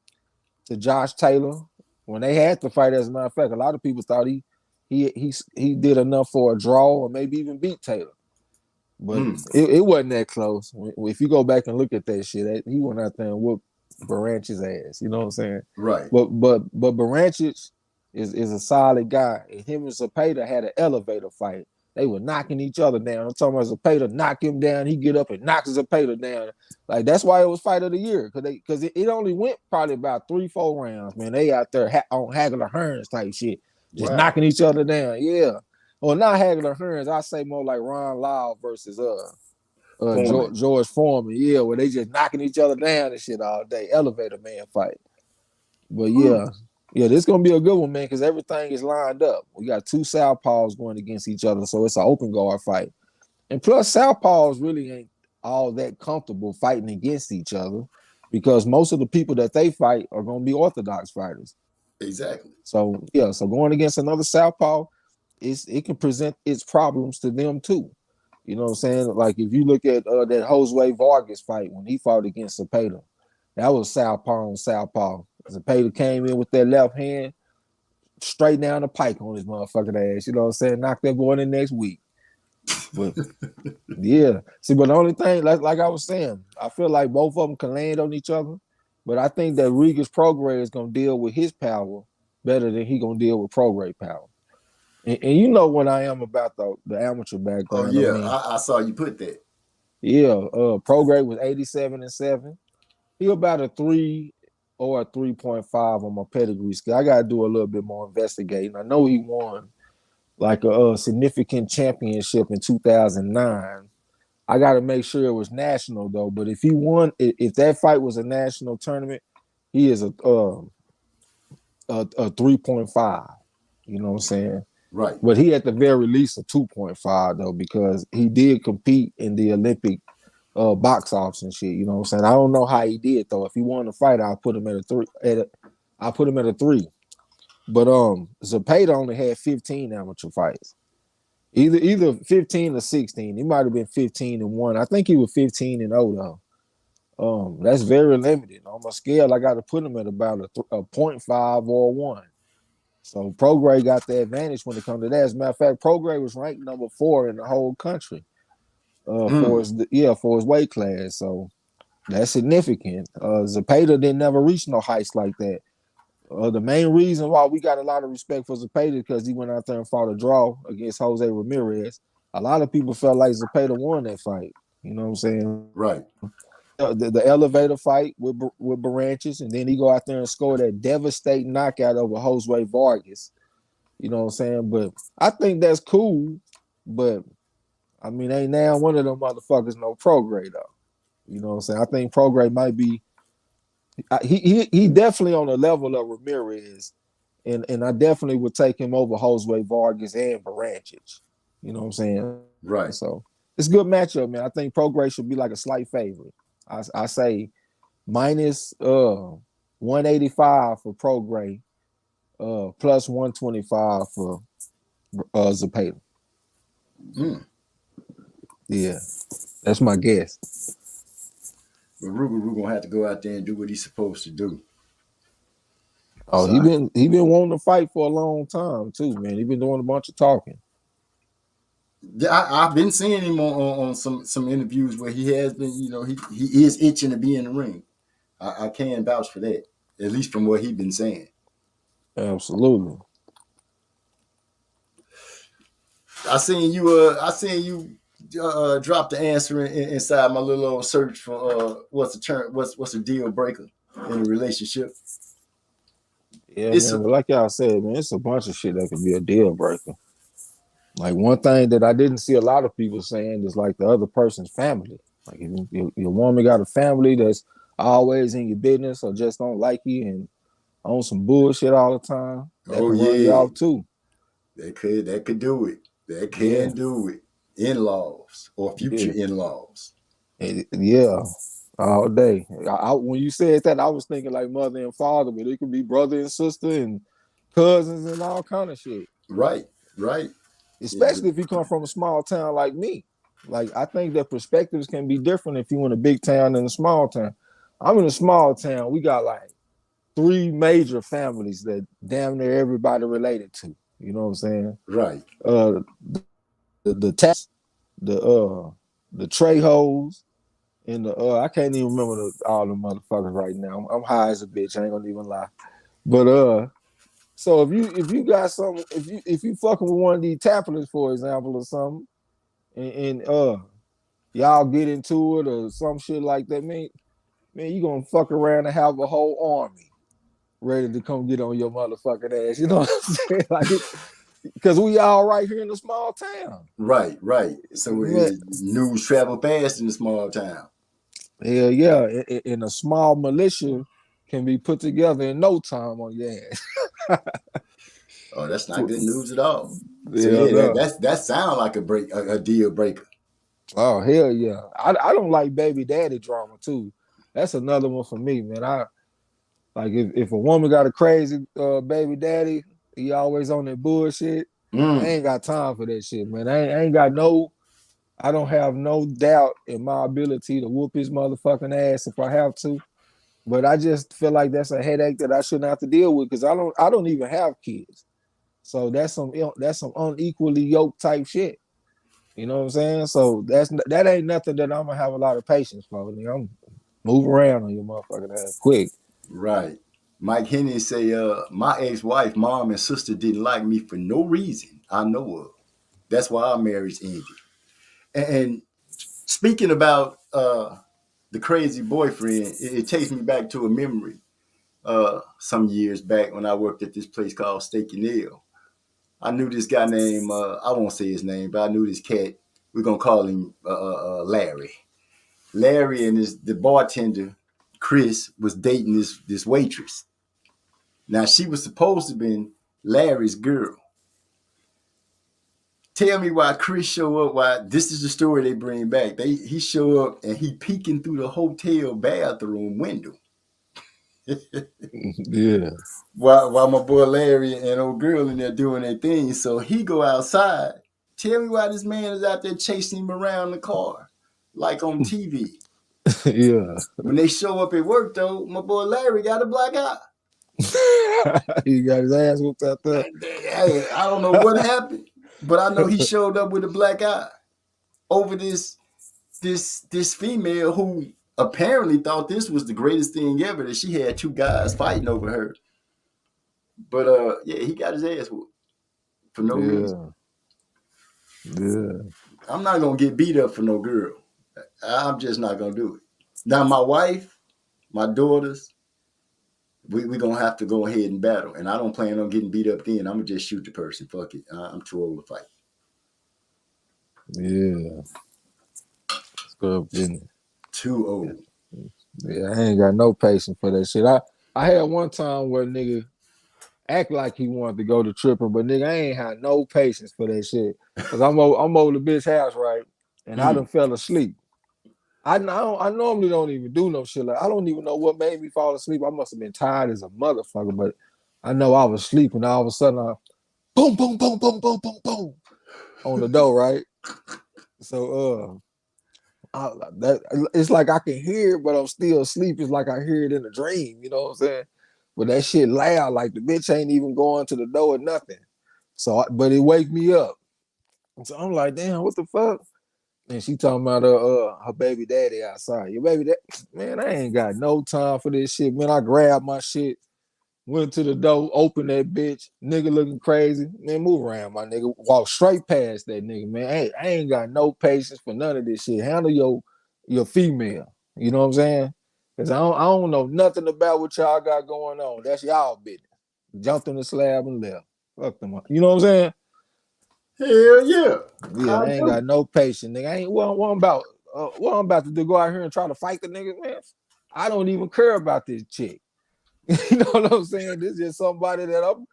Josh Taylor when they had to fight. As a matter of fact, a lot of people thought he did enough for a draw or maybe even beat Taylor. But it wasn't that close. If you go back and look at that shit, he went out there and whooped Barancic's ass. You know what I'm saying? Right. But Barancic is a solid guy. And him and Zapata had an elevator fight. They were knocking each other down. I'm talking about Zapata knock him down. He get up and knocks Zapata down. Like that's why it was fight of the year because it only went probably about 3-4 rounds. Man, they out there on Hagler Hearns type shit, just knocking each other down. Yeah. Well, not Hagler Hearns. I say more like Ron Lyle versus George Foreman. Yeah, where they just knocking each other down and shit all day. Elevator man fight. But yeah, this is gonna be a good one, man, because everything is lined up. We got two southpaws going against each other, so it's an open guard fight. And plus, southpaws really ain't all that comfortable fighting against each other because most of the people that they fight are gonna be orthodox fighters. Exactly. So going against another southpaw, it can present its problems to them too. You know what I'm saying? Like if you look at that Jose Vargas fight when he fought against Zapata, that was southpaw on southpaw. Zapata came in with that left hand straight down the pike on his motherfucking ass. You know what I'm saying? Knocked that boy in next week. But yeah, see, but the only thing, like I was saying, I feel like both of them can land on each other. But I think that Regis Prograis is gonna deal with his power better than he gonna deal with Prograis power. And you know what I am about the amateur background. Oh yeah, I saw you put that. Yeah, Prograis was 87-7. He about a 3 or a 3.5 on my pedigree scale. I gotta do a little bit more investigating. I know he won like a significant championship in 2009. I gotta make sure it was national though. But if he won, if that fight was a national tournament, he is a 3.5. You know what I'm saying? Right. But he at the very least a 2.5 though, because he did compete in the Olympic box office and shit. You know what I'm saying? I don't know how he did though. If he won the fight, I'll put him at a 3. I'll put him at a 3. But Zapata only had 15 amateur fights. Either 15 or 16. He might have been 15-1. I think he was 15-0 though. That's very limited. On my scale, I got to put him at about a 0.5 or a 1. So Prograis got the advantage when it comes to that. As a matter of fact, Prograis was ranked number 4 in the whole country for his weight class. So that's significant. Zapata didn't never reach no heights like that. The main reason why we got a lot of respect for Zapata because he went out there and fought a draw against Jose Ramirez. A lot of people felt like Zapata won that fight. You know what I'm saying? Right. The elevator fight with Barancic, and then he go out there and score that devastating knockout over Jose Vargas. You know what I'm saying? But I think that's cool. But I mean, ain't now one of them motherfuckers no Prograis though. You know what I'm saying? I think Prograis might be. He definitely on the level of Ramirez, and I definitely would take him over Jose Vargas and Barancic. You know what I'm saying? Right. So it's a good matchup, man. I think Prograis should be like a slight favorite. I say minus 185 for Prograis, plus 125 for Zapata. Yeah, that's my guess. But Ruger gonna have to go out there and do what he's supposed to do. Oh, so he been wanting to fight for a long time too, man. He been doing a bunch of talking. I've been seeing him on some interviews where he has been, he is itching to be in the ring. I can vouch for that, at least from what he's been saying. Absolutely. I seen you drop the answer inside my little old search for what's a deal breaker in a relationship. Yeah, It's man. But like y'all said, man, it's a bunch of shit that could be a deal breaker. Like one thing that I didn't see a lot of people saying is like the other person's family. Like if your woman got a family that's always in your business or just don't like you and on some bullshit all the time, that oh can run you yeah, off too. that could do it. That Yeah, can do it. In-laws or future yeah, in-laws. yeah. All day. When you said that, I was thinking like mother and father, but it could be brother and sister and cousins and all kind of shit. Right, right. Yeah, Especially if you come from a small town like me. Like I think that perspectives can be different if you in a big town and a small town. I'm in a small town. We got like 3 major families that damn near everybody related to. You know what I'm saying? right. Uh, the Taps, the Trejos, and the I can't even remember all the motherfuckers right now. I'm high as a bitch. I ain't gonna even lie. But so if you got some if you fucking with one of these tappers, for example, or something, and y'all get into it or some shit like that, man, you gonna fuck around and have a whole army ready to come get on your motherfucking ass. You know what I'm saying? Like, because we all right here in a small town. Right, right. So Man, news travel fast in a small town. hell yeah, in a small militia can be put together in no time on your ass. Oh, that's not good news at all. So Yeah, yeah, no. that sound like a deal breaker. Oh hell yeah. I don't like baby daddy drama too. That's another one for me, man. I like if a woman got a crazy baby daddy, he always on that bullshit. I Mm, ain't got time for that shit, man. I don't have no doubt in my ability to whoop his motherfucking ass if I have to. But I just feel like that's a headache that I shouldn't have to deal with because I don't even have kids. So that's some unequally yoked type shit. You know what I'm saying? So that ain't nothing that I'm gonna have a lot of patience for. I'm move around on your motherfucking ass quick. right. Mike Henry say, my ex-wife, mom, and sister didn't like me for no reason I know of. That's why our marriage ended. And speaking about the crazy boyfriend, it takes me back to a memory some years back when I worked at this place called Steak and Ale. I knew this guy named, I won't say his name, but I knew this cat. We're going to call him Larry. Larry and the bartender, Chris, was dating this waitress. Now, she was supposed to have been Larry's girl. Tell me why Chris show up, why this is the story they bring back. He show up and he peeking through the hotel bathroom window. Yeah. while my boy Larry and old girl in there doing their thing. So he go outside. Tell me why this man is out there chasing him around the car, like on TV. Yeah. When they show up at work, though, my boy Larry got a black eye. He got his ass whooped out there. Hey, I don't know what happened, but I know he showed up with a black eye over this female who apparently thought this was the greatest thing ever, that she had 2 guys fighting over her. But yeah, he got his ass whooped for no reason. Yeah. Yeah. I'm not gonna get beat up for no girl. I'm just not gonna do it. Now my wife, my daughters, we gonna have to go ahead and battle, and I don't plan on getting beat up then. I'm gonna just shoot the person. Fuck it. I'm too old to fight. Yeah. It's good business. Too old. Yeah, I ain't got no patience for that shit. I had one time where nigga act like he wanted to go to tripping, but nigga, I ain't had no patience for that shit. Cause I'm over the bitch house, right? And I done fell asleep. I normally don't even do no shit like I don't even know what made me fall asleep. I must have been tired as a motherfucker, but I know I was sleeping. All of a sudden, boom, boom, boom, boom, boom, boom, boom on the door, right? So it's like I can hear it, but I'm still asleep. It's like I hear it in a dream. You know what I'm saying? But that shit loud, like the bitch ain't even going to the door or nothing. So, but it wake me up. So I'm like, damn, what the fuck? And she talking about her baby daddy outside. Your baby daddy, man, I ain't got no time for this shit, man. I grabbed my shit, went to the door, opened that bitch, nigga looking crazy. Man, move around, my nigga. Walk straight past that nigga, man. I ain't got no patience for none of this shit. Handle your female. You know what I'm saying? Because I don't know nothing about what y'all got going on. That's y'all business. jumped on the slab and left. Fuck them up. You know what I'm saying? Hell yeah. Yeah, I they ain't do. got no patience. Nigga, I ain't what I'm about to do. Go out here and try to fight the niggas, man. I don't even care about this chick. You know what I'm saying? This is just somebody that I'm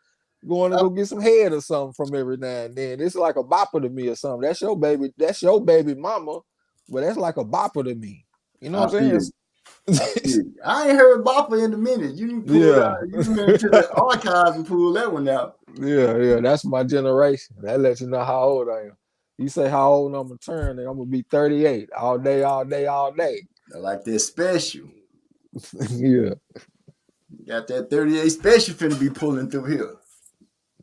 going to go get some head or something from every now and then. It's like a bopper to me or something. That's your baby mama, but that's like a bopper to me. You know I what I'm feel saying? you. I ain't heard Bopper in a minute. You done pulled Yeah. out, you went into the archives and pulled that one out. Yeah, that's my generation. That lets you know how old I am. You say how old I'm gonna turn, and I'm gonna be 38 all day, all day, all day. I like that special. Yeah, Got that 38 special finna be pulling through here.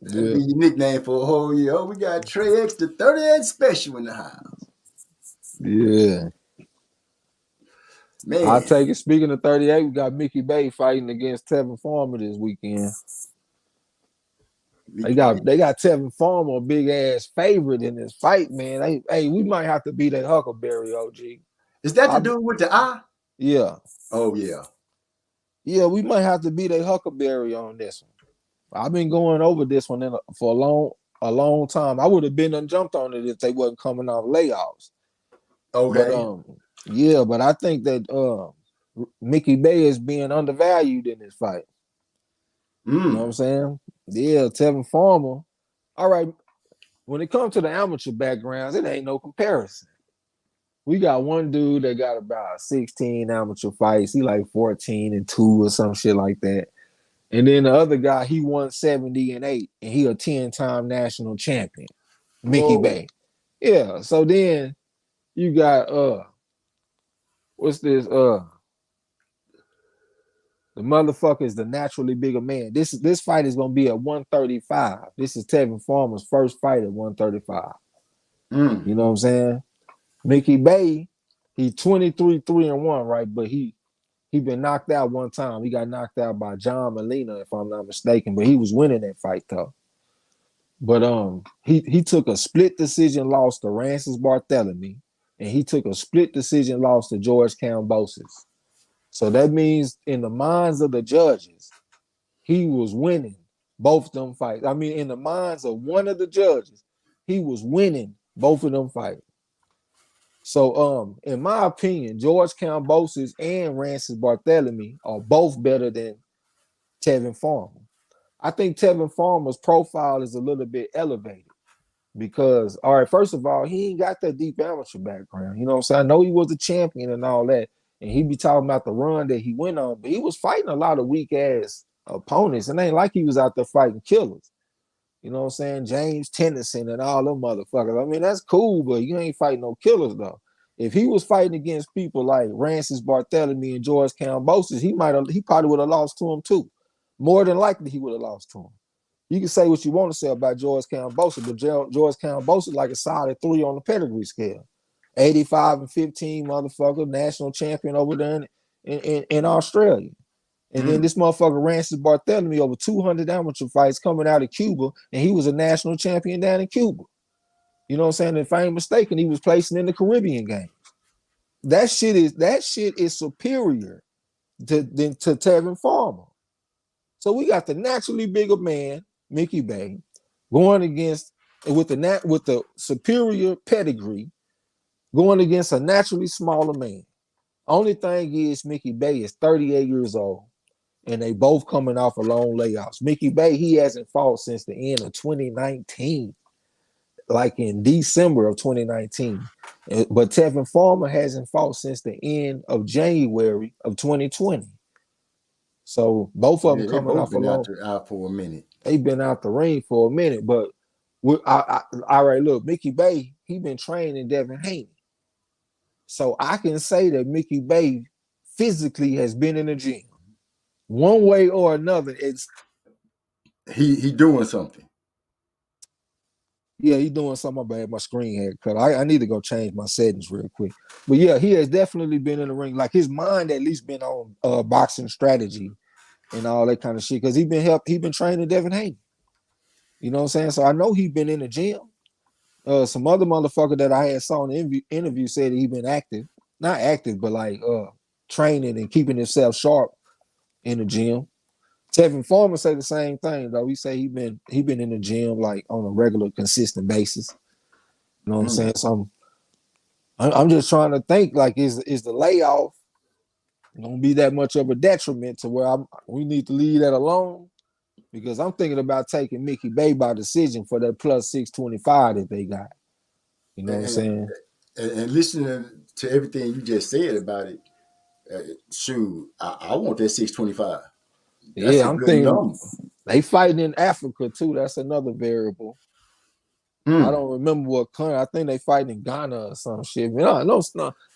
That'd yeah, be your nickname for a whole year. Oh, we got Trey X, the 38 special in the house. yeah. I'll Man, take it. Speaking of 38, we got Mickey Bay fighting against Tevin Farmer this weekend. They got Tevin Farmer, a big ass favorite in this fight, man. Hey, we might have to beat that Huckleberry, OG. is that the dude with the eye? Yeah, Oh, yeah. yeah, we might have to beat that Huckleberry on this one. I've been going over this one for a long time. I would have been and jumped on it if they wasn't coming off layoffs. But Okay. yeah, but I think that Mickey Bay is being undervalued in this fight. You know what I'm saying? Yeah, Tevin Farmer. All right, when it comes to the amateur backgrounds, it ain't no comparison. We got one dude that got about 16 amateur fights. He like 14-2 or some shit like that. And then the other guy, he won 70-8, and he a 10-time national champion, Mickey Whoa. Bay. Yeah. So then you got what's this? The motherfucker is the naturally bigger man. This fight is gonna be at 135. This is Tevin Farmer's first fight at 135. You know what I'm saying? Mickey Bay, he 23-3-1, right? But he been knocked out one time. He got knocked out by John Molina, if I'm not mistaken. But he was winning that fight though. But he took a split decision loss to Rancis Barthélemy, and he took a split decision loss to George Kambosos. So that means in the minds of the judges, he was winning both them fights. I mean, in the minds of one of the judges, he was winning both of them fights. So in my opinion, George Kambosos and Rancis Barthélemy are both better than Tevin Farmer. I think Tevin Farmer's profile is a little bit elevated because, all right, first of all, he ain't got that deep amateur background. You know what I'm saying? I know he was a champion and all that, and he be talking about the run that he went on, but he was fighting a lot of weak-ass opponents. It ain't like he was out there fighting killers. You know what I'm saying? James Tennyson and all them motherfuckers. I mean, that's cool, but you ain't fighting no killers, though. If he was fighting against people like Rancis Barthélemy and George Kambosos, he probably would have lost to him too. More than likely, he would have lost to him. You can say what you want to say about George Kambosos, but George Kambosos like a solid 3 on the pedigree scale. 85-15 motherfucker, national champion over there in Australia. And then this motherfucker Rancis Barthélemy over 200 amateur fights coming out of Cuba, and he was a national champion down in Cuba. You know what I'm saying? If I ain't mistaken, he was placing in the Caribbean games. That shit is superior to Tevin Farmer. So we got the naturally bigger man, Mickey Bay, going against with the superior pedigree, going against a naturally smaller man. Only thing is Mickey Bay is 38 years old, and they both coming off a long layoffs. Mickey Bay, he hasn't fought since the end of 2019. Like in December of 2019. But Tevin Farmer hasn't fought since the end of January of 2020. So both of them coming off a long. Out for a minute. They've been out the ring for a minute. But all right, look, Mickey Bay, he been training Devin Haney. So I can say that Mickey Bay physically has been in the gym. One way or another, it's he doing something. Yeah, he's doing something bad. My screen had cut. I need to go change my settings real quick. But yeah, he has definitely been in the ring. Like his mind at least been on boxing strategy and all that kind of shit. Because he been training Devin Haney. You know what I'm saying? So I know he's been in the gym. Some other motherfucker that I had saw in the interview said he been active. Not active, but like training and keeping himself sharp in the gym. Tevin Farmer say the same thing though. He say he been in the gym like on a regular, consistent basis. You know what I'm saying? So I'm just trying to think like is the layoff gonna be that much of a detriment to where we need to leave that alone? Because I'm thinking about taking Mickey Bay by decision for that plus 625 that they got. You know what I'm saying? And listening to everything you just said about it, shoot, I want that 625. That's Yeah, a I'm good thinking number. they fighting in Africa too. That's another variable. I don't remember what country. I think they fighting in Ghana or some shit. Man, no.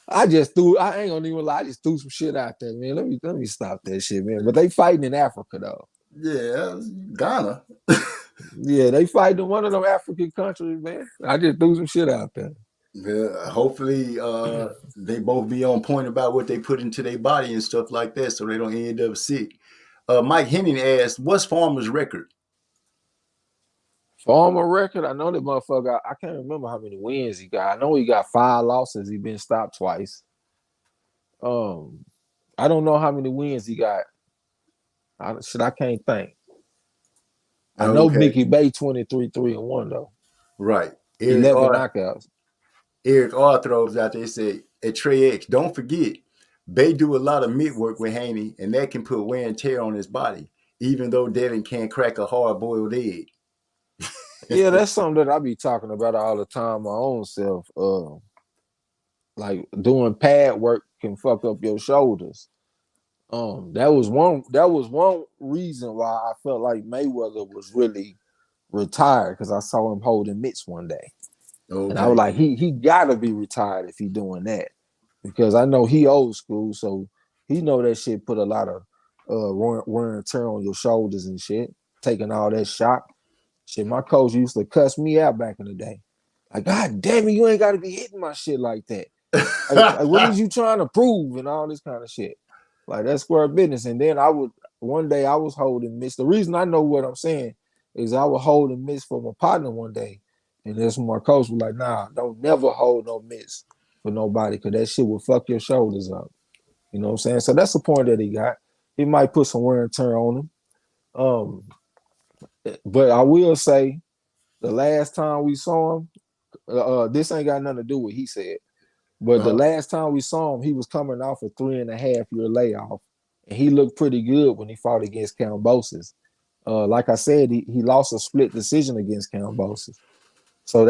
I ain't gonna even lie. I just threw some shit out there, man. Let me stop that shit, man. But they fighting in Africa though. Yeah, Ghana. Yeah, they fighting in one of them African countries, man. I just threw some shit out there. Yeah, hopefully they both be on point about what they put into their body and stuff like that, so they don't end up sick. Mike Henning asked, "What's Farmer's record?" Farmer record, I know that motherfucker. I can't remember how many wins he got. I know he got 5 losses. He been stopped twice. I don't know how many wins he got. I can't think. I know Okay, Mickey Bay 23-3-1 though. right. 11 knockouts. Eric R throws out there, say at Trey X, don't forget, Bay do a lot of mid work with Haney, and that can put wear and tear on his body, even though Devin can't crack a hard boiled egg. Yeah, that's something that I be talking about all the time, my own self. Like doing pad work can fuck up your shoulders. That was one reason why I felt like Mayweather was really retired, because I saw him holding mitts one day. Okay. And I was like, he gotta be retired if he doing that. Because I know he old school, so he know that shit put a lot of wear and tear on your shoulders and shit, taking all that shock. Shit, my coach used to cuss me out back in the day. Like, God damn it, you ain't gotta be hitting my shit like that. Like, what is you trying to prove and all this kind of shit? Like, that's square business. And then one day I was holding mitts. The reason I know what I'm saying is I was holding mitts for my partner one day. And that's when my coach was like, nah, don't never hold no mitts for nobody, because that shit will fuck your shoulders up. You know what I'm saying? So that's the point that he got. He might put some wear and tear on him. But I will say, the last time we saw him, this ain't got nothing to do with he said, but the last time we saw him, he was coming off a 3.5-year layoff, and he looked pretty good when he fought against Kambosos. Like I said, he lost a split decision against Kambosos. So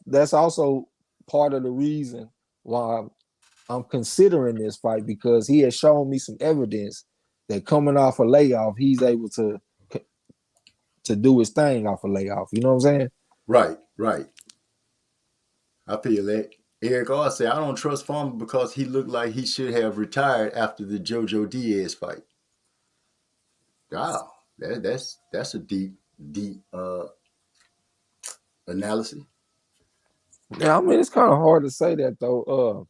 that's also part of the reason why I'm considering this fight, because he has shown me some evidence that coming off a layoff, he's able to do his thing off a layoff. You know what I'm saying? Right. I feel that. Eric R said, I don't trust Farmer because he looked like he should have retired after the JoJo Diaz fight. Wow, that's a deep analysis. Yeah, I mean, it's kind of hard to say that though.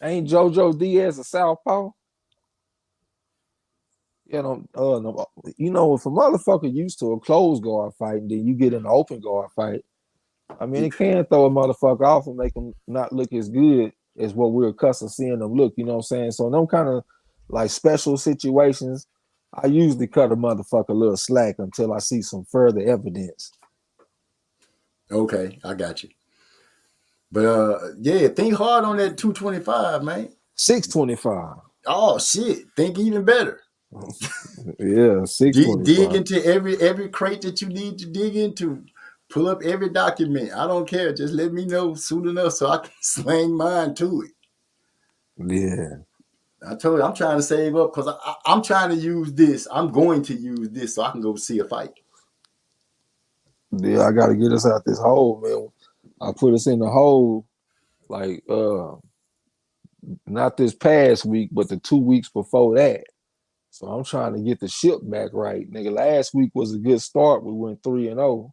Ain't JoJo Diaz a southpaw? You know, no, if a motherfucker used to a closed guard fight and then you get in an open guard fight, I mean, it can throw a motherfucker off and make him not look as good as what we're accustomed to seeing them look. You know what I'm saying? So in them kind of like special situations, I usually cut a motherfucker a little slack until I see some further evidence. Okay, I got you. But yeah, think hard on that 225, man. 625. Oh shit, think even better. Yeah, 625. Dig into every crate that you need to dig into. Pull up every document. I don't care. Just let me know soon enough so I can slang mine to it. Yeah. I told you I'm trying to save up because I'm trying to use this. I'm going to use this so I can go see a fight. Yeah, I got to get us out this hole, man. I put us in the hole like not this past week, but the 2 weeks before that. So I'm trying to get the ship back right. Nigga, last week was a good start. We went 3-0.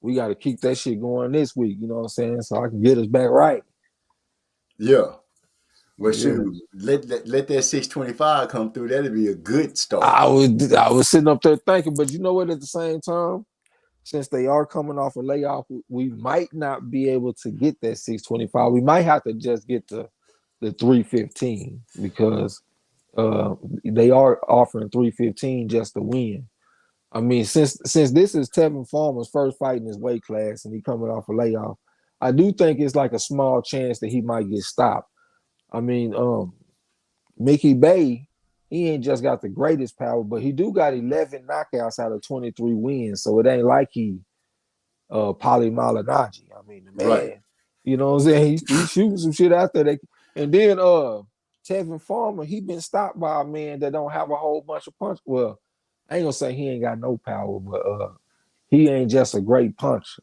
We got to keep that shit going this week, you know what I'm saying? So I can get us back right. Yeah. Well, Yeah. shoot, let that 625 come through. That'd be a good start. I was sitting up there thinking, but you know what, at the same time, since they are coming off a layoff, we might not be able to get that 625. We might have to just get the 315, because They are offering 315 just to win. I mean, since this is Tevin Farmer's first fight in his weight class and he coming off a layoff, I do think it's like a small chance that he might get stopped. I mean, Mickey Bay, he ain't just got the greatest power, but he do got 11 knockouts out of 23 wins. So it ain't like he Paulie Malignaggi. I mean, the man, Right. you know what I'm saying? He's shooting some shit out there. And then Tevin Farmer, he been stopped by a man that don't have a whole bunch of punch. Well, I ain't gonna say he ain't got no power, but he ain't just a great puncher.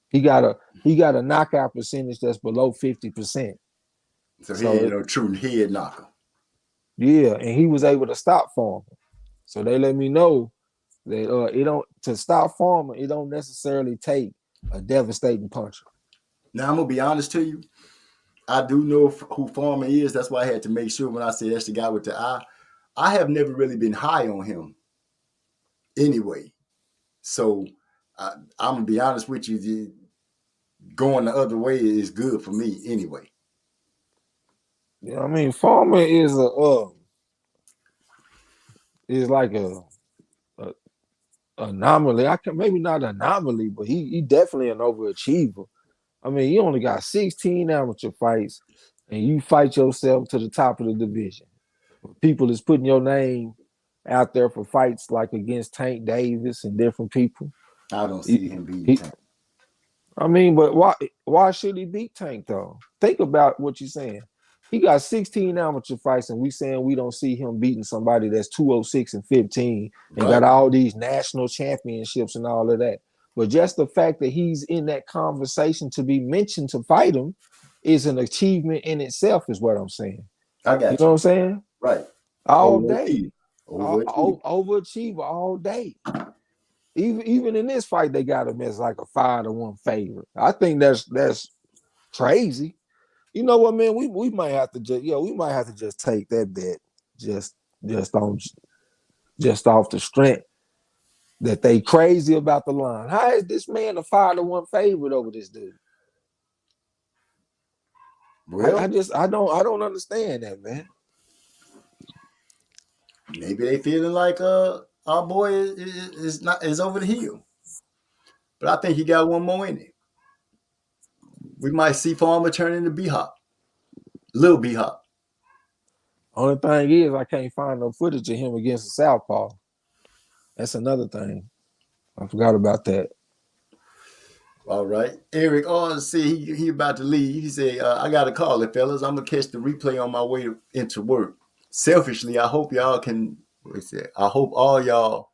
He got a knockout percentage that's below 50%. So he ain't no true head knocker. Yeah, and he was able to stop Farmer. So they let me know that it don't to stop Farmer, it don't necessarily take a devastating puncher. Now I'm gonna be honest to you. I do know who Farmer is. That's why I had to make sure when I say that's the guy with the eye. I have never really been high on him anyway. So I'm gonna be honest with you. Going the other way is good for me anyway. Yeah, I mean Farmer is like a anomaly. I can maybe not anomaly, but he definitely an overachiever. I mean, you only got 16 amateur fights, and you fight yourself to the top of the division. People is putting your name out there for fights like against Tank Davis and different people. I don't see him beating Tank. I mean, but why should he beat Tank though? Think about what you're saying. He got 16 amateur fights, and we saying we don't see him beating somebody that's 206 and 15 and got all these national championships and all of that. But just the fact that he's in that conversation to be mentioned to fight him is an achievement in itself, is what I'm saying. I got you. You know what I'm saying? Right. All day. Overachiever all day. Even in this fight, they got him as like a 5-1 favorite. I think that's crazy. You know what, man? We might have to just take that bet just off the strength that they crazy about the line. How is this man a 5-1 favorite over this dude? Well, I don't understand that, man. Maybe they feeling like our boy is over the hill, but I think he got one more in it. We might see Farmer turn into B-Hop, Lil B-Hop. Only thing is, I can't find no footage of him against the Southpaw. That's another thing. I forgot about that. All right. Eric, see, he about to leave. He said, I got to call it, fellas. I'm going to catch the replay on my way into work. Selfishly, I hope y'all I hope all y'all,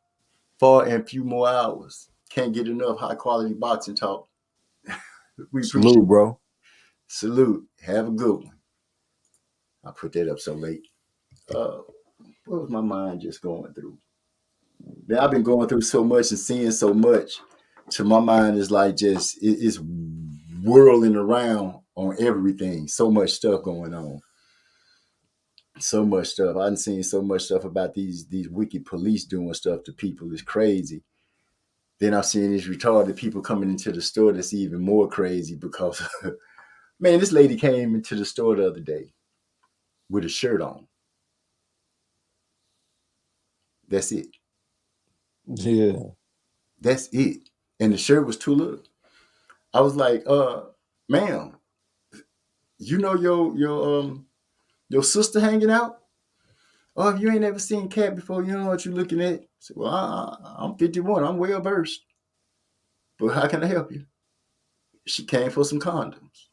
for a few more hours, can't get enough high-quality boxing talk. We Salute, bro. Salute. Have a good one. I put that up so late. What was my mind just going through? Man, I've been going through so much and seeing so much. So my mind is like just it's whirling around on everything. So much stuff going on. So much stuff. I've seen so much stuff about these wicked police doing stuff to people. It's crazy. Then I've seen these retarded people coming into the store that's even more crazy because, man, this lady came into the store the other day with a shirt on. That's it. Yeah. That's it. And the shirt was too little. I was like, ma'am, you know your sister hanging out? Oh, if you ain't ever seen Cat before, you know what you're looking at. I said, well, I'm 51. I'm well versed. But how can I help you? She came for some condoms.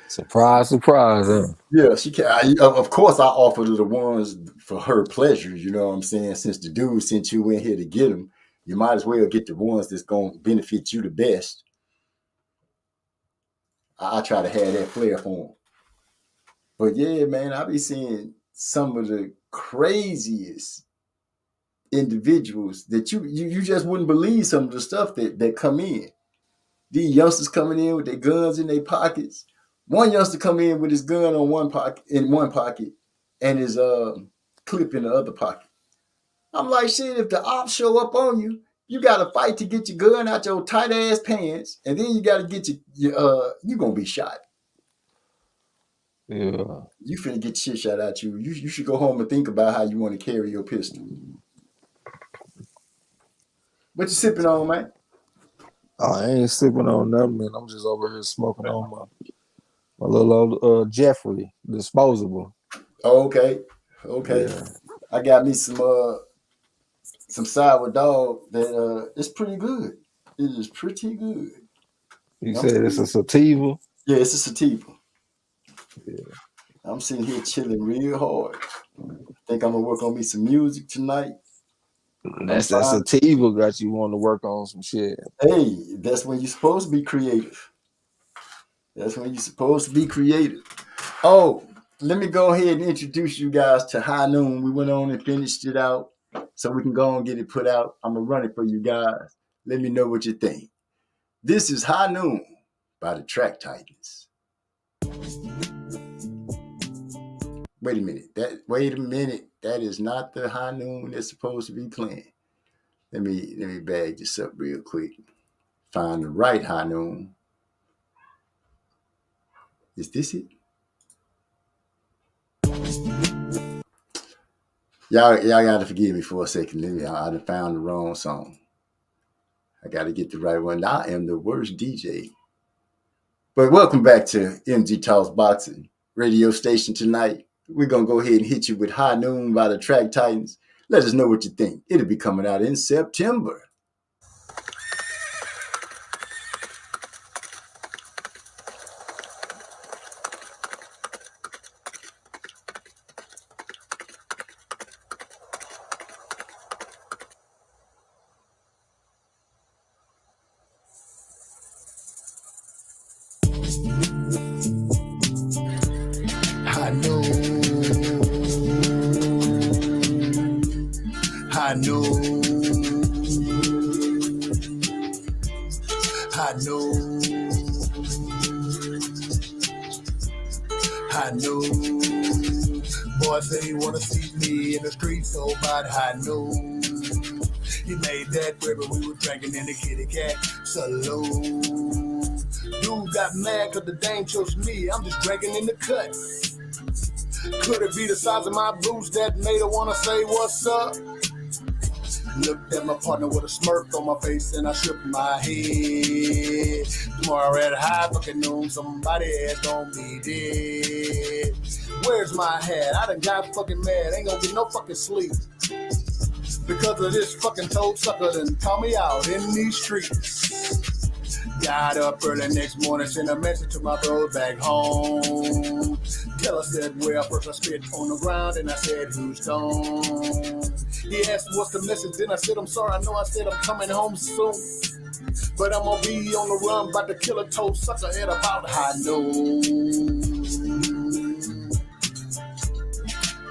Surprise, surprise, huh? Yeah, she can. Of course, I offered her the ones for her pleasure. You know what I'm saying? Since the dude sent you in here to get them, you might as well get the ones that's going to benefit you the best. I try to have that flair for them. But yeah, man, I be seeing some of the craziest individuals that you just wouldn't believe some of the stuff that come in. These youngsters coming in with their guns in their pockets. One youngster come in with his gun in one pocket and his clip in the other pocket. I'm like, shit, if the ops show up on you, you got to fight to get your gun out your tight ass pants, and then you got to get you're gonna be shot. Yeah. You finna get shit shot at you. You should go home and think about how you want to carry your pistol. What you sipping on, man? I ain't sipping on nothing, man. I'm just over here smoking on my little old Jeffrey disposable. Oh, okay. Yeah. I got me some sourdough that it's pretty good. It is pretty good. You said it's a sativa? Yeah, it's a sativa. Yeah. I'm sitting here chilling real hard. Think I'm gonna work on me some music tonight. That's that sativa got you wanting to work on some shit. Hey, that's when you're supposed to be creative. Oh, let me go ahead and introduce you guys to High Noon. We went on and finished it out, so we can go and get it put out. I'm gonna run it for you guys. Let me know what you think. This is High Noon by the Track Titans. Wait a minute. That is not the High Noon that's supposed to be playing. Let me bag this up real quick. Find the right High Noon. Is this it? Y'all gotta forgive me for a second. I found the wrong song. I gotta get the right one. I am the worst DJ. But welcome back to MG Talks Boxing radio station tonight. We're gonna go ahead and hit you with High Noon by the Track Titans. Let us know what you think. It'll be coming out in September. I know. Boys say he wanna see me in the street so bad. I know. He made that way when we were drinking in the kitty cat saloon. Dude got mad cause the dame chose me. I'm just drinking in the cut. Could it be the size of my boots that made her wanna say what's up? Looked at my partner with a smirk on my face and I shook my head. Tomorrow at high fucking noon, somebody ass gon' be dead. Where's my hat? I done got fucking mad, ain't gonna get no fucking sleep. Because of this fucking toad sucker done call me out in these streets. Got up early next morning, sent a message to my bros back home. Tell us that where first I spit on the ground and I said, who's gone? He asked what's the message, then I said, I'm sorry, I know I said I'm coming home soon. But I'm gonna be on the run, about to kill a toad sucker at about high noon.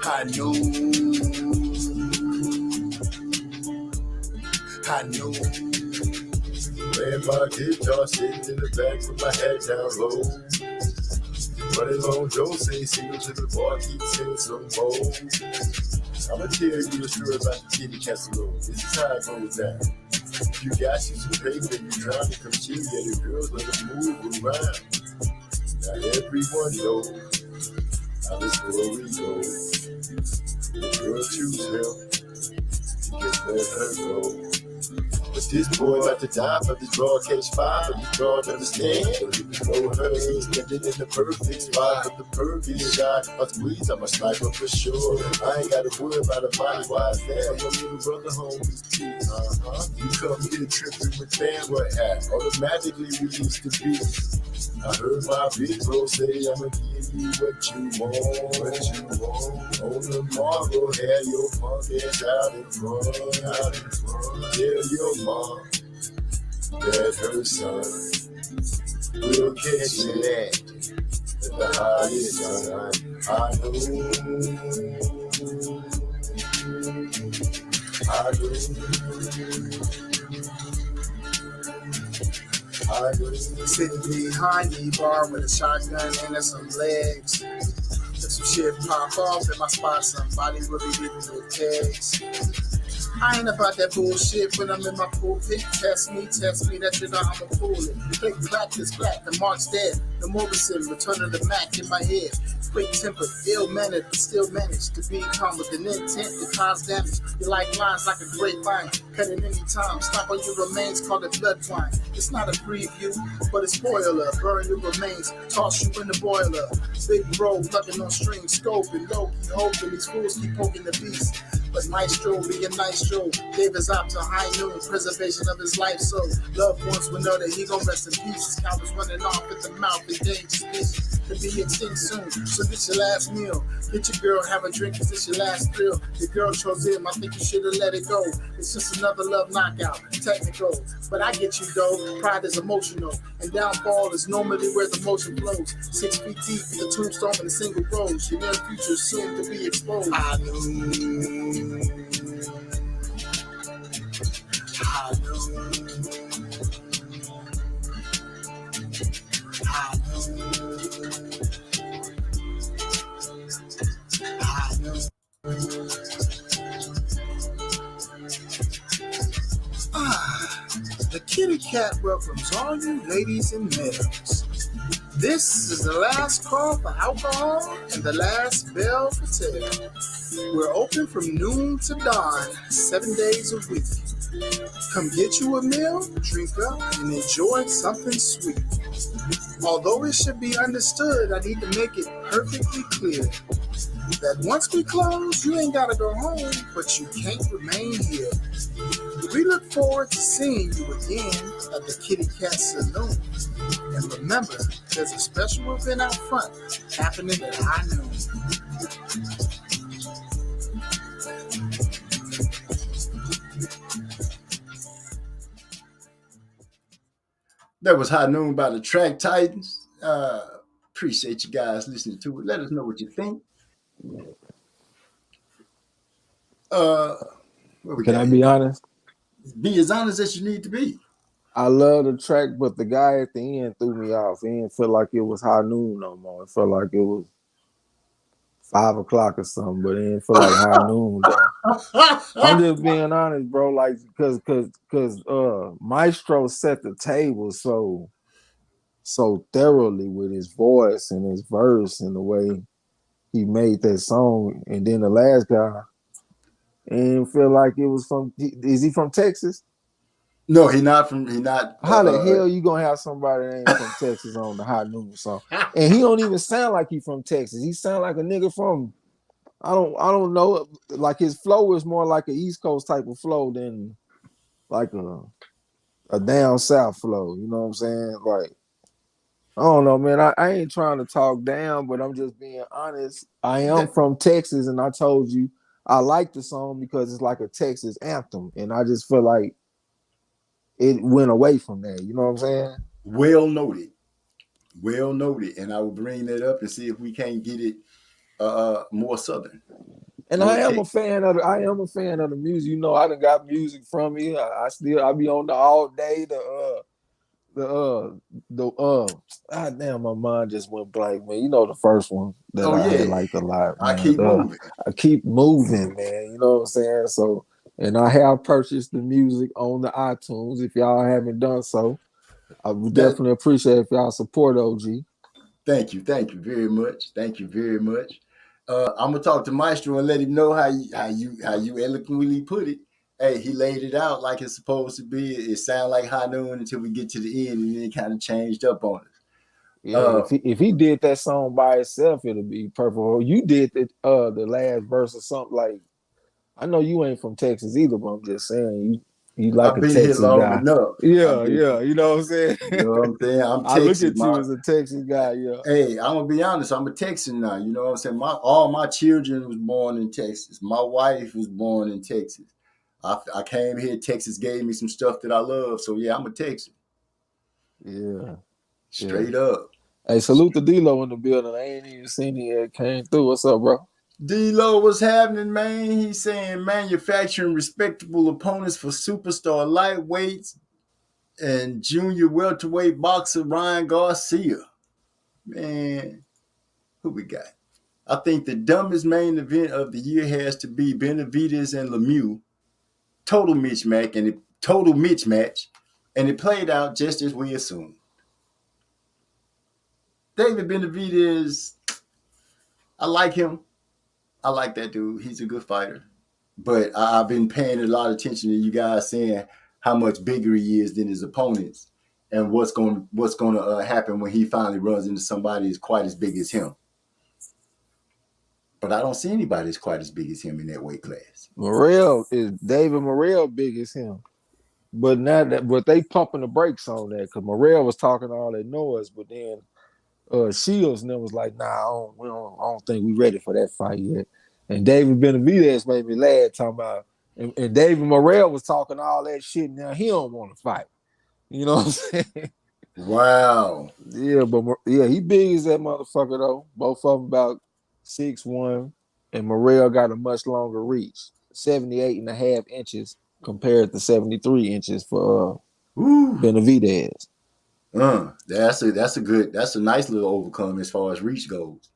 High noon. High noon. Playing my guitar, sitting in the back with my head down low. Running long, Joe say single to the bar, keep saying some more. I'ma tell you a story about the kitty casserole. This is how it goes down. If you got you some paper and you trying to come chill, yeah, the girls let them move around. Now everyone knows how the story goes. The girl choose him, he just let her go. But this boy about to die for this broad catch fire, but this broad understand. But if you know her, he's standing in the perfect spot. But the perfect shot, if I squeeze, I'm a sniper for sure. I ain't got to worry about a body, why is that? I'm your little brother home with teeth. You come here tripping with fan, what happened? Automatically release the beat. I heard my big bro say, I'ma give you what you want, On the marble, have your punk ass out in front, Tell your mom that her son will catch that at the highest time. I know. Sitting behind the bar with a shotgun and some legs. Let some shit pop off in my spot. Somebody really getting with tags. I ain't about that bullshit when I'm in my pulpit. Test me, that you know I'ma pull it. Click black is black, the mark's dead. The Morrison, returning the Mac in my head. quick-tempered, ill-mannered, but still managed to be calm with an intent to cause damage. Your lifelines like a grapevine, cutting any time. Stop on your remains, call it blood wine. It's not a preview, but a spoiler. Burn your remains, toss you in the boiler. Big bro, plucking on strings, scope and low key hoping these fools keep poking the beast. But Maestro being Maestro gave his op to high noon, preservation of his life. So loved ones will know that he gon' rest in peace. His count was running off at the mouth, endangered species to be extinct soon. So this your last meal. Get your girl, have a drink, cause this your last thrill. Your girl chose him, I think you should've let it go. It's just another love knockout, technical. But I get you though, pride is emotional. And downfall is normally where the motion flows. 6 feet deep in the tombstone in a single rose. Your near future soon to be exposed. I know. The kitty cat welcomes all you ladies and males. This is the last call for alcohol and the last bell for tail. We're open from noon to dawn, 7 days a week. Come get you a meal, drink up, and enjoy something sweet. Although it should be understood, I need to make it perfectly clear that once we close, you ain't gotta go home, but you can't remain here. We look forward to seeing you again at the Kitty Cat Saloon. And remember, there's a special event out front happening at high noon. That was High Noon by the Track Titans. Appreciate you guys listening to it. Let us know what you think. Can I be honest? Be as honest as you need to be. I love the track, but the guy at the end threw me off. It didn't feel like it was high noon no more. It felt like it was 5 o'clock or something, but it didn't feel like high noon though. I'm just being honest, bro. Like, cause Maestro set the table so thoroughly with his voice and his verse and the way he made that song. And then the last guy, it didn't feel like it was from. Is he from Texas? No, he not from. He not. How the hell you gonna have somebody that ain't from Texas on the High Noon song? And he don't even sound like he from Texas. He sound like a nigga from. I don't know. Like his flow is more like an East Coast type of flow than like a down south flow. You know what I'm saying? Like, I don't know, man. I ain't trying to talk down, but I'm just being honest. I am from Texas, and I told you I like the song because it's like a Texas anthem, and I just feel like it went away from there. You know what I'm saying? Well noted. Well noted. And I will bring that up and see if we can't get it more southern. And I am a fan of the music. You know, I done got music from me. I be on the all day. Damn, my mind just went blank, man. You know the first one that I liked a lot. Man. I keep moving, man. You know what I'm saying? So, and I have purchased the music on the iTunes. If y'all haven't done so, I would definitely appreciate if y'all support OG. Thank you very much. Thank you very much. I'm gonna talk to Maestro and let him know how you eloquently put it. Hey, he laid it out like it's supposed to be. It sounded like High Noon until we get to the end, and then it kind of changed up on us. Yeah, if he did that song by itself, it'll be perfect. Or you did the last verse or something like. I know you ain't from Texas either, but I'm just saying you like a Texas guy. Enough. Yeah, you know what I'm saying. You know what I'm saying? I'm Texas. I look at you as a Texas guy. Yeah. Hey, I'm gonna be honest. I'm a Texan now. You know what I'm saying? All my children was born in Texas. My wife was born in Texas. I came here. Texas gave me some stuff that I love. So yeah, I'm a Texan. Yeah. Straight up. Hey, salute to D-Lo in the building. I ain't even seen he yet. Came through. What's up, bro? D-Lo, what's happening, man? He's saying manufacturing respectable opponents for superstar lightweights and junior welterweight boxer Ryan Garcia. Man, who we got? I think the dumbest main event of the year has to be Benavidez and Lemieux. Total mismatch, and it played out just as we assumed. David Benavidez, I like him. I like that dude. He's a good fighter. But I've been paying a lot of attention to you guys saying how much bigger he is than his opponents, and what's going to happen when he finally runs into somebody as quite as big as him. But I don't see anybody that's quite as big as him in that weight class. David Morrell big as him. But now but they pumping the brakes on that because Morrell was talking all that noise, but then Shields and them was like, nah, I don't think we ready for that fight yet. And David Benavidez made me laugh talking about, and David Morrell was talking all that shit. Now he don't want to fight. You know what I'm saying? Wow. Yeah, but he big as that motherfucker though. Both of them about 6'1", and Morrell got a much longer reach, 78.5 inches compared to 73 inches for Benavidez. That's a nice little overcome as far as reach goes.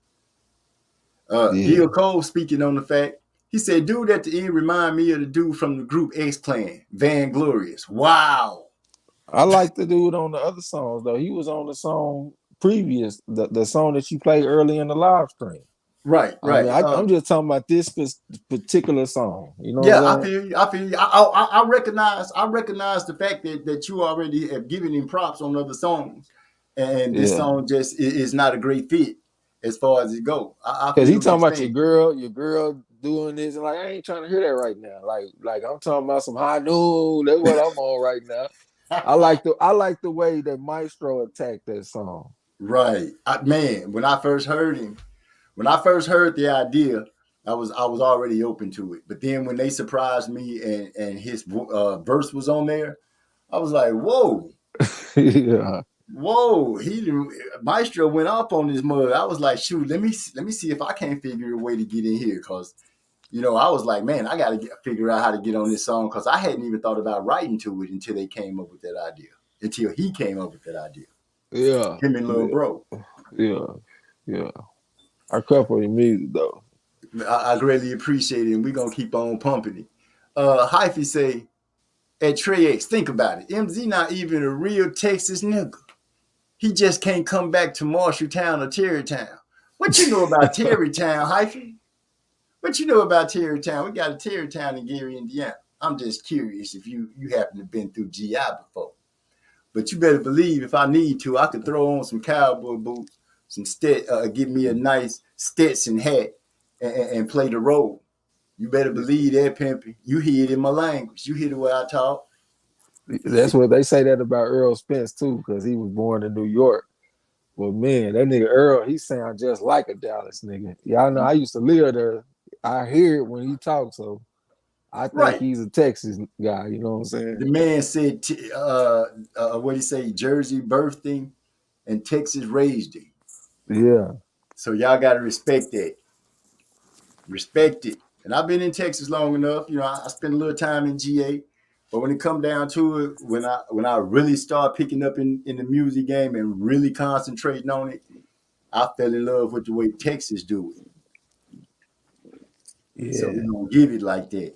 Gil Cole speaking on the fact, he said, dude at the end remind me of the dude from the group X Clan, Van Glorious. Wow. I like the dude on the other songs though. He was on the song previous, the song that you played early in the live stream. Right. I mean, I'm just talking about this particular song. You know? Yeah, I feel you. I recognize the fact that you already have given him props on other songs, and this song just is not a great fit as far as it goes. Because he talking about your girl doing this, and like I ain't trying to hear that right now. Like I'm talking about some high noon. That's what I'm on right now. I like the way that Maestro attacked that song. Right, man. When I first heard the idea, I was already open to it. But then when they surprised me and his verse was on there, I was like, whoa, yeah, whoa. Maestro went up on this mug. I was like, shoot, let me see if I can't figure a way to get in here, because I was like, man, I got to figure out how to get on this song, because I hadn't even thought about writing to it until he came up with that idea. Yeah, him and Lil Bro. Yeah. I cut for your music though. I greatly appreciate it, and we're gonna keep on pumping it. Hyphy say at Trey X, think about it. MZ not even a real Texas nigga. He just can't come back to Marshalltown or Terrytown. What you know about Terrytown, Hyphy? What you know about Terrytown? We got a Terrytown in Gary, Indiana. I'm just curious if you happen to have been through GI before. But you better believe if I need to, I could throw on some cowboy boots, give me a nice Stetson hat, and play the role. You better believe that, pimping. You hear it in my language. You hear the way I talk. That's what they say that about Earl Spence too, because he was born in New York. Well, man, that nigga Earl, he sound just like a Dallas nigga. Y'all know I used to live there. I hear it when he talks, so I think he's a Texas guy. You know what I'm saying? The man said, what he say? Jersey birthed him and Texas raised him. Yeah. So y'all got to respect that. Respect it. And I've been in Texas long enough. I spent a little time in GA. But when it come down to it, when I really start picking up in the music game and really concentrating on it, I fell in love with the way Texas do it. Yeah. So we're going to give it like that.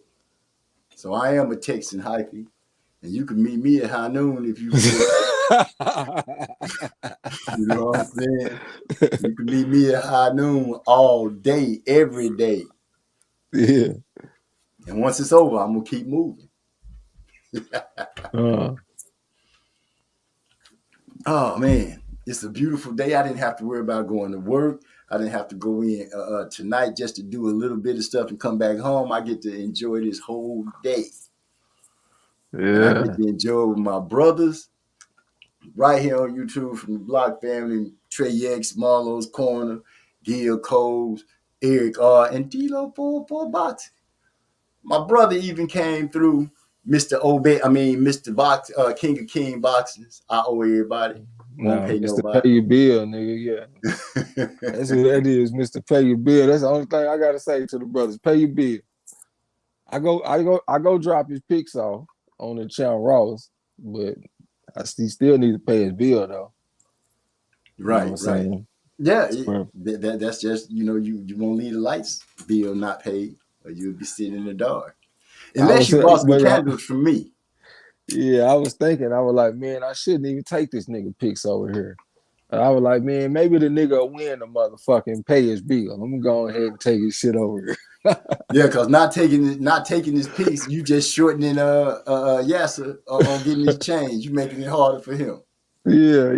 So I am a Texan, Hyphy. And you can meet me at high noon if you feel like you know what I'm saying? You can meet me at high noon all day, every day. Yeah. And once it's over, I'm going to keep moving. Oh, man. It's a beautiful day. I didn't have to worry about going to work. I didn't have to go in tonight just to do a little bit of stuff and come back home. I get to enjoy this whole day. Yeah. And I get to enjoy with my brothers right here on YouTube from the Block family, Trey X, Marlo's Corner, Gil Coles, Eric R, and D-Lo 4 Boxing. My brother even came through, Mr. Box, King of King Boxings. I owe everybody. Won't pay nobody. Pay your bill, nigga. Yeah. That's what that is, Mr. Pay your bill. That's the only thing I gotta say to the brothers. Pay your bill. I go drop his picks off on the channel Ross, but he still need to pay his bill though. Right. Yeah, that's just you won't leave the lights bill not paid, or you'll be sitting in the dark. Unless you bought some candles from me. Yeah, I was thinking, I was like, man, I shouldn't even take this nigga pics over here. I was like, man, maybe the nigga will win the motherfucking pay his bill. I'm gonna go ahead and take his shit over here. Yeah, because not taking his piece, you just shortening Yasser on getting his change. You making it harder for him. Yeah.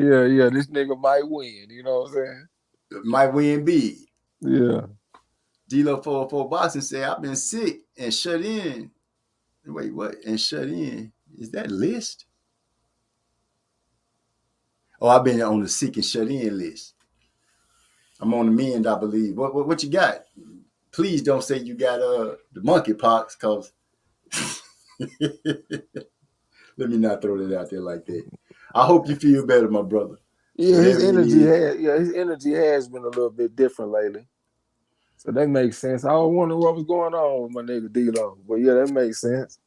This nigga might win. You know what I'm saying? Might win big. Yeah. D-Lo 404 Boxing said, I've been sick and shut in. Wait, what? And shut in? Is that list? Oh, I've been on the sick and shut in list. I'm on the mend, I believe. What you got? Please don't say you got the monkeypox, cause let me not throw that out there like that. I hope you feel better, my brother. Yeah, his Whatever it energy has been a little bit different lately. So that makes sense. I was wondering what was going on with my nigga D-Lo. But yeah, that makes sense.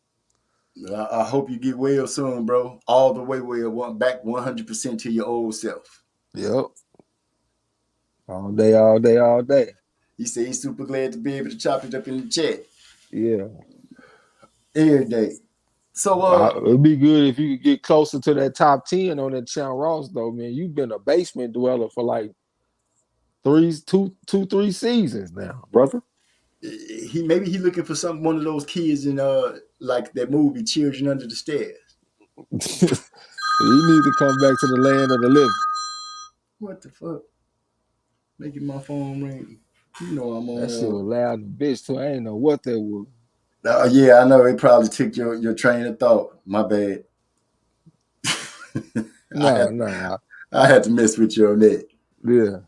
I hope you get well soon, bro. All the way well, back 100% to your old self. Yep. All day. He said he's super glad to be able to chop it up in the chat Yeah. every day. So It'd be good if you could get closer to that top 10 on that Channel Ross, though, man. You've been a basement dweller for like 3 seasons now, brother. maybe he looking for one of those kids in like that movie Children Under the Stairs. You need to come back to the land of the living. What the fuck? Making my phone ring. You know I'm on. That shit was loud and bitch too. I ain't know what that was. Yeah, I know it probably took your train of thought. My bad. Nah. I had to mess with you on that. Yeah.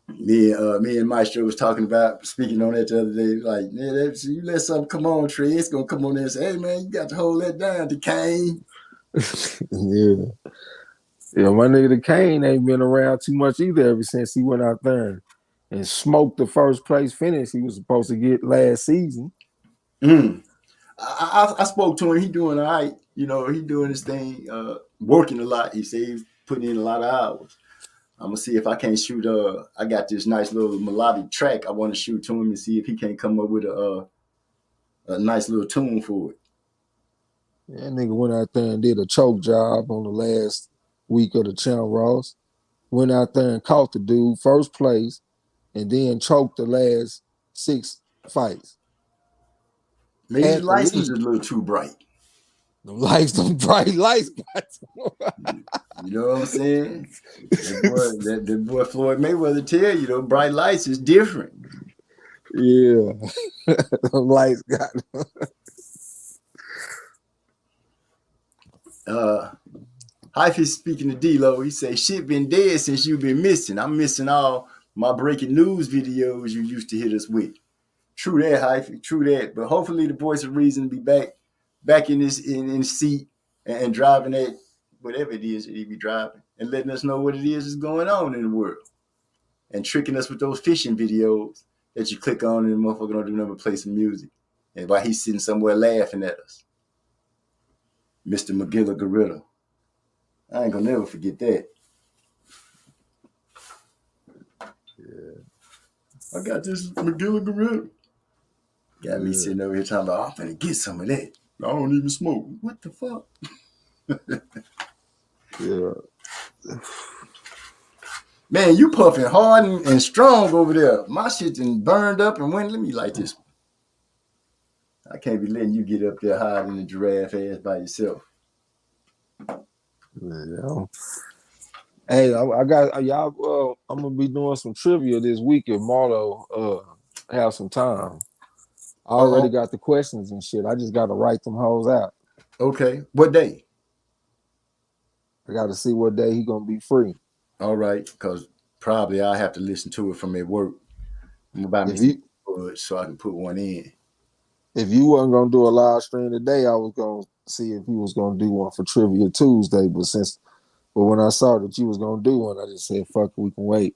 Me and Maestro was speaking on that the other day. Like, man, you let something come on, Trey, it's gonna come on there and say, hey man, you got to hold that down, DeCane. Yeah. Yeah, my nigga DeCane ain't been around too much either ever since he went out there and smoked the first place finish he was supposed to get last season. I spoke to him. He doing all right. You know, he doing his thing, working a lot. He said he's putting in a lot of hours. I'm gonna see if I can't shoot. I got this nice little melodic track I want to shoot to him and see if he can't come up with a nice little tune for it. That nigga went out there and did a choke job on the last week of the Channel Ross. Went out there and caught the dude first place, and then choked the last 6 fights. Maybe the lights was a little too bright. Them bright lights. You know what I'm saying? That boy Floyd Mayweather tell you, though, bright lights is different. Yeah. Them lights got Hyphy speaking to D-Lo, he say, shit been dead since you've been missing. I'm missing all my breaking news videos you used to hit us with. True that, Hyphy, true that. But hopefully the voice of reason be back in his seat and driving that whatever it is that he be driving and letting us know what it is going on in the world and tricking us with those fishing videos that you click on and the motherfucker don't do nothing but play some music and while he's sitting somewhere laughing at us. Mr. McGilla Gorilla. I ain't gonna never forget that. Yeah. I got this McGilla Gorilla. Got me sitting over here talking about, I'm finna get some of that. I don't even smoke. What the fuck? Yeah. Man, you puffing hard and strong over there. My shit done burned up and went. Let me light this one. I can't be letting you get up there hiding the giraffe ass by yourself. Yeah. Hey, I got y'all. I'm gonna be doing some trivia this week if Marlo have some time. I already got the questions and shit. I just got to write them hoes out. Okay. What day? I got to see what day he gonna be free. All right, because probably I have to listen to it from at work. I'm about to so I can put one in. If you wasn't gonna do a live stream today, I was gonna see if he was gonna do one for Trivia Tuesday. But when I saw that you was gonna do one, I just said, "Fuck, we can wait."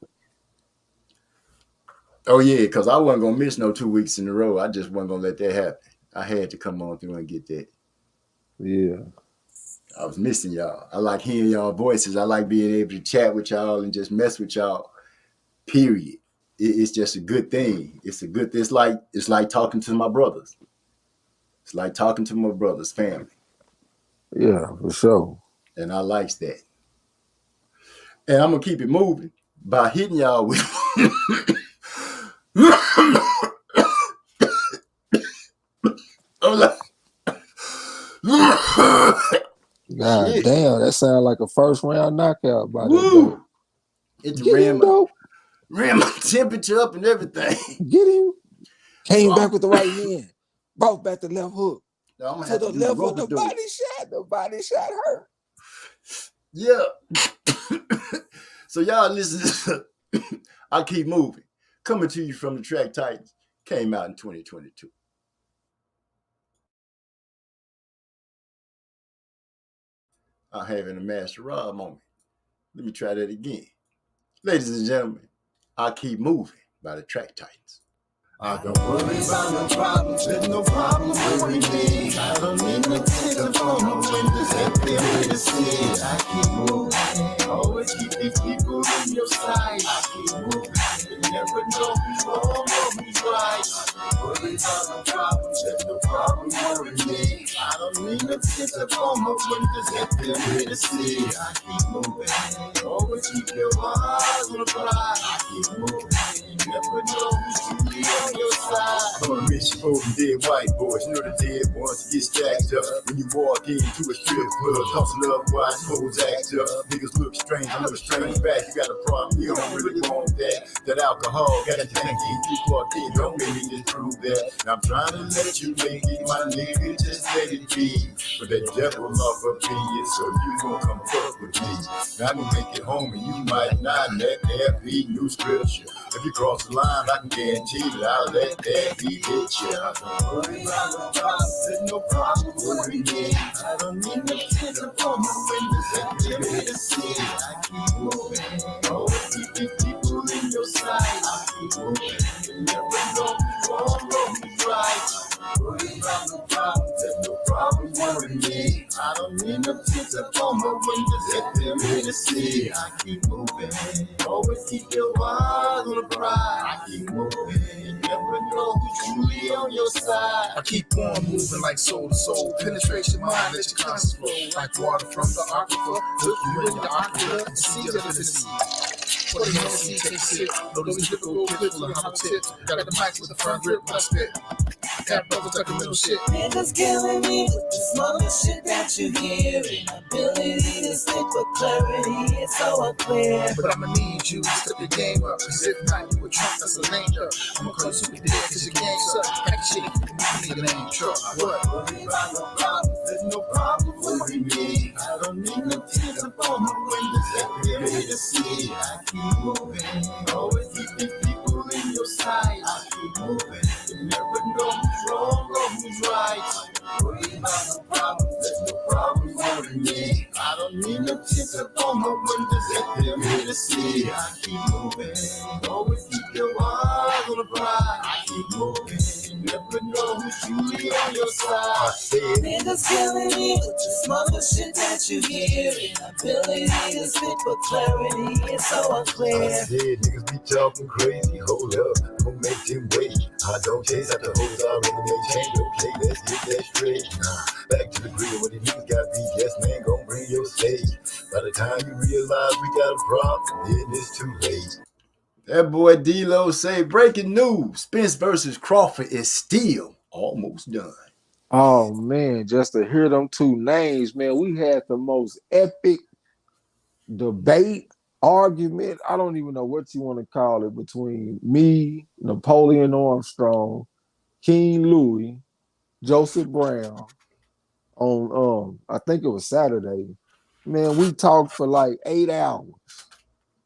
Oh yeah, because I wasn't gonna miss no 2 weeks in a row. I just wasn't gonna let that happen. I had to come on through and get that. Yeah. I was missing y'all. I like hearing y'all voices. I like being able to chat with y'all and just mess with y'all. Period. It's just a good thing. It's like talking to my brothers. It's like talking to my brother's family. Yeah, for sure. And I likes that. And I'm gonna keep it moving by hitting y'all with God shit. damn, that sounds like a first round knockout by that Woo! dope. It Get him, dope. ran my temperature up and everything. Get him. Came So back with the right hand. Brought back the left hook. I'm gonna To have the to do the left of the rope-a-dope. body shot. The body shot hurt. Yeah. So y'all listen to I Keep Moving. Coming to you from the Track Titans. Came out in 2022. I'm having a Master Rob moment. Let me try that again. Ladies and gentlemen, I Keep Moving by the Track Titans. I don't worry about no problems, there's no problems worry me. I don't need no ticket from the windows that they're here to see. I keep moving, always keep these people in your sight. I keep moving, you never know who's wrong or who's right. I don't worry about no problems, there's no problems worry me. I don't need no ticket from the windows that they're here to see. I keep moving, always keep your eyes on the prize. I keep moving, you never know who's truly on your side. I'm a mission for them dead white boys. You know the dead ones get stacked up. When you walk into a strip club, tossing up while hoes act up. Niggas look strange, I look strange back. You got a problem, you don't really want that. That alcohol got you thinking. You clocked in, don't make me just prove that. Now I'm trying to let you make it, my nigga, just let it be. But that devil off of me, so you gon' come fuck with me. Now I'm gonna make it home and you might not let there be new scripture. If you cross the line, I can guarantee that I'll let that be hit you. I don't worry about no problems, there's no problem worrying me. I don't need no kids up on my windows that they're here to see. I keep moving, always keep the people in your sight. I keep moving, you never know who's wrong or who's right. I don't worry about no problems, there's no problem worrying me. I don't need no kids up on my windows that they're here to see. I keep moving, always keep your eyes on the prize. I keep moving, you never know who's truly on your side. I keep on moving like soul to soul. Penetration mind, let your conscience flow. Like water from the aquifer. Look you in the aquifer and see the sea. For the Hennessy, take a sip. Those difficult clips with a hollow tip. Got the mic with a firm grip when I spit. Got brothers talking little shit. Niggas killing me with the smallest shit that you hear. Ability to spit with clarity, it's so unclear. But I'ma need you to step your game up. Cause if not, you a trunk that's a lame up. I'ma call you super dead cause your game suck. Pack shit if you nigga name truck. What? Worry about no problems, there's no problem worry me. I don't need no tears up on the windows that they're here to see. I keep moving, always keep the people in your sight. I keep moving, you never know who's wrong or who's right. Worry about no problems, there's no problem worry me. I don't need no tears up on the windows that they're here to see. I keep moving, always keep your eyes on the prize. I keep moving, you never know who's truly on your side. I said, Niggas killing me with the smallest shit that you hear. Ability to spit with clarity, it's so I unclear. said niggas be talking crazy, hold up, don't make them wait. I don't chase after hoes, I really maintain. Okay, let's get that straight. Nah, back to the grill, what these niggas got beat, yes man, gon' bring your stage. By the time you realize we got a problem, then it's too late. That boy D-Lo say, breaking news, Spence versus Crawford is still almost done. Oh man, just to hear them two names, man, we had the most epic debate, argument. I don't even know what you want to call it between me, Napoleon Armstrong, King Louis, Joseph Brown on I think it was Saturday. Man, we talked for like 8 hours.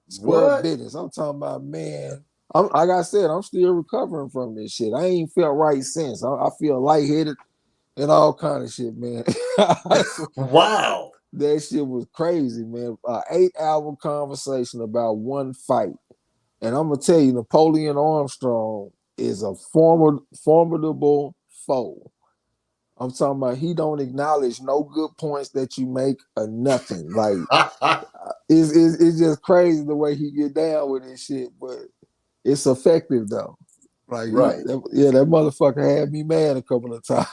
Square What? business. I'm talking about, man. Like I said, I'm still recovering from this shit. I ain't felt right since. I feel lightheaded and all kind of shit, man. Wow. That shit was crazy, man. 8-hour conversation about one fight. And I'm going to tell you, Napoleon Armstrong is a formidable foe. I'm talking about he don't acknowledge no good points that you make or nothing. Like, it's just crazy the way he get down with this shit, but it's effective, though. Like, right. That motherfucker had me mad a couple of times.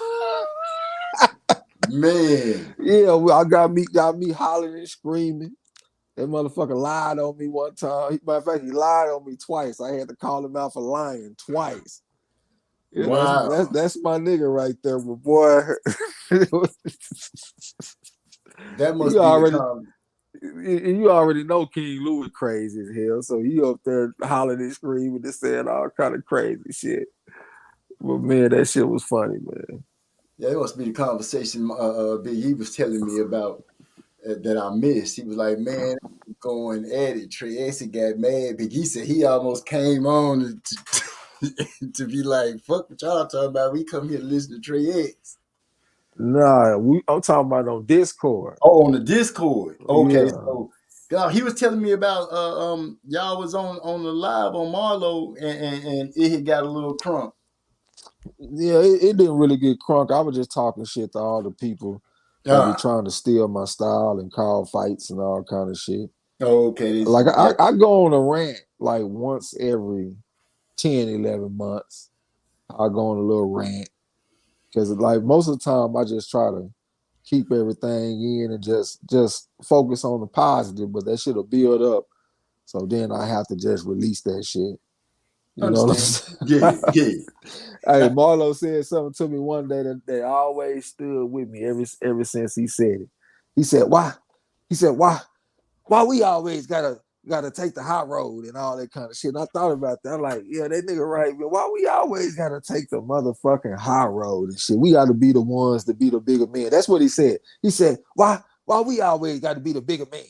Man. Yeah, well, got me hollering and screaming. That motherfucker lied on me one time. Matter of fact, he lied on me twice. I had to call him out for lying twice. Yeah, Wow. that's my nigga right there, but boy. That must you be the already con. you already know King Louis crazy as hell, so he up there hollering and screaming and saying all kind of crazy shit. But man, that shit was funny, man. Yeah, it must be the conversation Big E was telling me about that I missed. He was like, man, going at it. Trey X got mad. Big E said he almost came on to be like, fuck what y'all talking about. We come here to listen to Trey X. Nah, I'm talking about on Discord. Oh, on the Discord. Okay, Yeah. so God, he was telling me about y'all was on the live on Marlo and it had got a little crunk. Yeah, it didn't really get crunk. I was just talking shit to all the people that be Ah, trying to steal my style and call fights and all kind of shit. okay. Like Yeah. I go on a rant like once every 10, 11 months. I go on a little rant. Because like most of the time I just try to keep everything in and just focus on the positive, but that shit'll build up. So then I have to just release that shit. You know what I'm Understand? saying? Yeah, yeah. Hey, Marlo said something to me one day that always stood with me ever since he said it. He said, "Why?" He said, "Why we always gotta take the high road and all that kind of shit?" And I thought about that. I'm like, yeah, that nigga right, man. Why we always gotta take the motherfucking high road and shit? We gotta be the ones to be the bigger men. That's what he said. He said, "Why we always gotta be the bigger man?"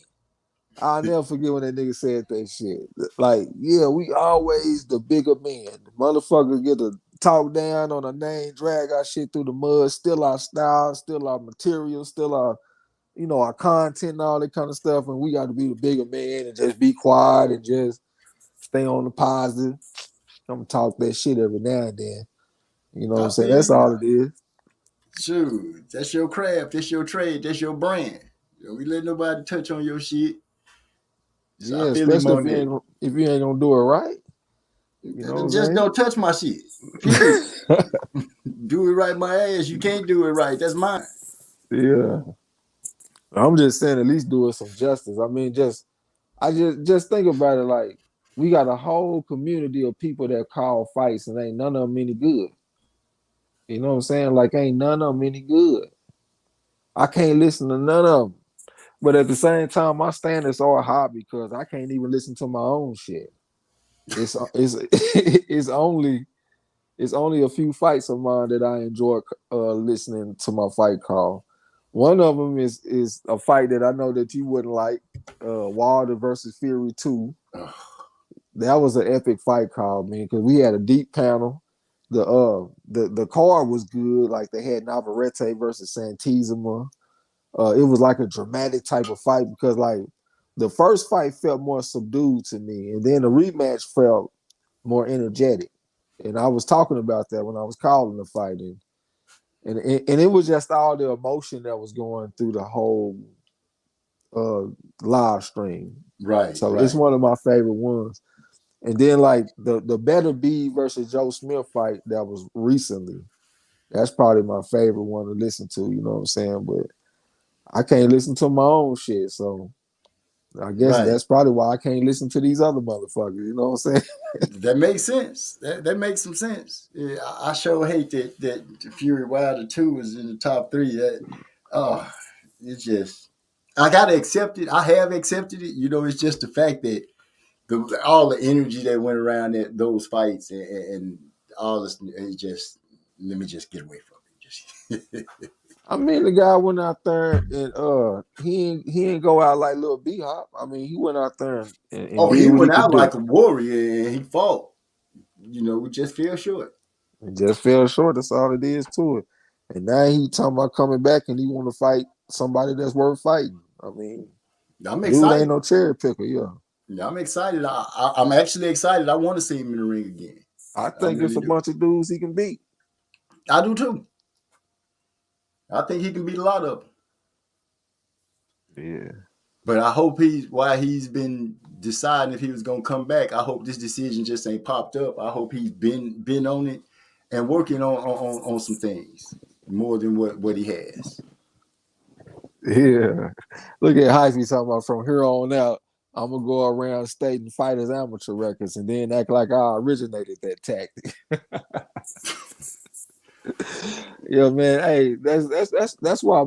I'll never forget when that nigga said that shit. Like, yeah, we always the bigger man. The motherfucker get to talk down on a name, drag our shit through the mud, still our style, still our material, still our, our content and all that kind of stuff. And we got to be the bigger man and just be quiet and just stay on the positive. I'm talk that shit every now and then. You know what I I'm saying? feel That's you. all it is. Shoot, that's your craft, that's your trade, that's your brand. We let nobody touch on your shit. So I Yeah, feel him especially on that. if you ain't gonna do it right. You know what Just I'm don't touch my shit. Period. saying? Do it right, my ass. You can't do it right. That's mine. Yeah. I'm just saying, at least do it some justice. I mean, just think about it. Like we got a whole community of people that call fights, and ain't none of them any good. You know what I'm saying? Like ain't none of them any good. I can't listen to none of them. But at the same time, my standards are high because I can't even listen to my own shit. It's it's only a few fights of mine that I enjoy listening to my fight call. One of them is a fight that I know that you wouldn't like, Wilder versus Fury 2. That was an epic fight call, man, because we had a deep panel. The card was good. Like they had Navarrete versus Santizema. It was like a dramatic type of fight because like the first fight felt more subdued to me, and then the rematch felt more energetic. And I was talking about that when I was calling the fight, and it was just all the emotion that was going through the whole uh, live stream. Right, So it's right, one of my favorite ones. And then like the Better B versus Joe Smith fight that was recently, that's probably my favorite one to listen to. You know what I'm saying? But I can't listen to my own shit, so I guess right. that's probably why I can't listen to these other motherfuckers. You know what I'm saying? That makes sense. That makes some sense. Yeah, I sure hate that Fury Wilder 2 is in the top three. That oh, it's just I gotta accept it. I have accepted it. It's just the fact that all the energy that went around those fights and all this, it just let me just get away from it. Just I mean, the guy went out there and he ain't go out like Lil B Hop. I mean, he went out there and oh, did he what he went could out do. like a warrior and he fought. We just fell short. It just fell short. That's all it is to it. And now he talking about coming back and he want to fight somebody that's worth fighting. I mean, I'm dude ain't excited. no cherry picker. Yeah, Yeah, I'm excited. I'm actually excited. I want to see him in the ring again. I I think it's really a do. bunch of dudes he can beat. I do too. I think he can beat a lot of them. Yeah. But I hope while he's been deciding if he was gonna come back, I hope this decision just ain't popped up. I hope he's been on it and working on some things more than what he has. Yeah. Look at Hyphy talking about from here on out, I'm gonna go around stating fighters amateur records and then act like I originated that tactic. Yeah, man. Hey, that's why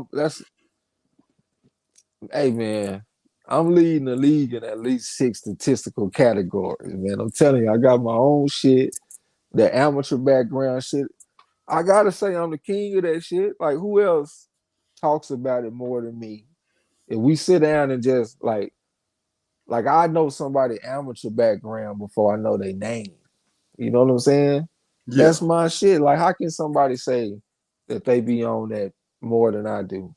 hey man, I'm leading the league in at least 6 statistical categories, man. I'm telling you, I got my own shit, the amateur background shit. I gotta say I'm the king of that shit. Like who else talks about it more than me? If we sit down and just like I know somebody amateur background before I know their name. You know what I'm saying? Yeah, That's my shit. Like, how can somebody say that they be on that more than I do?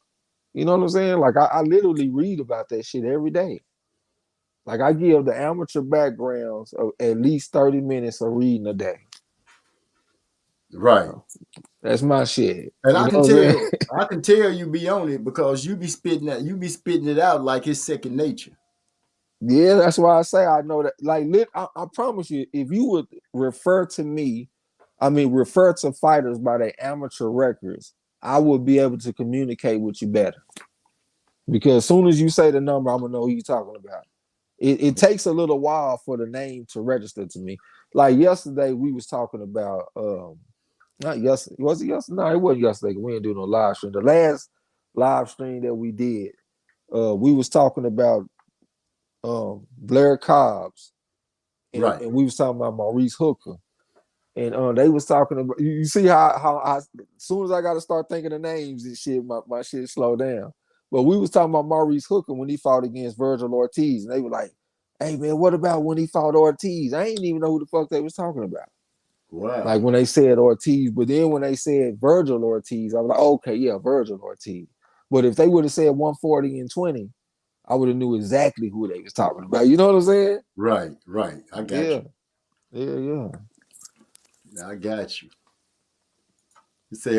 You know what I'm saying? Like, I literally read about that shit every day. Like, I give the amateur backgrounds of at least 30 minutes of reading a day. right. That's my shit. And You know what I'm saying? I can tell you be on it because you be spitting it out like it's second nature. Yeah, that's why I say I know that. Like, I promise you, if you would refer to me, refer to fighters by their amateur records, I would be able to communicate with you better. Because as soon as you say the number, I'm gonna know who you're talking about. It takes a little while for the name to register to me. Like yesterday, we was talking about not yesterday. Was it yesterday? No, it wasn't yesterday. We didn't do no live stream. The last live stream that we did, we was talking about Blair Cobbs, Right. and we was talking about Maurice Hooker, and they was talking about. You see how as soon as I got to start thinking of names and shit, my shit slow down. But we was talking about Maurice Hooker when he fought against Virgil Ortiz, and they were like, "Hey man, what about when he fought Ortiz?" I ain't even know who the fuck they was talking about. Wow. Like when they said Ortiz, but then when they said Virgil Ortiz, I was like, okay, yeah, Virgil Ortiz. But if they would have said 140 and 20, I would have knew exactly who they was talking about. You know what I'm saying? Right, right. I got Yeah, yeah. you. I got you. You say,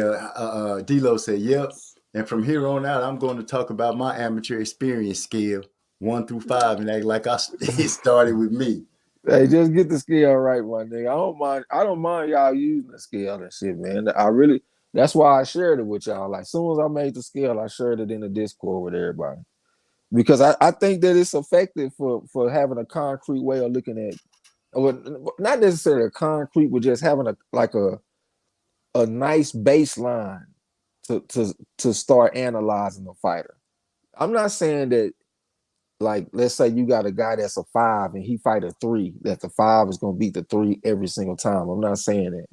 D-Lo said, yep. And from here on out, I'm going to talk about my amateur experience scale 1 through 5 and act like it started with me. Hey, just get the scale right, my nigga. I don't mind y'all using the scale and shit, man. I really that's why I shared it with y'all. Like as soon as I made the scale, I shared it in the Discord with everybody. Because I think that it's effective for having a concrete way of looking at not necessarily a concrete, but just having a nice baseline to start analyzing the fighter. I'm not saying that like let's say you got a guy that's a 5 and he fight a 3, that the 5 is gonna beat the 3 every single time. I'm not saying that.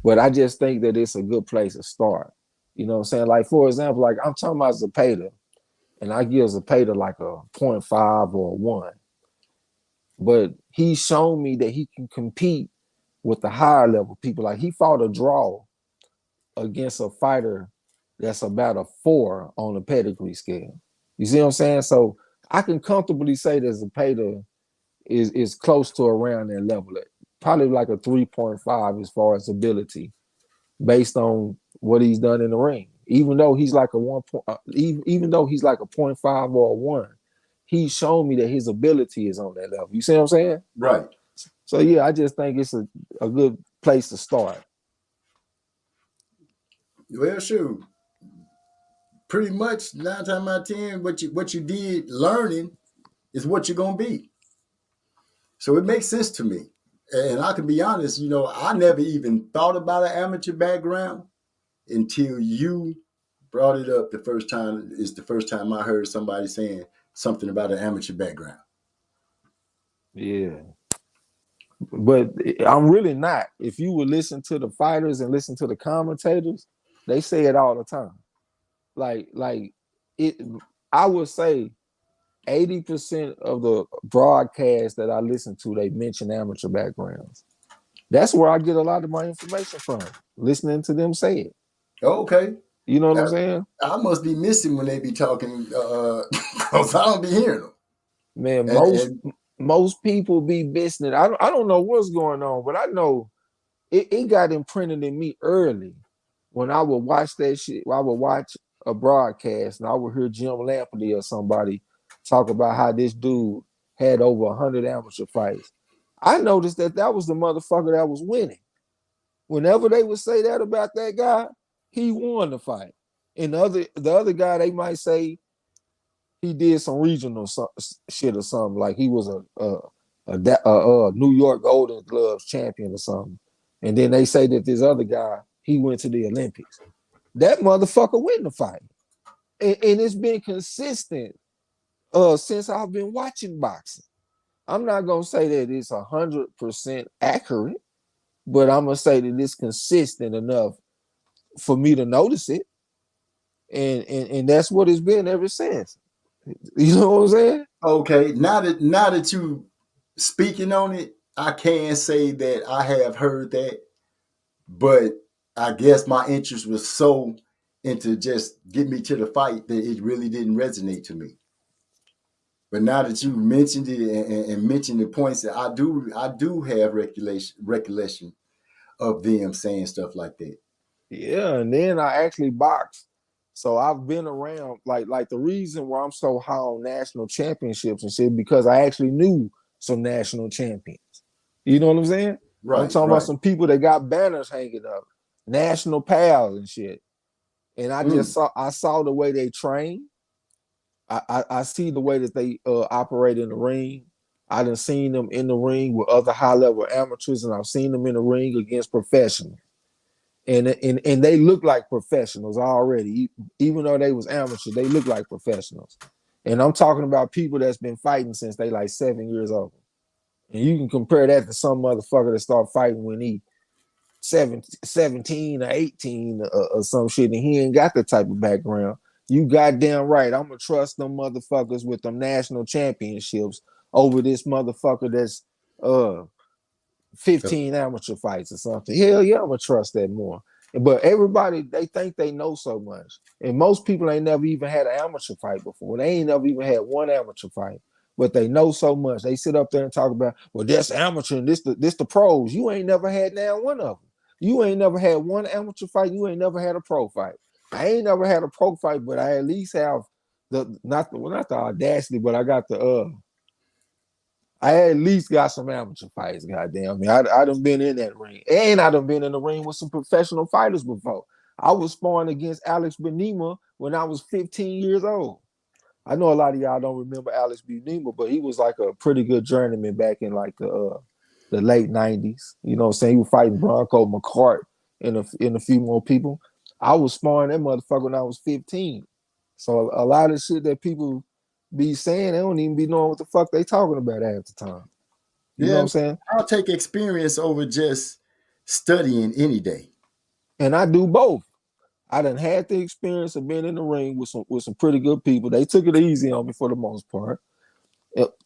But I just think that it's a good place to start. You know what I'm saying? Like for example, like I'm talking about Zepeda, and I give Zepeda like a 0.5 or a 1. But he's shown me that he can compete with the higher level people. Like he fought a draw against a fighter that's about a 4 on the pedigree scale. You see what I'm saying? So I can comfortably say that Zepeda is close to around that level, probably like a 3.5 as far as ability, based on what he's done in the ring. Even though he's like a 1. Even though he's like a 0.5 or a 1, he's shown me that his ability is on that level. You see what I'm saying? Right. So yeah, I just think it's a good place to start. Well, shoot. Pretty much 9 times out of 10, what you did learning is what you're gonna be. So it makes sense to me. And I can be honest, I never even thought about an amateur background until you brought it up the first time. Is the first time I heard somebody saying something about an amateur background. Yeah. But I'm really not. If you would listen to the fighters and listen to the commentators, they say it all the time. Like it I would say 80% of the broadcasts that I listen to, they mention amateur backgrounds. That's where I get a lot of my information from, listening to them say it. Okay. You know what I'm saying? I must be missing when they be talking because I don't be hearing them. Man, And most people be missing it. I don't know what's going on, but I know it got imprinted in me early when I would watch that shit. I would watch a broadcast and I would hear Jim Lampley or somebody talk about how this dude had over 100 amateur fights. I noticed that was the motherfucker that was winning. Whenever they would say that about that guy, he won the fight. And the other guy, they might say he did some regional shit or something. Like he was a New York Golden Gloves champion or something. And then they say that this other guy, he went to the Olympics. That motherfucker win the fight. And it's been consistent since I've been watching boxing. I'm not gonna say that it's 100% accurate, but I'm gonna say that it's consistent enough for me to notice it. And that's what it's been ever since. You know what I'm saying? Okay, now that you speaking on it, I can say that I have heard that, but I guess my interest was so into just get me to the fight that it really didn't resonate to me. But now that you mentioned it and mentioned the points that I do have recollection of them saying stuff like that. Yeah, and then I actually boxed. So I've been around like the reason why I'm so high on national championships and shit because I actually knew some national champions. You know what I'm saying? I'm talking about some people that got banners hanging up, national pals and shit. And I saw the way they train. I see the way that they operate in the ring. I done seen them in the ring with other high level amateurs, and I've seen them in the ring against professionals. And they look like professionals already, even though they was amateurs. They look like professionals, and I'm talking about people that's been fighting since they like 7 years old. And you can compare that to some motherfucker that start fighting when he 17 or 18 or some shit, and he ain't got the type of background. You goddamn right. I'm gonna trust them motherfuckers with them national championships over this motherfucker that's 15 amateur fights or something. Hell yeah, I'm gonna trust that more. But everybody, they think they know so much. And most people ain't never even had an amateur fight before. They ain't never even had one amateur fight, but they know so much. They sit up there and talk about, well, that's amateur and this the pros. You ain't never had now one of them. You ain't never had one amateur fight. You ain't never had a pro fight. I ain't never had a pro fight, but I at least have not the audacity, but I got I at least got some amateur fights, goddamn me. I done been in that ring. And I done been in the ring with some professional fighters before. I was sparring against Alex Benema when I was 15 years old. I know a lot of y'all don't remember Alex Benema, but he was like a pretty good journeyman back in like the late 90s. You know what I'm saying? He was fighting Bronco McCart and a few more people. I was sparring that motherfucker when I was 15. So a lot of shit that people be saying, they don't even be knowing what the fuck they talking about half the time. You know what I'm saying? I'll take experience over just studying any day. And I do both. I done had the experience of being in the ring with some pretty good people. They took it easy on me for the most part.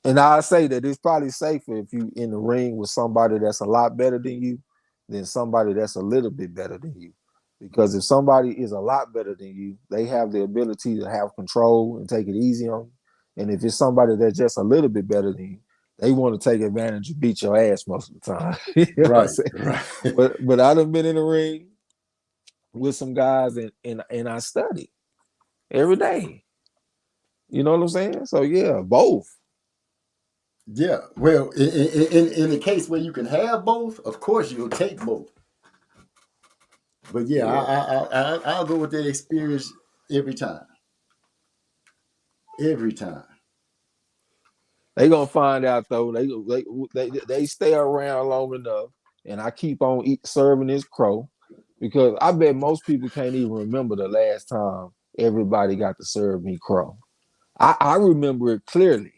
And I say that it's probably safer if you in the ring with somebody that's a lot better than you than somebody that's a little bit better than you. Because if somebody is a lot better than you, they have the ability to have control and take it easy on you. And if it's somebody that's just a little bit better than you, they want to take advantage and beat your ass most of the time. You know what I'm saying? But I done been in the ring with some guys and I study every day. You know what I'm saying? So yeah, both. Yeah. Well, in the case where you can have both, of course you'll take both. But yeah, I'll go with that experience every time. Every time. They gonna find out though. They stay around long enough, and I keep on serving this crow because I bet most people can't even remember the last time everybody got to serve me crow. I remember it clearly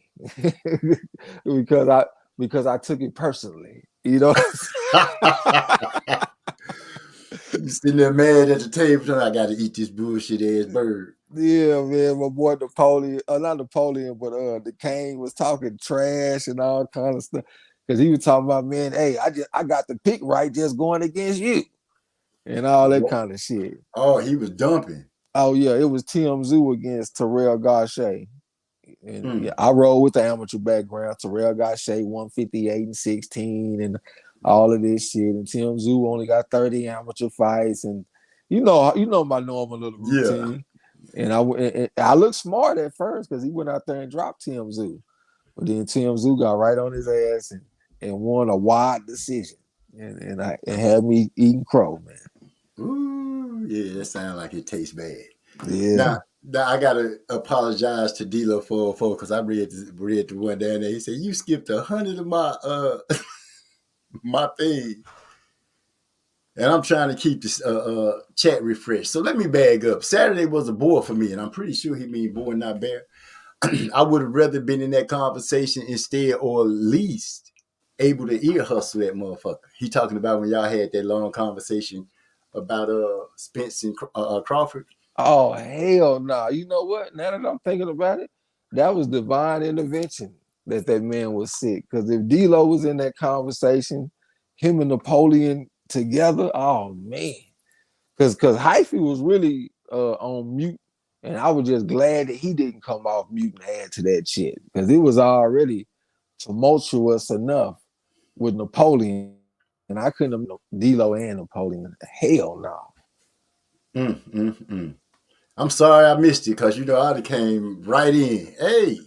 because I took it personally. You know. You sitting there mad at the table, I got to eat this bullshit ass bird. Yeah, man, my boy Napoleon, not Napoleon, but the Kane was talking trash and all kind of stuff because he was talking about, man, hey, I got the pick right just going against you and all that kind of shit. Oh, he was dumping. Oh yeah, it was Tim Zoo against Terrell Gaucher. And yeah, I roll with the amateur background. Terrell Gaucher 158-16 and all of this shit. And Tim Zoo only got 30 amateur fights. And you know my normal little routine. Yeah. And I looked smart at first because he went out there and dropped Tim Zoo. But then Tim Zoo got right on his ass and won a wide decision. And had me eating crow, man. Ooh, yeah, that sounds like it tastes bad. Yeah. Now, I gotta apologize to D'Lo 404 because I read the one down there. He said you skipped 100 of my my thing, and I'm trying to keep this chat refreshed. So let me bag up. Saturday was a bore for me, and I'm pretty sure he mean bore, not bear. I would have rather been in that conversation instead, or at least able to ear hustle that motherfucker. He talking about when y'all had that long conversation about Spence and Crawford. Oh hell no! You know what? Now that I'm thinking about it, that was divine intervention that man was sick. Because if D'Lo was in that conversation, him and Napoleon together, oh man. Because Hyphy was really on mute, and I was just glad that he didn't come off mute and add to that shit. Because it was already tumultuous enough with Napoleon, and I couldn't have D'Lo and Napoleon. Hell no. I'm sorry I missed it because I came right in. Hey,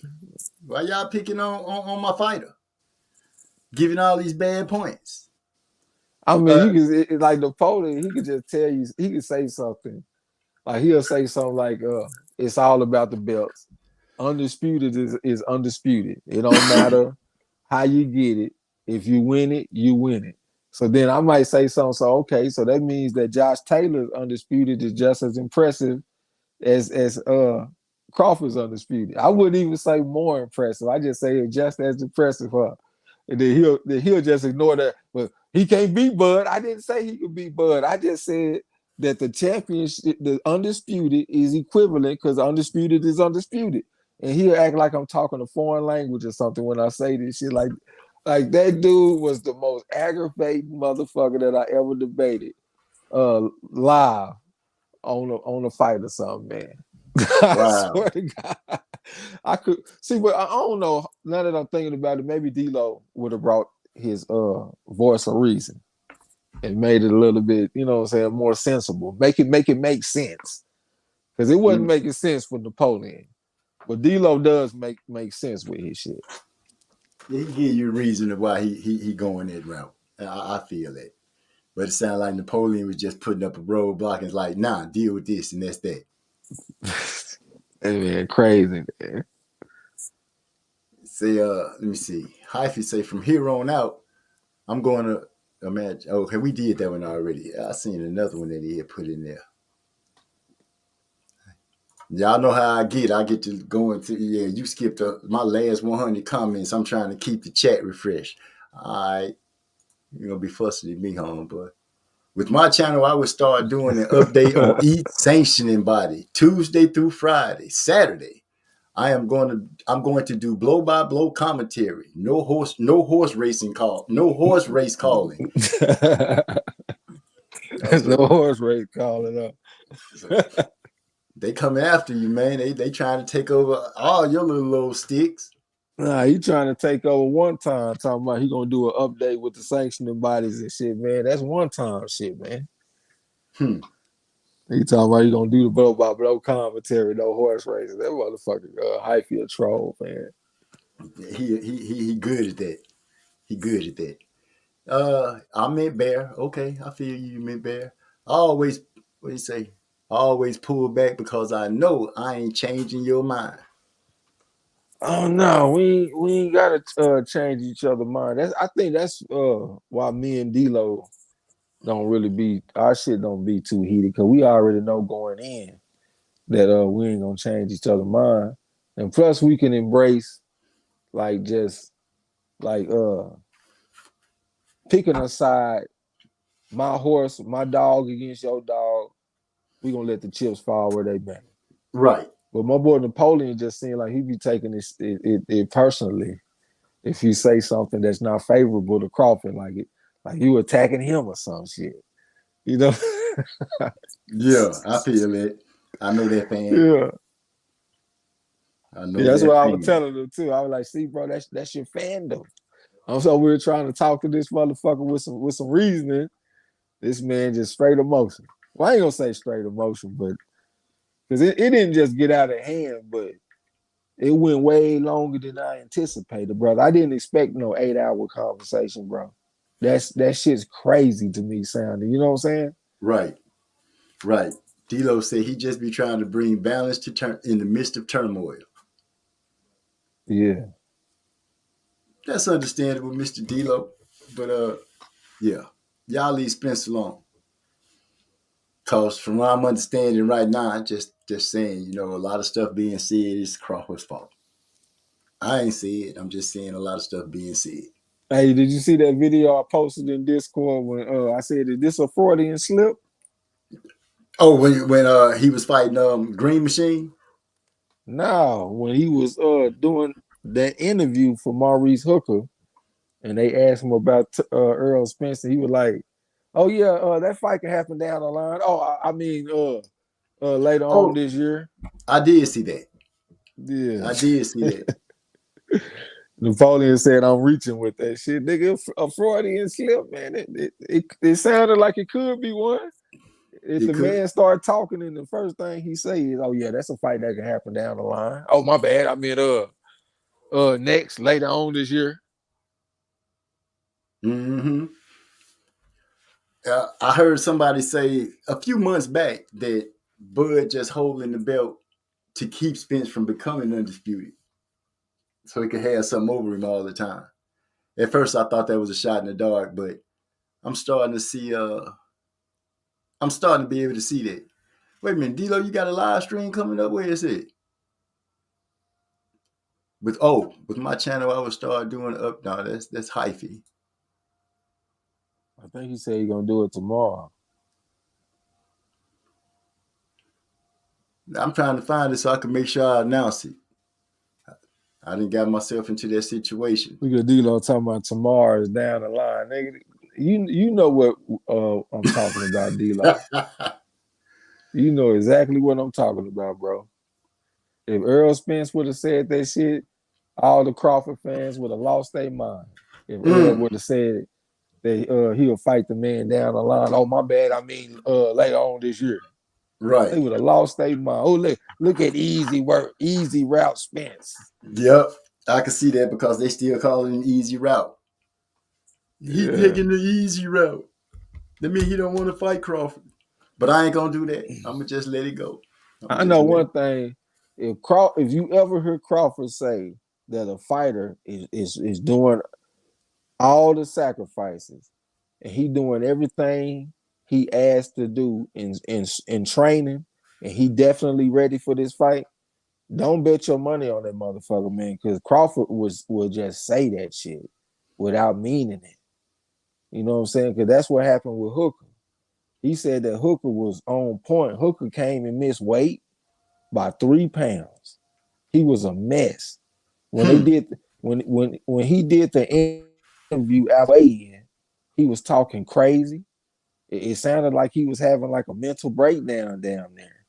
why y'all picking on my fighter? Giving all these bad points. I mean, you could like Napoleon. He could just tell you. He could say something. Like he'll say something like, "It's all about the belts. Undisputed is undisputed. It don't matter how you get it. If you win it, you win it." So then I might say something. So okay, so that means that Josh Taylor's undisputed is just as impressive as Crawford's undisputed. I wouldn't even say more impressive. I just say it's just as impressive. And then he'll just ignore that. But he can't beat Bud. I didn't say he could beat Bud. I just said that the championship, the undisputed, is equivalent because undisputed is undisputed. And he'll act like I'm talking a foreign language or something when I say this shit. Like that dude was the most aggravating motherfucker that I ever debated live on a fight or something, man. I swear to God. I could see, but I don't know. Now that I'm thinking about it, maybe D'Lo would have brought his voice of reason and made it a little bit, more sensible. Make it sense. Because it wasn't making sense with Napoleon. But D'Lo does make sense with his shit. He give you a reason of why he going that route. I feel that. But it sounded like Napoleon was just putting up a roadblock and like, nah, deal with this and that's that. Man, crazy, man. Say, let me see. Hyphy say from here on out, I'm going to imagine. Okay, we did that one already. I seen another one that he had put in there. Y'all know how I get. I get to go into, you skipped my last 100 comments. I'm trying to keep the chat refreshed. All right. You're going to be fussing at me, homeboy. With my channel, I would start doing an update on each sanctioning body, Tuesday through Friday. Saturday, I'm going to do blow by blow commentary. No horse race calling. No horse race calling up. They coming after you, man. They trying to take over all your little sticks. Nah, he trying to take over one time, talking about he gonna do an update with the sanctioning bodies and shit, man. That's one time shit, man. He talking about he gonna do the blow by blow commentary, no horse races. That motherfucker Hyphy a troll, man. He good at that. He good at that. I meant bear. Okay, I feel you meant bear. I always, what do you say? I always pull back because I know I ain't changing your mind. Oh no, we ain't gotta change each other's mind. I think that's why me and D'Lo don't really be, our shit don't be too heated because we already know going in that we ain't gonna change each other's mind. And plus we can embrace picking a side, my horse, my dog against your dog. We gonna let the chips fall where they bang. Right. But my boy Napoleon just seemed like he be taking it personally. If you say something that's not favorable to Crawford, like you attacking him or some shit, Yeah, I feel it. I know that fan. Yeah. I know that's what I was telling them too. I was like, see, bro, that's your fandom. So we were trying to talk to this motherfucker with some reasoning. This man just straight emotion. Well, I ain't gonna say straight emotion, but because it didn't just get out of hand, but it went way longer than I anticipated, brother. I didn't expect no 8-hour conversation, bro. That shit's crazy to me sounding. You know what I'm saying? Right. D-Lo said he just be trying to bring balance to in the midst of turmoil. Yeah. That's understandable, Mr. D-Lo. But yeah, y'all leave Spence alone. Cause from what I'm understanding right now, just saying, you know, a lot of stuff being said is Crawford's fault. I ain't see it. I'm just saying a lot of stuff being said. Hey, did you see that video I posted in Discord when I said, "Is this a Freudian slip?" Oh, when he was fighting Green Machine. No, when he was doing that interview for Maurice Hooker, and they asked him about Earl Spencer, he was like, "Oh yeah, that fight can happen down the line. Oh, I mean, later on Oh, this year." I did see that. Yeah. I did see that. Napoleon said, "I'm reaching with that shit, nigga. A Freudian slip, man. It sounded like it could be one. If It the could. man started talking, and the first thing he say is, "Oh yeah, that's a fight that can happen down the line." Oh my bad. I mean, next later on this year. Mm-hmm. I heard somebody say a few months back that Bud just holding the belt to keep Spence from becoming undisputed, so he could have something over him all the time. At first, I thought that was a shot in the dark, but I'm starting to see. I'm starting to be able to see that. Wait a minute, D-Lo, you got a live stream coming up? Where is it? With my channel, I would start doing up. No, that's hyphy. I think he said he's gonna do it tomorrow. I'm trying to find it so I can make sure I announce it. I didn't got myself into that situation. Look at D-Lo talking about tomorrow is down the line, nigga. You know what I'm talking about, D-Lo. You know exactly what I'm talking about, bro. If Earl Spence would have said that shit, all the Crawford fans would have lost their mind. If Earl would have said that he'll fight the man down the line, oh my bad, I mean later on this year. Right. They would have lost their mind. Oh, look at easy work, easy route Spence. Yep. I can see that because they still call it an easy route. He's taking the easy route. That means he don't want to fight Crawford. But I ain't gonna do that. I'm gonna just let it go. I know one thing. If you ever hear Crawford say that a fighter is doing all the sacrifices and he doing everything he asked to do in training, and he definitely ready for this fight, don't bet your money on that motherfucker, man, because Crawford will just say that shit without meaning it. You know what I'm saying? Because that's what happened with Hooker. He said that Hooker was on point. Hooker came and missed weight by 3 pounds. He was a mess. When they did when he did the interview after weigh-in, he was talking crazy. It sounded like he was having like a mental breakdown down there.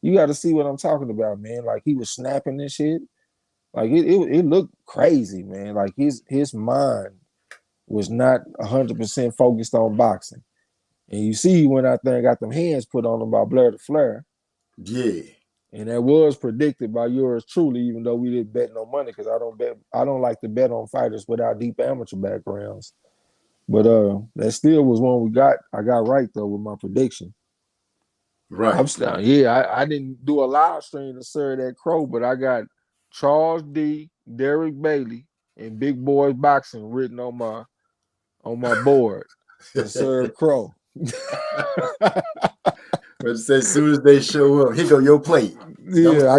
You got to see what I'm talking about, man. Like he was snapping and shit. Like it looked crazy, man. Like his mind was not 100% focused on boxing. And you see, he went out there and got them hands put on him by Blair the Flair. Yeah. And that was predicted by yours truly, even though we didn't bet no money, because I don't like to bet on fighters without deep amateur backgrounds. But that still was one I got right though with my prediction. Right. I didn't do a live stream to serve that crow, but I got Charles D, Derek Bailey, and Big Boys Boxing written on my board to serve crow. But as soon as they show up, here go your plate. Yeah,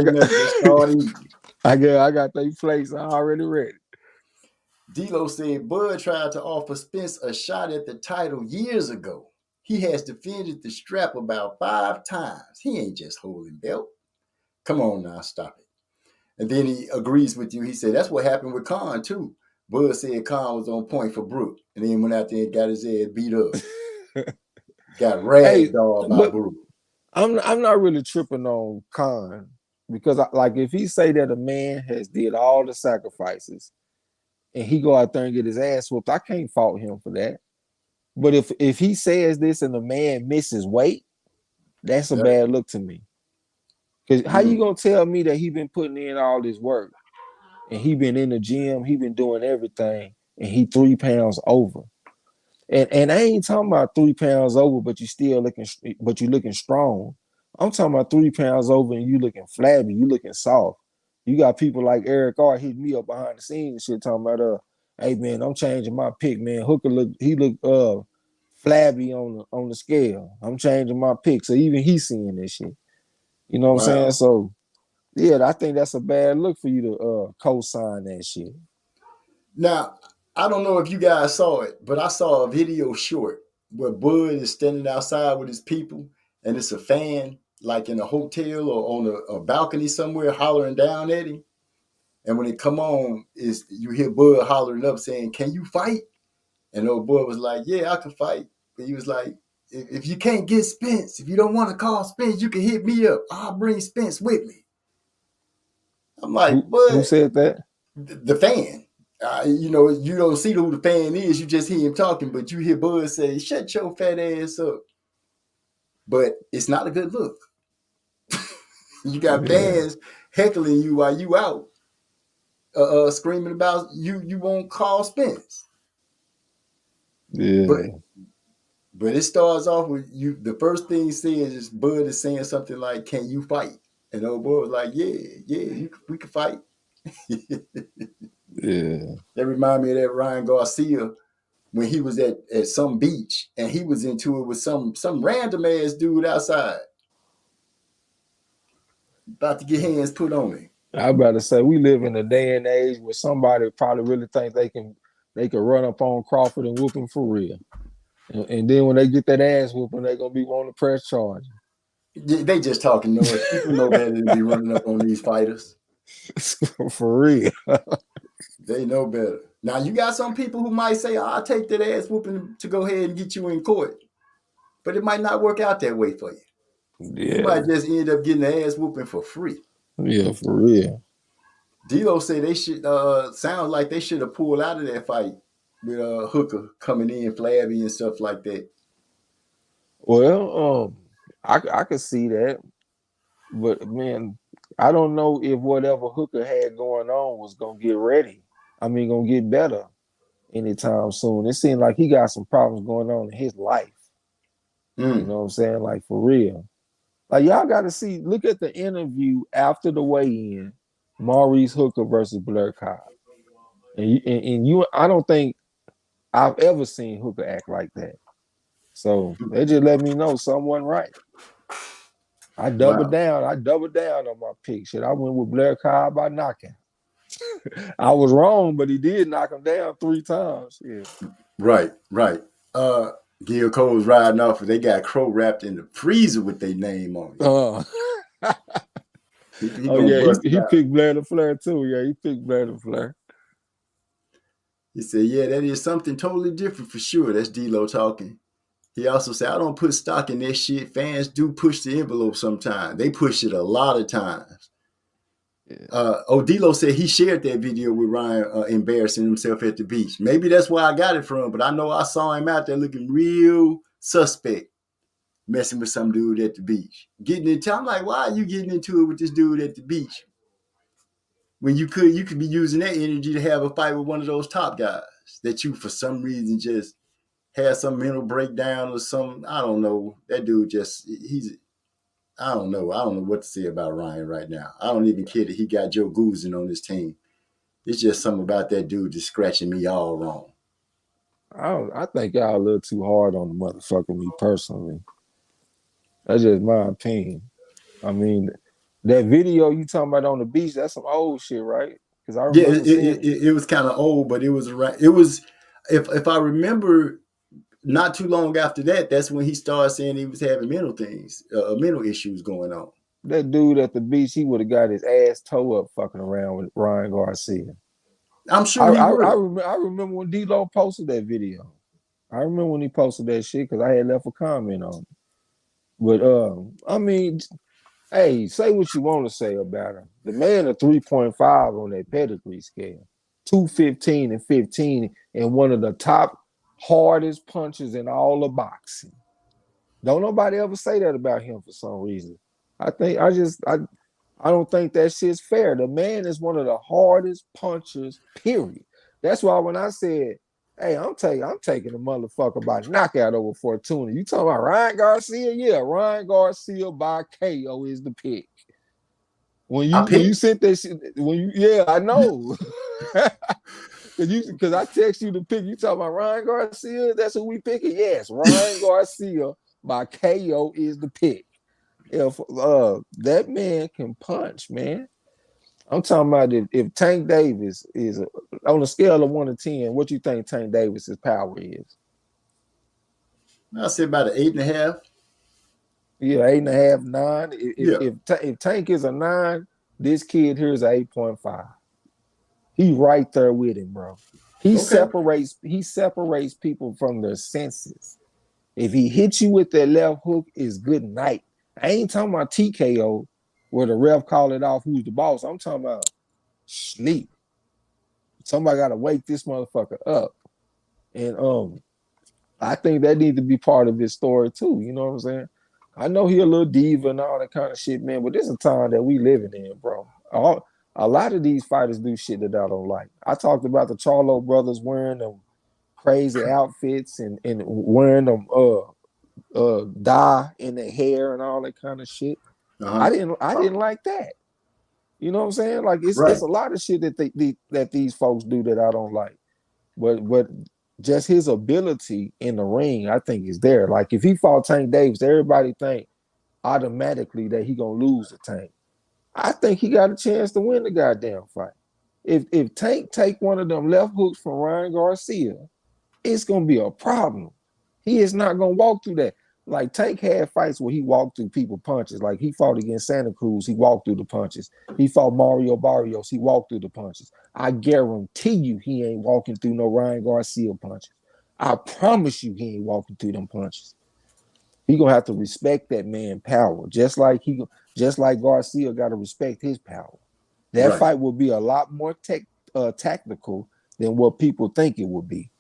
I got their plates already ready. D-Lo said Bud tried to offer Spence a shot at the title years ago. He has defended the strap about 5 times. He ain't just holding belt. Come on now, stop it. And then he agrees with you. He said that's what happened with Khan too. Bud said Khan was on point for Brook, and then went out there and got his head beat up. Got ragdolled by Brook. I'm not really tripping on Khan because like if he say that a man has did all the sacrifices and he go out there and get his ass whooped, I can't fault him for that. But if he says this and the man misses weight, that's a bad look to me. Because how you gonna tell me that he been putting in all this work and he been in the gym, he been doing everything, and he 3 pounds over? And I ain't talking about 3 pounds over, but you looking strong. I'm talking about 3 pounds over and you looking flabby, you looking soft. You got people like Eric R hitting me up behind the scenes and shit talking about hey man, I'm changing my pick, man. Hooker look flabby on the scale. I'm changing my pick. So even he's seeing this shit. You know what I'm saying? Wow. So yeah, I think that's a bad look for you to co-sign that shit. Now, I don't know if you guys saw it, but I saw a video short where Bud is standing outside with his people, and it's a fan, like in a hotel or on a balcony somewhere, hollering down at him. And when it come on, is you hear Bud hollering up saying, "Can you fight?" And old Bud was like, "Yeah, I can fight." But he was like, "If you can't get Spence, if you don't want to call Spence, you can hit me up. I'll bring Spence with me." I'm like, Who "Bud, said that? the fan." You know, you don't see who the fan is. You just hear him talking, but you hear Bud say, "Shut your fat ass up." But it's not a good look. You got Yeah, fans heckling you while you out, screaming about you. You won't call Spence, but yeah, it starts off with you. The first thing he says is Bud is saying something like, "Can you fight?" And old boy was like, "Yeah, we can fight." yeah. That remind me of that Ryan Garcia when he was at some beach and he was into it with some random ass dude outside about to get hands put on him. I about to say we live in a day and age where somebody probably really think they can run up on Crawford and whoop him for real. And then when they get that ass whooping, they're gonna be wanting to press charge. They just talking noise. People know better than be running up on these fighters. For real. They know better. Now you got some people who might say, "I'll take that ass whooping to go ahead and get you in court," but it might not work out that way for you. You Yeah, might just end up getting the ass whooping for free. yeah, for real. D'Lo say they should sound like they should have pulled out of that fight with Hooker coming in flabby and stuff like that. Well, I could see that, but man, I don't know if whatever Hooker had going on was gonna get ready. I mean, gonna get better anytime soon. It seemed like he got some problems going on in his life. You know what I'm saying? Like for real. Like y'all got to see. Look at the interview after the weigh-in, Maurice Hooker versus Blair Cobb, and you. I don't think I've ever seen Hooker act like that. So they just let me know something wasn't right. I doubled Wow. down. I doubled down on my pick. Shit, I went with Blair Cobb by knocking. I was wrong, but he did knock him down 3 times. Yeah. Right. Gil Cole's riding off, and they got Crow wrapped in the freezer with their name on it. He Oh gonna yeah, bust it he out. picked Blair the Flair too. Yeah, he picked Blair the Flair. He said, "Yeah, that is something totally different for sure." That's D'Lo talking. He also said, "I don't put stock in that shit. Fans do push the envelope sometimes. They push it a lot of times." Yeah. D'Lo said he shared that video with Ryan embarrassing himself at the beach. Maybe that's where I got it from, but I know I saw him out there looking real suspect, messing with some dude at the beach. Getting into, I'm like, why are you getting into it with this dude at the beach? When you could be using that energy to have a fight with one of those top guys that you for some reason just had some mental breakdown or some, I don't know. That dude just I don't know. I don't know what to say about Ryan right now. I don't even care that he got Joe Guzin on his team. It's just something about that dude just scratching me all wrong. I think y'all a little too hard on the motherfucker, me personally. That's just my opinion. I mean, that video you talking about on the beach, that's some old shit, right? Because I Yeah, remember seeing it was kind of old, but it was right. It was, if I remember, not too long after that, that's when he started saying he was having mental issues going on. that dude at the beach, he would have got his ass toe up fucking around with Ryan Garcia. I'm sure he would. I remember when D-Lo posted that video. I remember when he posted that shit because I had left a comment on it. But I mean, hey, say what you want to say about him. The man a 3.5 on that pedigree scale. 215 and 15 and one of the top hardest punches in all of boxing. Don't nobody ever say that about him for some reason. I don't think that shit's fair. The man is one of the hardest punchers, period. That's why when I said Hey, I'm taking a motherfucker by knockout over Fortuna. You talking about Ryan Garcia? Yeah, Ryan Garcia by KO is the pick. When I you picked. sent that shit, yeah, I know. Cause I text you the pick. You talking about Ryan Garcia? That's who we picking. Yes, Ryan Garcia by KO is the pick. If that man can punch, man. I'm talking about if Tank Davis is on a scale of 1 to 10, what you think Tank Davis's power is? I say about an 8.5. Yeah, 8.5, 9. Yeah. If Tank is a 9, this kid here is an 8.5. He right there with him, bro. Okay. He separates people from their senses. If he hits you with that left hook, it's good night. I ain't talking about TKO where the ref call it off who's the boss. I'm talking about sleep. Somebody gotta wake this motherfucker up. And I think that needs to be part of his story too. You know what I'm saying? I know he a little diva and all that kind of shit, man, but this is a time that we living in, bro. A lot of these fighters do shit that I don't like. I talked about the Charlo brothers wearing them crazy outfits and wearing them dye in their hair and all that kind of shit. Uh-huh. I didn't like that. You know what I'm saying? Like it's Right. a lot of shit that these folks do that I don't like. But just his ability in the ring, I think is there. Like if he fought Tank Davis, everybody think automatically that he gonna lose the Tank. I think he got a chance to win the goddamn fight. If Tank take one of them left hooks from Ryan Garcia, it's gonna be a problem. He is not gonna walk through that. Like Tank had fights where he walked through people punches. Like he fought against Santa Cruz, he walked through the punches. He fought Mario Barrios, he walked through the punches. I guarantee you he ain't walking through no Ryan Garcia punches. I promise you he ain't walking through them punches. He gonna have to respect that man power, just like Garcia got to respect his power. That Right. fight will be a lot more tactical than what people think it would be.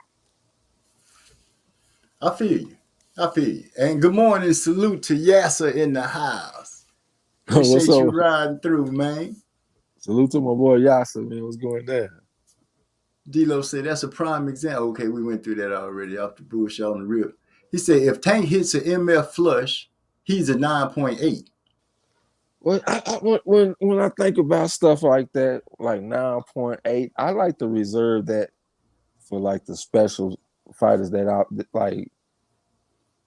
I feel you. I feel you. And good morning, salute to Yasser in the house. What's Appreciate you up? riding through, man. Salute to my boy Yasa, man. What's going down? D-Lo said that's a prime example. Okay, we went through that already off the bullshit on the rip. He said if Tank hits an MF flush, he's a 9.8. Well, when I think about stuff like that, like 9.8, I like to reserve that for like the special fighters that I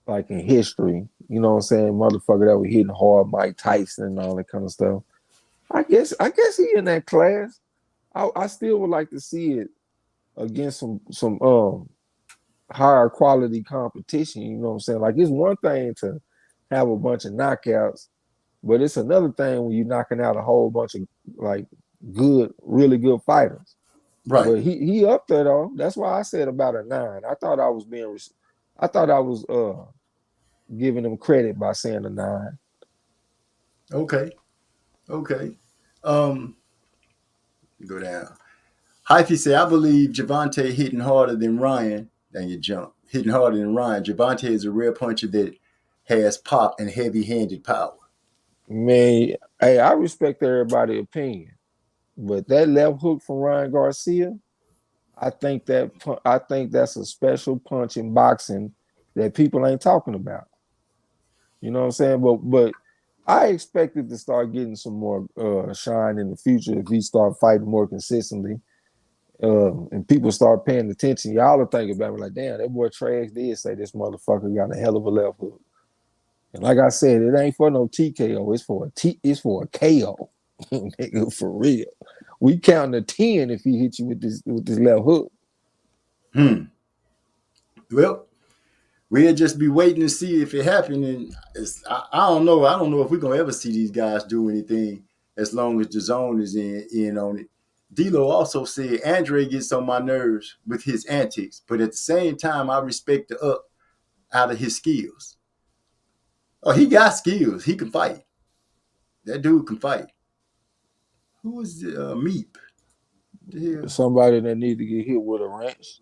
like in history. You know what I'm saying? Motherfucker that was hitting hard, Mike Tyson and all that kind of stuff. I guess he in that class. I still would like to see it against some higher quality competition. You know what I'm saying? Like it's one thing to have a bunch of knockouts, but it's another thing when you're knocking out a whole bunch of like really good fighters. Right. But he up there though. That's why I said about a 9. I thought I was giving him credit by saying a 9. Okay. Okay. Go down. Hyphy said, I believe Javante hitting harder than Ryan. Then you jump. Hitting harder than Ryan. Javante is a real puncher that has pop and heavy-handed power. Man, hey, I respect everybody's opinion, but that left hook from Ryan Garcia, I think that's a special punch in boxing that people ain't talking about. You know what I'm saying? But I expected to start getting some more shine in the future if he start fighting more consistently. And people start paying attention. Y'all are thinking about me like, damn, that boy Trash did say this motherfucker got a hell of a left hook. And like I said, it ain't for no TKO. It's for a KO. Nigga, for real. We counting to 10 if he hit you with this left hook. Well, we'll just be waiting to see if it happened. And I don't know. I don't know if we're gonna ever see these guys do anything as long as the zone is in on it. D'Lo also said Andre gets on my nerves with his antics, but at the same time, I respect the up out of his skills. Oh, he got skills. He can fight. That dude can fight. Who is Meep? Somebody that need to get hit with a wrench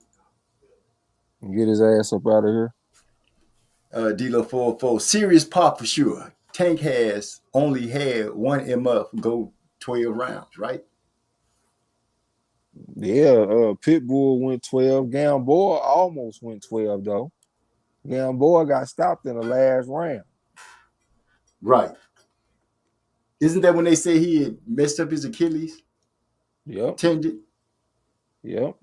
and get his ass up out of here. D'Lo 404. Serious pop for sure. Tank has only had one MF go 12 rounds, right? Yeah, Pitbull went 12. Gamboa almost went 12 though. Gamboa got stopped in the last round. Right. Isn't that when they say he had messed up his Achilles Yep, tendon? yep.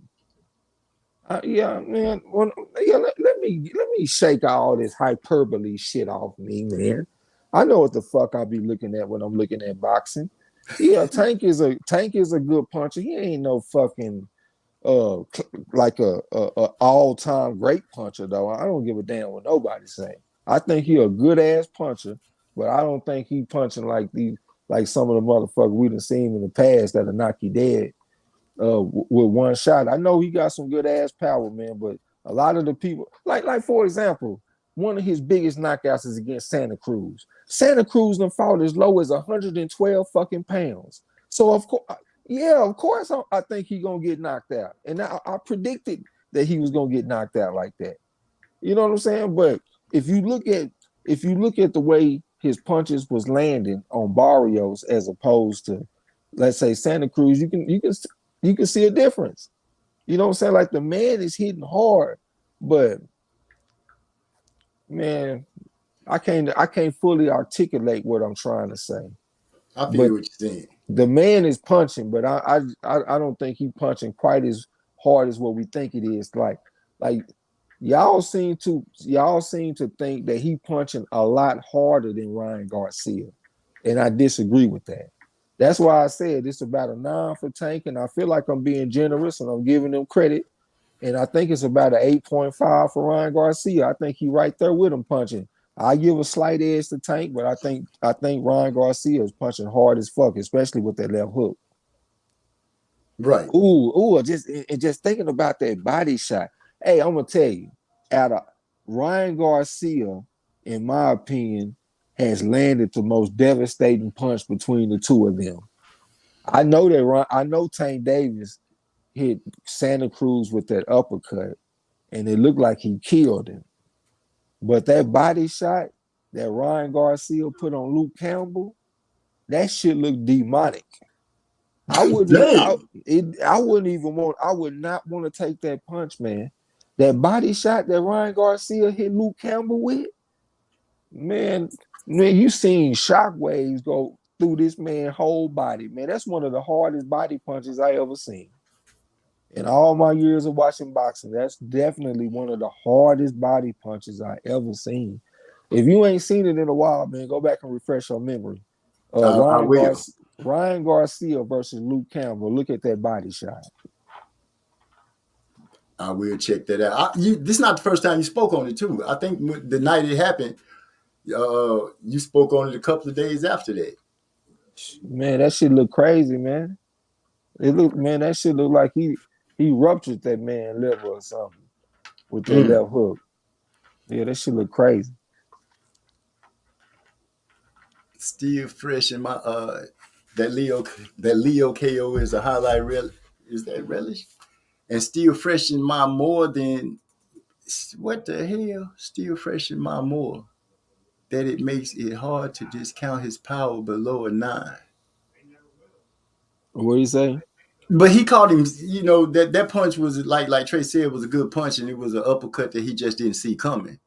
Yeah, man. Well, yeah, let me shake all this hyperbole shit off me, man. I know what the fuck I be looking at when I'm looking at boxing. Yeah, Tank is a good puncher. He ain't no fucking like a all-time great puncher though. I don't give a damn what nobody say. I think he a good ass puncher, but I don't think he punching like some of the motherfuckers we done seen in the past that'll knock you dead with one shot. I know he got some good ass power, man, but a lot of the people, like for example, one of his biggest knockouts is against Santa Cruz. Santa Cruz done fought as low as 112 fucking pounds. So of course, yeah, of course, I think he gonna get knocked out, and I predicted that he was gonna get knocked out like that. You know what I'm saying? But if you look at the way his punches was landing on Barrios as opposed to, let's say, Santa Cruz, you can see a difference. You know what I'm saying? Like the man is hitting hard, but man, I can't fully articulate what I'm trying to say. I But feel what you're saying. the man is punching, but I don't think he punching quite as hard as what we think it is. Like y'all seem to think that he punching a lot harder than Ryan Garcia, and I disagree with that. That's why I said it's about a 9 for Tank, and I feel like I'm being generous and I'm giving them credit. And I think it's about an 8.5 for Ryan Garcia. I think he right there with him punching. I give a slight edge to Tank, but I think Ryan Garcia is punching hard as fuck, especially with that left hook. Right. Just thinking about that body shot. Hey, I'm gonna tell you, out of Ryan Garcia, in my opinion, has landed the most devastating punch between the two of them. I know Tank Davis hit Santa Cruz with that uppercut, and it looked like he killed him. But that body shot that Ryan Garcia put on Luke Campbell, that shit looked demonic. I wouldn't I would not want to take that punch, man. That body shot that Ryan Garcia hit Luke Campbell with, man, you seen shockwaves go through this man's whole body, man. That's one of the hardest body punches I ever seen. In all my years of watching boxing, that's definitely one of the hardest body punches I ever seen. If you ain't seen it in a while, man, go back and refresh your memory. I will. Ryan Garcia versus Luke Campbell. Look at that body shot. I will check that out. This is not the first time you spoke on it too. I think the night it happened, you spoke on it a couple of days after that. Man, that shit look crazy, man. That shit look like he ruptured that man liver or something with that left hook. Yeah, that shit look crazy. Still fresh in my that Leo KO is a highlight reel. Is that relish? And still fresh in my more than what the hell? Still fresh in my more that it makes it hard to discount his power below a 9. What do you say? But he caught him, that punch was like Trey said, was a good punch, and it was an uppercut that he just didn't see coming.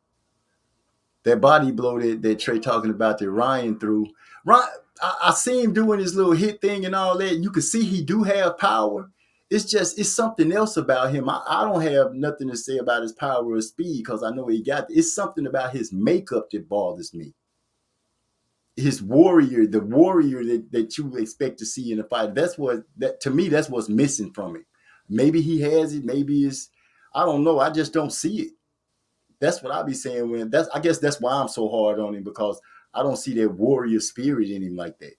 That body blow that Trey talking about that Ryan threw. I see him doing his little hit thing and all that. You can see he do have power. It's something else about him. I don't have nothing to say about his power or speed because I know he got it. It's something about his makeup that bothers me. His warrior, the warrior that you expect to see in a fight. To me, that's what's missing from it. Maybe he has it. Maybe it's, I don't know. I just don't see it. That's what I be saying I guess that's why I'm so hard on him, because I don't see that warrior spirit in him like that.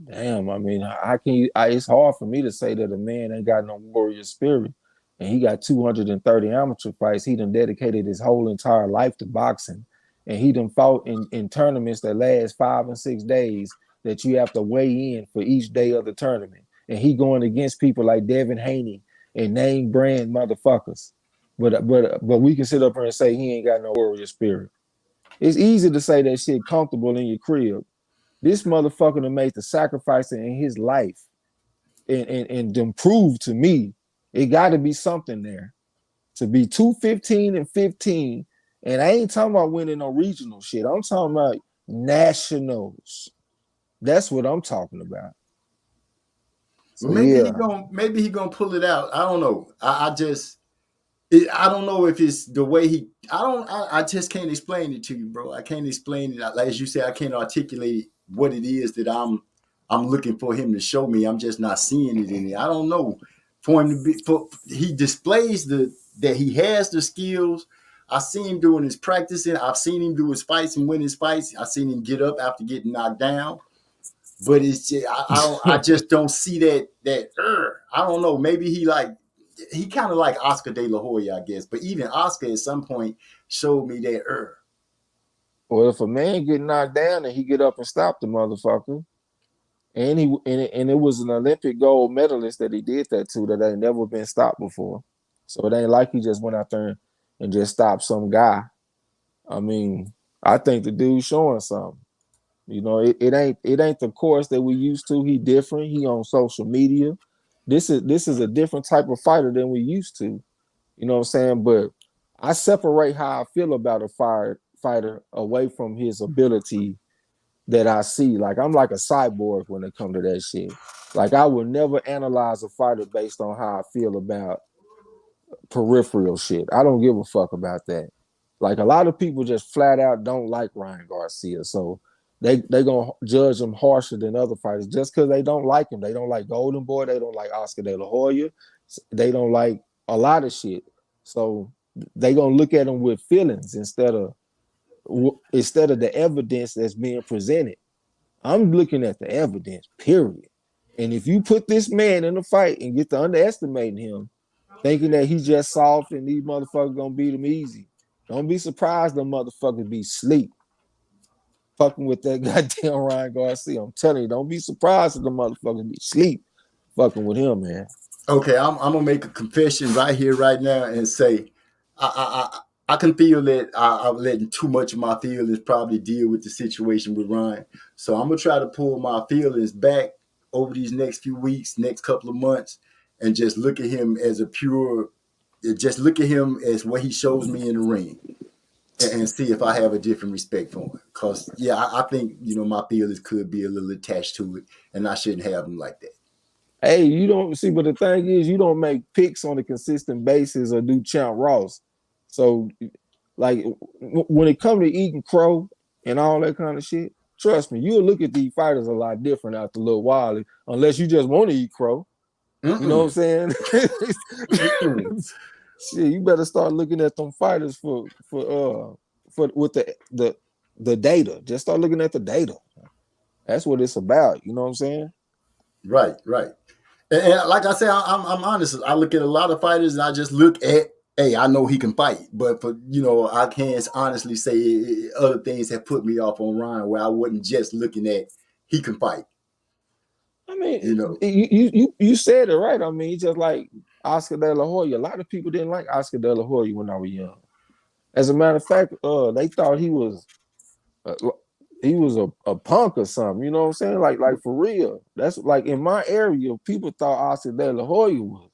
Damn, I mean, it's hard for me to say that a man ain't got no warrior spirit, and he got 230 amateur fights. He done dedicated his whole entire life to boxing, and he done fought in tournaments that last 5 and 6 days that you have to weigh in for each day of the tournament. And he going against people like Devin Haney and name brand motherfuckers. But we can sit up here and say he ain't got no warrior spirit. It's easy to say that shit comfortable in your crib. This motherfucker done made the sacrifice in his life and then prove to me it got to be something there to be 215-15. And I ain't talking about winning no regional shit. I'm talking about nationals. That's what I'm talking about. So, Well, maybe yeah. he gonna pull it out. I don't know. I don't know if it's the way he. I just can't explain it to you, bro. I can't explain it. Like as you said, I can't articulate what it is that I'm looking for him to show me. I'm just not seeing it in it. I don't know. For him to be, he displays that he has the skills. I've seen him doing his practicing. I've seen him do his fights and win his fights. I've seen him get up after getting knocked down. But it's just, I just don't see that. I don't know. Maybe he kind of like Oscar De La Hoya, I guess. But even Oscar at some point showed me that. Well, if a man get knocked down and he get up and stop the motherfucker, and it was an Olympic gold medalist that he did that to that ain't never been stopped before. So it ain't like he just went out there and just stopped some guy. I mean, I think the dude's showing something. You know, it ain't the course that we used to. He different. He on social media. This is a different type of fighter than we used to. You know what I'm saying? But I separate how I feel about a fighter away from his ability that I see. Like I'm like a cyborg when it comes to that shit. Like I would never analyze a fighter based on how I feel about peripheral shit. I don't give a fuck about that. Like a lot of people just flat out don't like Ryan Garcia, so they gonna judge him harsher than other fighters just because they don't like him. They don't like Golden Boy. They don't like Oscar De La Hoya. They don't like a lot of shit. So they gonna look at him with feelings instead of the evidence that's being presented. I'm looking at the evidence, period. And if you put this man in a fight and get to underestimating him, thinking that he's just soft and these motherfuckers gonna beat him easy, don't be surprised them motherfuckers be sleep fucking with that goddamn Ryan Garcia. I'm telling you, don't be surprised if the motherfuckers be sleep fucking with him, man. Okay, I'm gonna make a confession right here, right now, and say I can feel that I'm letting too much of my feelings probably deal with the situation with Ryan. So I'm gonna try to pull my feelings back over these next few weeks, next couple of months, and just look at him as just look at him as what he shows me in the ring, and see if I have a different respect for him. Cause yeah, I think my feelings could be a little attached to it, and I shouldn't have them like that. Hey, you don't see, but the thing is, you don't make picks on a consistent basis or do Champ Ross. So, like, when it comes to eating crow and all that kind of shit, trust me, you'll look at these fighters a lot different after a little while, unless you just want to eat crow. You know what I'm saying? Shit, you better start looking at them fighters for with the data. Just start looking at the data. That's what it's about. You know what I'm saying? Right. And like I said, I'm honest. I look at a lot of fighters and I just look at, hey, I know he can fight, but I can't honestly say other things have put me off on Ryan where I wasn't just looking at he can fight. I mean, you said it right. I mean, just like Oscar De La Hoya. A lot of people didn't like Oscar De La Hoya when I was young. As a matter of fact, they thought he was a punk or something. You know what I'm saying? Like for real. That's like in my area, people thought Oscar De La Hoya was,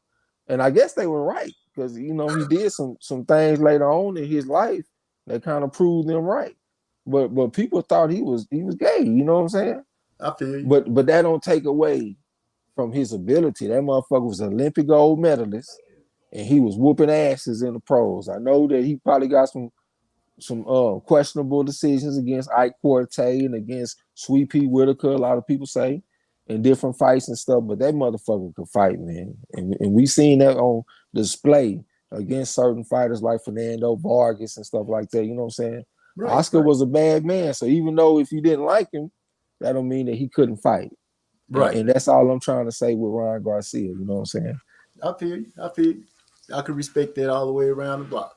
and I guess they were right because he did some things later on in his life that kind of proved them right. But people thought he was gay. You know what I'm saying? I feel you. But that don't take away from his ability. That motherfucker was an Olympic gold medalist, and he was whooping asses in the pros. I know that he probably got some questionable decisions against Ike Quartey and against Sweet Pea Whitaker, a lot of people say, in different fights and stuff, but that motherfucker could fight, man. And we seen that on display against certain fighters like Fernando Vargas and stuff like that, you know what I'm saying? Right, Oscar was a bad man, so even though if you didn't like him, that don't mean that he couldn't fight. Right. And that's all I'm trying to say with Ryan Garcia, you know what I'm saying? I feel you. I can respect that all the way around the block.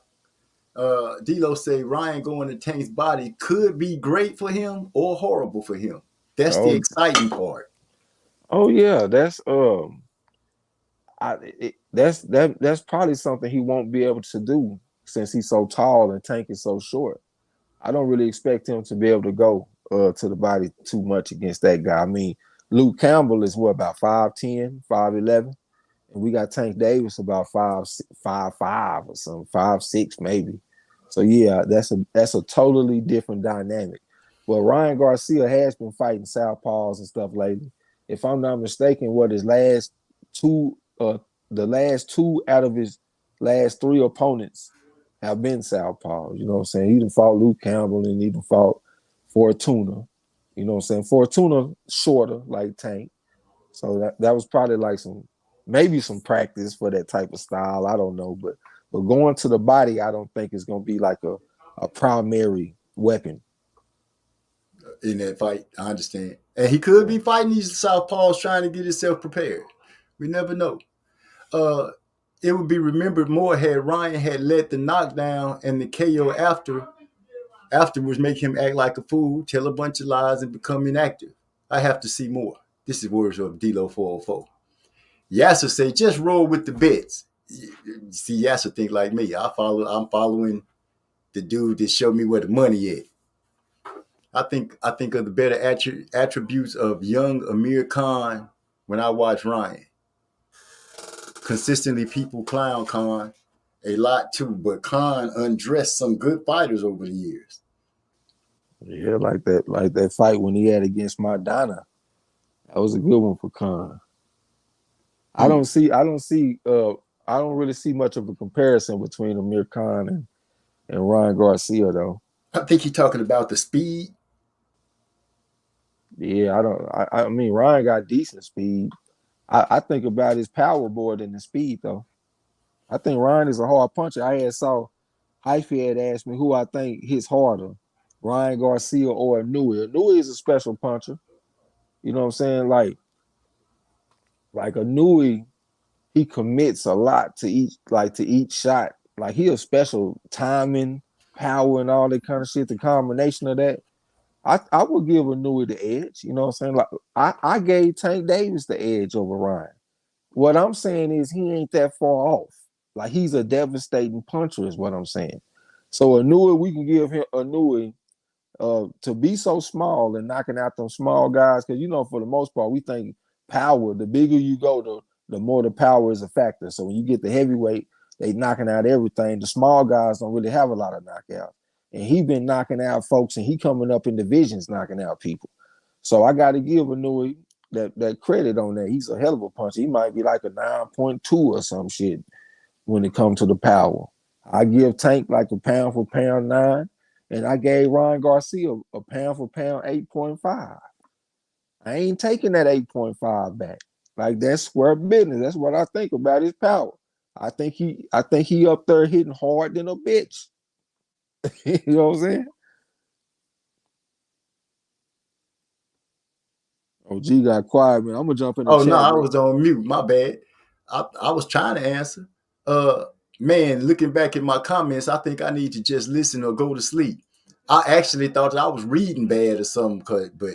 D'Lo say Ryan going to Tank's body could be great for him or horrible for him. That's the exciting part. Oh yeah, that's that's probably something he won't be able to do since he's so tall and Tank is so short. I don't really expect him to be able to go to the body too much against that guy. I mean, Luke Campbell is what, about 5'10", 5'11", and we got Tank Davis about 5'5" or something, 5'6" maybe. So yeah, that's a totally different dynamic. Well, Ryan Garcia has been fighting southpaws and stuff lately. If I'm not mistaken, what his last two, the last two out of his last three opponents have been southpaws. You know what I'm saying? He done fought Luke Campbell and he done fought Fortuna. You know what I'm saying? Fortuna shorter like Tank. So that was probably like maybe some practice for that type of style. I don't know, but going to the body, I don't think it's gonna be like a primary weapon in that fight. I understand, and he could be fighting these southpaws trying to get himself prepared. We never know. It would be remembered more had Ryan had let the knockdown and the KO afterwards make him act like a fool, tell a bunch of lies, and become inactive. I have to see more. This is words of D-Lo 404. Yasser say, just roll with the bets. See, Yasser think like me. I'm following the dude that showed me where the money is. I think of the better attributes of young Amir Khan when I watch Ryan. Consistently, people clown Khan a lot too, but Khan undressed some good fighters over the years. Yeah, like that fight when he had against Maidana. That was a good one for Khan. I don't really see much of a comparison between Amir Khan and Ryan Garcia though. I think he's talking about the speed. Yeah, I mean Ryan got decent speed. I think about his power more than the speed though. I think Ryan is a hard puncher. I had saw Hyphy had asked me who I think hits harder, Ryan Garcia or Inouye. Inouye is a special puncher. You know what I'm saying? Like Inouye, he commits a lot to each shot. Like he a special timing, power, and all that kind of shit. The combination of that, I would give Inouye the edge. You know what I'm saying? Like I gave Tank Davis the edge over Ryan. What I'm saying is he ain't that far off. Like he's a devastating puncher, is what I'm saying. So Inouye, we can give him Inouye to be so small and knocking out them small guys, because for the most part we think power. The bigger you go, the more the power is a factor. So when you get the heavyweight, they knocking out everything. The small guys don't really have a lot of knockouts, and he been knocking out folks, and he coming up in divisions knocking out people. So I got to give Inouye that credit on that. He's a hell of a puncher. He might be like a 9.2 or some shit when it comes to the power. I give Tank like a pound for pound 9, and I gave Ryan Garcia a pound for pound 8.5. I ain't taking that 8.5 back. Like that's square business. That's what I think about his power. I think he up there hitting hard than a bitch. You know what I'm saying? Oh, G got quiet, man. I'm gonna jump in the Oh chat. no, I bro. was on mute. My bad. I was trying to answer. Man, looking back at my comments, I think I need to just listen or go to sleep. I actually thought that I was reading bad or something, but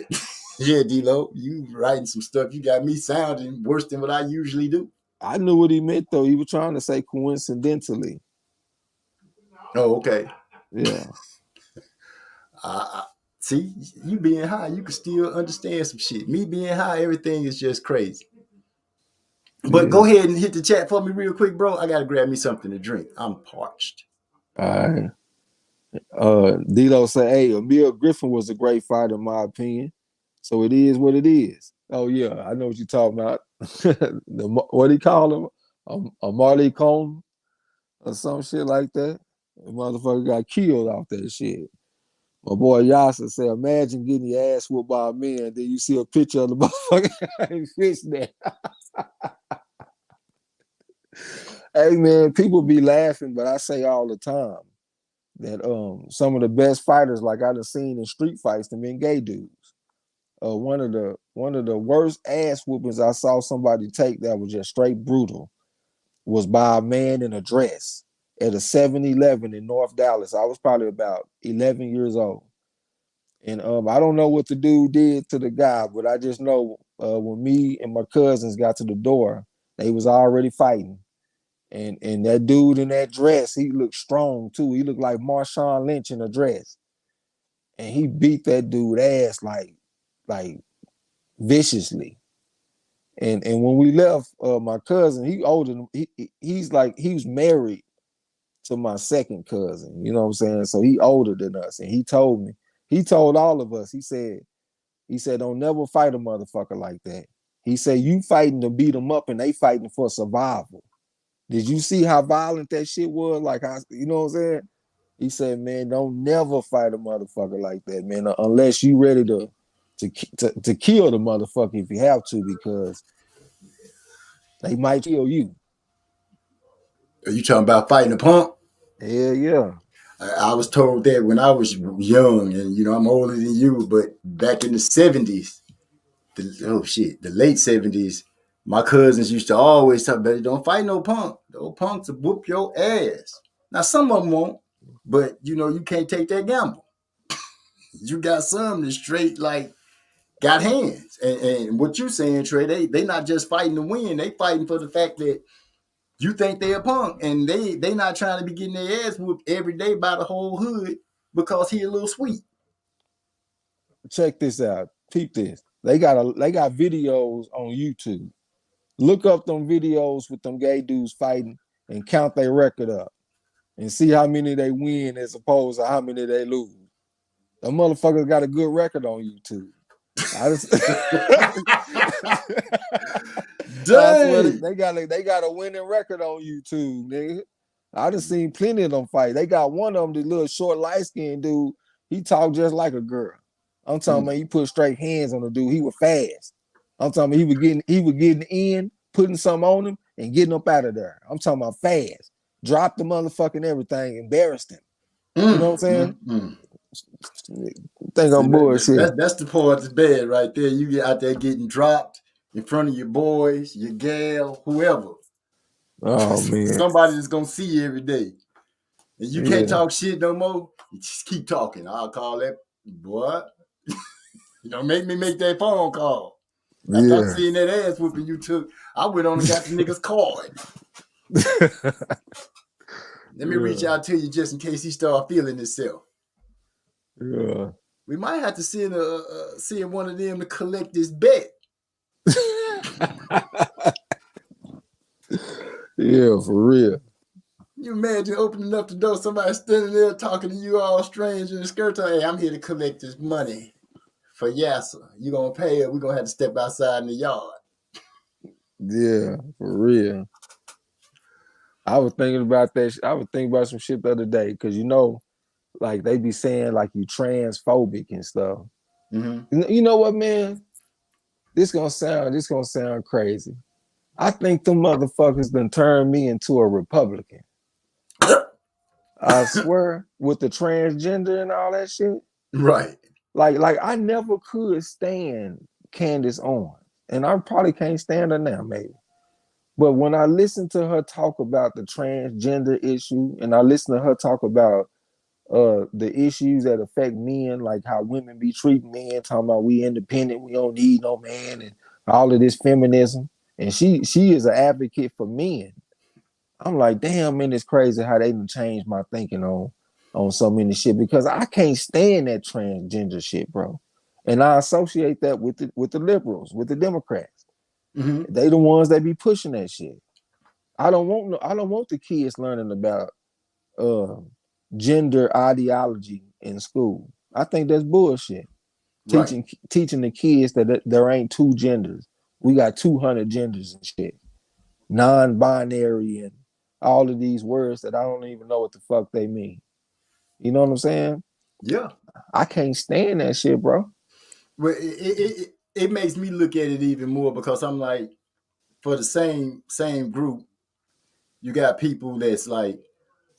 yeah, D-Lo, you writing some stuff. You got me sounding worse than what I usually do. I knew what he meant though. He was trying to say coincidentally. Oh, okay. Yeah. See, you being high, you can still understand some shit. Me being high, everything is just crazy. But go ahead and hit the chat for me real quick, bro. I gotta grab me something to drink. I'm parched. All right. D-Lo said, hey, Emil Griffin was a great fighter in my opinion. So it is what it is. Oh yeah, I know what you're talking about. What do you call him? A Marley Cone or some shit like that. The motherfucker got killed off that shit. My boy Yasser said, imagine getting your ass whooped by a man, then you see a picture of the motherfucker fish there. Hey man, people be laughing, but I say all the time that some of the best fighters, like I done seen in street fights, them been gay dudes. One of the worst ass whoopings I saw somebody take that was just straight brutal was by a man in a dress at a 7-Eleven in North Dallas. I was probably about 11 years old. And I don't know what the dude did to the guy, but I just know when me and my cousins got to the door, they was already fighting. And that dude in that dress, he looked strong too. He looked like Marshawn Lynch in a dress. And he beat that dude ass like viciously. And when we left, my cousin, he older than he's like he was married to my second cousin. You know what I'm saying? So he older than us, and he told me, he told all of us, he said, don't never fight a motherfucker like that. He said, you fighting to beat them up, and they fighting for survival. Did you see how violent that shit was? Like, you know what I'm saying? He said, man, don't never fight a motherfucker like that, man, unless you ready to kill the motherfucker if you have to, because they might kill you. Are you talking about fighting a punk? Hell yeah. I was told that when I was young, and you know I'm older than you, but back in the 70s, the late 70s, my cousins used to always talk about, don't fight no punk. Those punks will whoop your ass. Now some of them won't, but you know you can't take that gamble. You got some that straight like got hands, and what you saying, Trey? They not just fighting to win. They fighting for the fact that you think they a punk, and they not trying to be getting their ass whooped every day by the whole hood because he a little sweet. Check this out. Peep this. They got videos on YouTube. Look up them videos with them gay dudes fighting and count their record up and see how many they win as opposed to how many they lose. The motherfuckers got a good record on YouTube. I just I swear they got a winning record on YouTube, nigga. I just seen plenty of them fight. They got one of them, the little short light skinned dude. He talked just like a girl. I'm talking about he put straight hands on the dude. He was fast. I'm talking about he was getting in, putting something on him, and getting up out of there. I'm talking about fast. Dropped the motherfucking everything, embarrassed him. You know what I'm saying? Think I'm bullshit. That's the part that's bad right there. You get out there getting dropped in front of your boys, your gal, whoever. Oh man. Somebody that's gonna see you every day. And you can't talk shit no more. You just keep talking. I'll call that boy. You know, make me make that phone call. After I seen that ass whooping you took, I went on and got the nigga's card. Let me reach out to you just in case he start feeling himself. Yeah. We might have to send one of them to collect this bet. Yeah, for real. You imagine opening up the door, somebody standing there talking to you all strange in the skirt. Hey, I'm here to collect this money for Yasser. You gonna pay it? We're gonna have to step outside in the yard. Yeah, for real. I was thinking about that. I was thinking about some shit the other day because you know, like they be saying like you transphobic and stuff. Mm-hmm. You know what, man? This gonna sound crazy. I think them motherfuckers done turned me into a Republican. I swear, with the transgender and all that shit. Right. Like I never could stand Candace Owens, and I probably can't stand her now, maybe. But when I listen to her talk about the transgender issue, and I listen to her talk about the issues that affect men, like how women be treating men, talking about we independent, we don't need no man, and all of this feminism, and she is an advocate for men. I'm like, damn, man, it's crazy how they done changed my thinking on so many shit because I can't stand that transgender shit, bro. And I associate that with the liberals, with the Democrats. Mm-hmm. They the ones that be pushing that shit. I don't want the kids learning about gender ideology in school. I think that's bullshit. Right. Teaching the kids that there ain't two genders. We got 200 genders and shit. Non-binary and all of these words that I don't even know what the fuck they mean. You know what I'm saying? Yeah. I can't stand that shit, bro. Well, it makes me look at it even more because I'm like, for the same group, you got people that's like,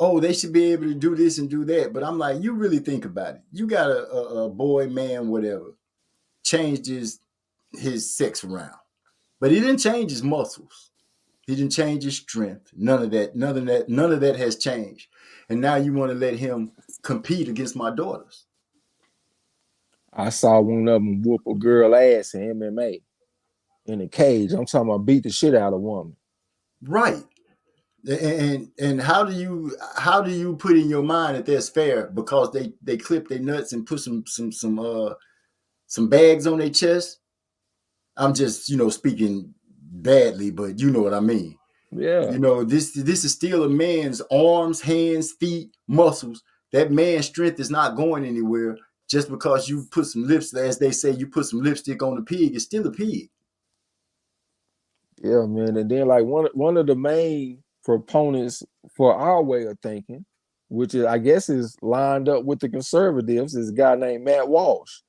oh, they should be able to do this and do that. But I'm like, you really think about it. You got a boy, man, whatever, changed his sex around. But he didn't change his muscles. He didn't change his strength. None of that has changed. And now you want to let him compete against my daughters. I saw one of them whoop a girl ass in MMA in a cage. I'm talking about beat the shit out of a woman. Right. And how do you put in your mind that that's fair because they clip their nuts and put some bags on their chest? I'm just, speaking badly, but you know what I mean. Yeah. This is still a man's arms, hands, feet, muscles. That man's strength is not going anywhere just because you put some lips, as they say, you put some lipstick on a pig. It's still a pig. Yeah, man. And then like one of the main proponents for our way of thinking, which is I guess is lined up with the conservatives, is a guy named Matt Walsh.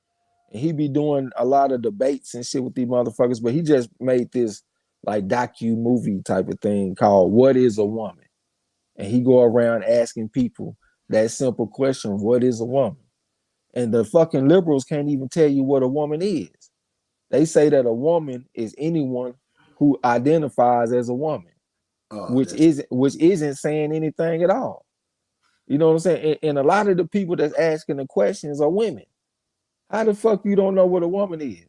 And he be doing a lot of debates and shit with these motherfuckers, but he just made this like docu movie type of thing called What is a Woman? And he go around asking people that simple question, what is a woman? And the fucking liberals can't even tell you what a woman is. They say that a woman is anyone who identifies as a woman, Oh, which isn't saying anything at all. You know what I'm saying? And a lot of the people that's asking the questions are women. How the fuck you don't know what a woman is?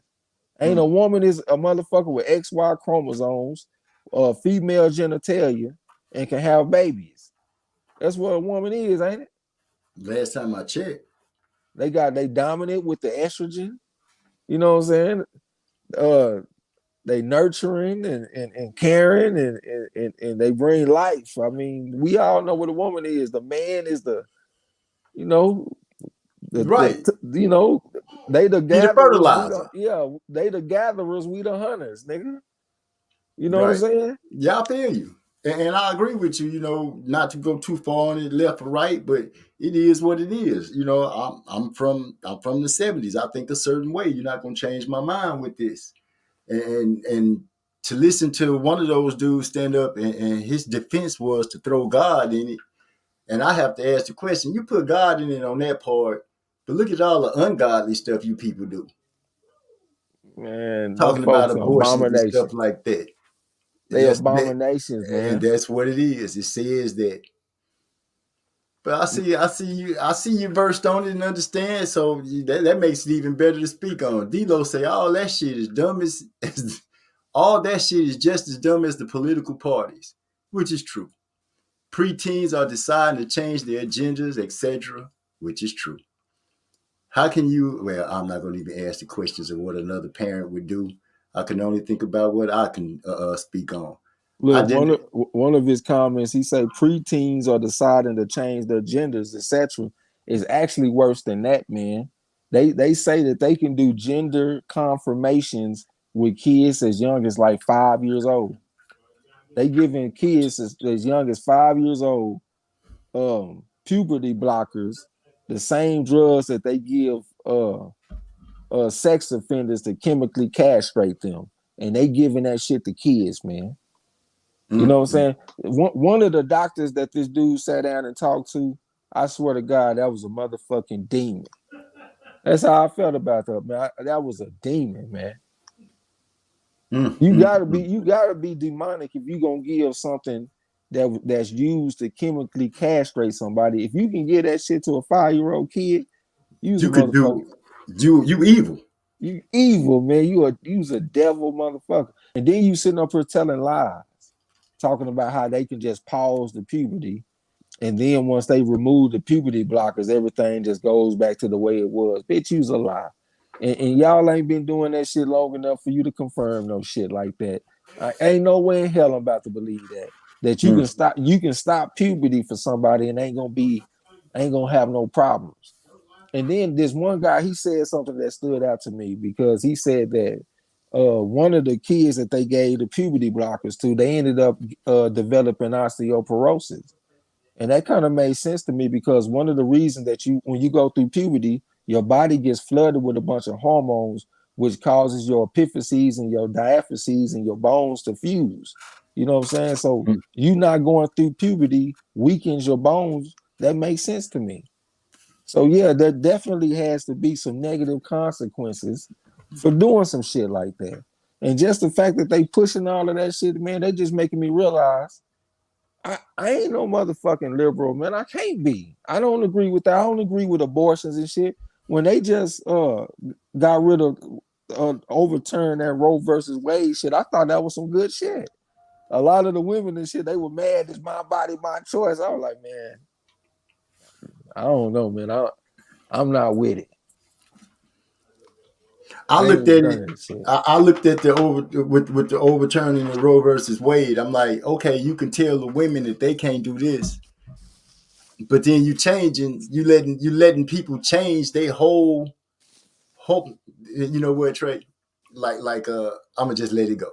Ain't a woman is a motherfucker with XY chromosomes, female genitalia, and can have babies. That's what a woman is, ain't it? last time I checked. They dominate with the estrogen. You know what I'm saying? They nurturing and caring and they bring life. I mean, we all know what a woman is. The man is the, you know, Right. they the He the gatherers, fertilizer. they the gatherers, we the hunters, nigga. You know what I'm Right. saying? Yeah, I feel you. And I agree with you, not to go too far on it left or right, but it is what it is. I'm from the 70s. I think a certain way. You're not gonna change my mind with this. And to listen to one of those dudes stand up and his defense was to throw God in it. And I have to ask the question, you put God in it on that part, but look at all the ungodly stuff you people do. Man, them Talking about folks are abortions and stuff abominations. like that. They That's that, abominations, and man. that's what it is. It says that. But I see you versed on it and understand. So that makes it even better to speak on. D-Lo say all that shit is dumb as all that shit is just as dumb as the political parties, which is true. Preteens are deciding to change their agendas, etc., which is true. How can you? Well, I'm not going to even ask the questions of what another parent would do. I can only think about what I can speak on. I Look, did. one of his comments, he said preteens are deciding to change their genders, etc. Is actually worse than that, man. They say that they can do gender confirmations with kids as young as like 5 years old. They giving kids as young as 5 years old puberty blockers, the same drugs that they give sex offenders to chemically castrate them, and they giving that shit to kids, man. You know what I'm saying? One of the doctors that this dude sat down and talked to, I swear to God, that was a motherfucking demon. That's how I felt about that, man. That was a demon, man. You gotta be demonic if you gonna give something that's used to chemically castrate somebody. If you can give that shit to a 5-year-old kid, you's a You could motherfucker. do. You evil. You evil, man. You's a devil motherfucker. And then you sitting up here telling lies, talking about how they can just pause the puberty. And then once they remove the puberty blockers, everything just goes back to the way it was. Bitch, you's a lie. And y'all ain't been doing that shit long enough for you to confirm no shit like that. Ain't no way in hell I'm about to believe that. That you can stop puberty for somebody and ain't gonna have no problems. And then this one guy, he said something that stood out to me because he said that one of the kids that they gave the puberty blockers to, they ended up developing osteoporosis. And that kind of made sense to me because one of the reasons that when you go through puberty, your body gets flooded with a bunch of hormones, which causes your epiphyses and your diaphyses and your bones to fuse. You know what I'm saying? So you not going through puberty weakens your bones. That makes sense to me. So yeah, there definitely has to be some negative consequences for doing some shit like that. And just the fact that they pushing all of that shit, man, they just making me realize I ain't no motherfucking liberal, man. I can't be. I don't agree with that. I don't agree with abortions and shit. When they just got rid of overturned that Roe versus Wade shit, I thought that was some good shit. A lot of the women and shit, they were mad. It's my body, my choice. I was like, man, I don't know, man. I'm not with it. I They looked was at done it. that shit. I looked at the with the overturning of Roe versus Wade. I'm like, okay, you can tell the women that they can't do this, but then you letting people change their whole hope. You know what, Trey? I'm gonna just let it go.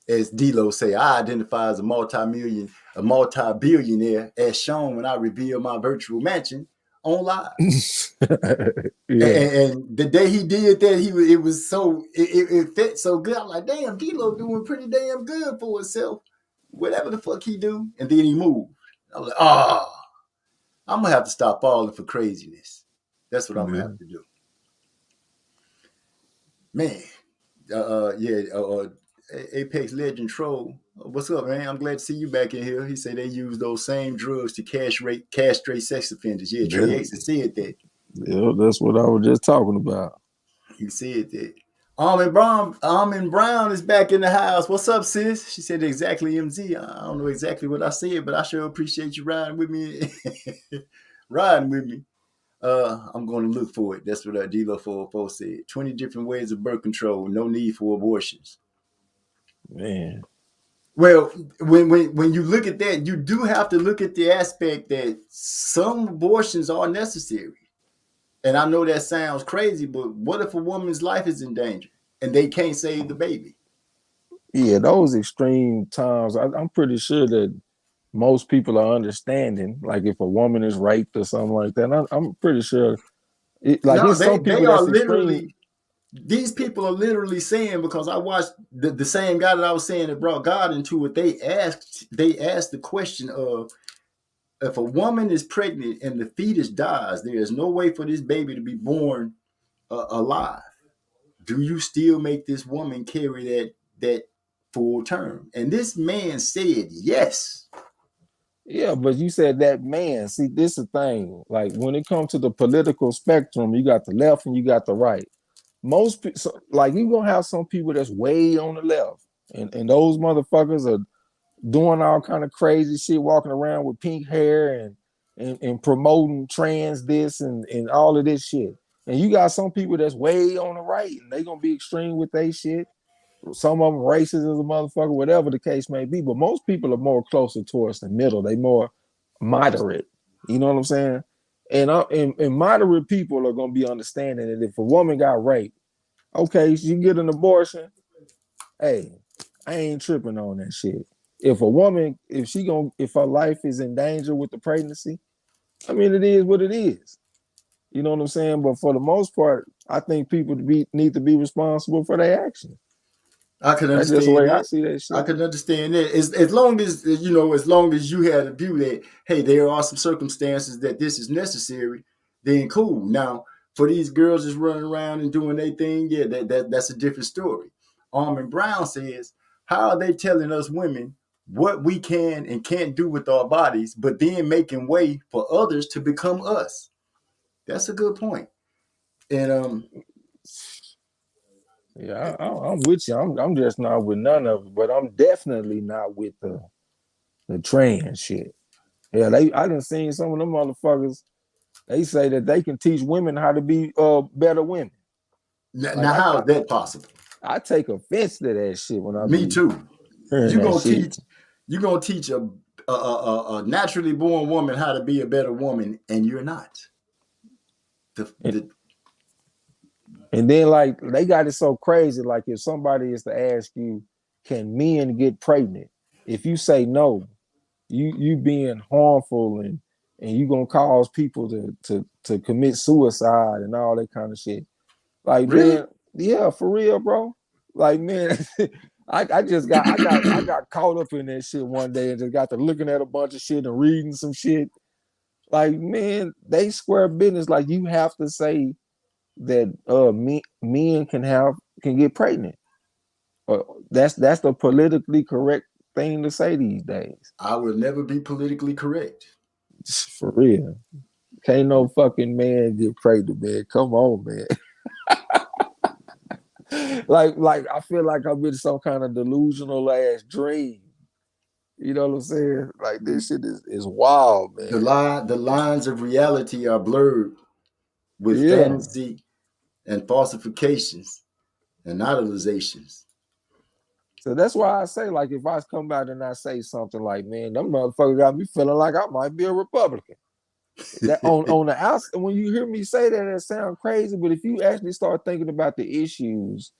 As D-Lo say, I identify as a multi-billionaire, as shown when I reveal my virtual mansion on live. Yeah. And the day he did that, it fit so good. I'm like, damn, D-Lo doing pretty damn good for himself. Whatever the fuck he do, and then he moved. I was like, I'm gonna have to stop falling for craziness. That's what I'm gonna Yeah. have to do, man. Yeah. Apex Legend Troll. What's up, man? I'm glad to see you back in here. He said they use those same drugs to castrate sex offenders. Yeah, Trey Yeah. X said that. Yeah, that's what I was just talking about. He said that. Armin Brown is back in the house. What's up, sis? She said exactly MZ. I don't know exactly what I said, but I sure appreciate you riding with me. riding with me. I'm going to look for it. That's what D-Lo 404 said. 20 different ways of birth control. No need for abortions. Man. Well, when you look at that, you do have to look at the aspect that some abortions are necessary. And I know that sounds crazy, but what if a woman's life is in danger and they can't save the baby? Yeah, those extreme times, I'm pretty sure that most people are understanding. Like if a woman is raped or something like that, I'm pretty sure. No, It's some they people are that's extreme. literally, these people are literally saying, because I watched the same guy that I was saying that brought God into it. They asked the question of, if a woman is pregnant and the fetus dies, there is no way for this baby to be born alive. Do you still make this woman carry that full term? And this man said yes. Yeah, but you said that man. See, this is the thing. Like when it comes to the political spectrum, you got the left and you got the right. Most people, like you gonna have some people that's way on the left, and those motherfuckers are doing all kind of crazy shit, walking around with pink hair and promoting trans this and all of this shit. And you got some people that's way on the right, and they gonna be extreme with they shit. Some of them racist as a motherfucker, whatever the case may be. But most people are more closer towards the middle. They more moderate. You know what I'm saying? And moderate people are gonna be understanding that if a woman got raped, okay, she get an abortion. Hey, I ain't tripping on that shit. If a woman, if her life is in danger with the pregnancy, I mean, it is what it is. You know what I'm saying? But for the most part, I think people need to be responsible for their actions. I can That's just the way understand I that. see that I shit. can understand that. As long as as long as you had a view that, hey, there are some circumstances that this is necessary, then cool. Now, for these girls just running around and doing their thing, yeah, that's a different story. Armin Brown says, how are they telling us women what we can and can't do with our bodies, but then making way for others to become us? That's a good point. And Yeah, I'm with you. I'm just not with none of it, but I'm definitely not with the trans shit. Yeah, I done seen some of them motherfuckers. They say that they can teach women how to be better women. Like now, how is that possible? I take offense to that shit when I Me be too. hearing You that gonna shit. teach a naturally born woman how to be a better woman, and you're not. The, And, the and then like they got it so crazy. Like if somebody is to ask you, can men get pregnant? If you say no, you being harmful and you gonna cause people to commit suicide and all that kind of shit. Like really? man, yeah, for real, bro. Like man, I got caught up in that shit one day and just got to looking at a bunch of shit and reading some shit. Like man, they square business. Like you have to say that men can get pregnant. That's the politically correct thing to say these days. I will never be politically correct. For real. Can't no fucking man get pregnant, man. Come on, man. like I feel like I'm in some kind of delusional ass dream. You know what I'm saying? Like this shit is wild, man. The lines of reality are blurred with Yeah. fantasy and falsifications. and not alizations. So that's why I say, like, if I come out and I say something like, man, them motherfuckers got me feeling like I might be a Republican. That on the outside, when you hear me say that, it sounds crazy. But if you actually start thinking about the issues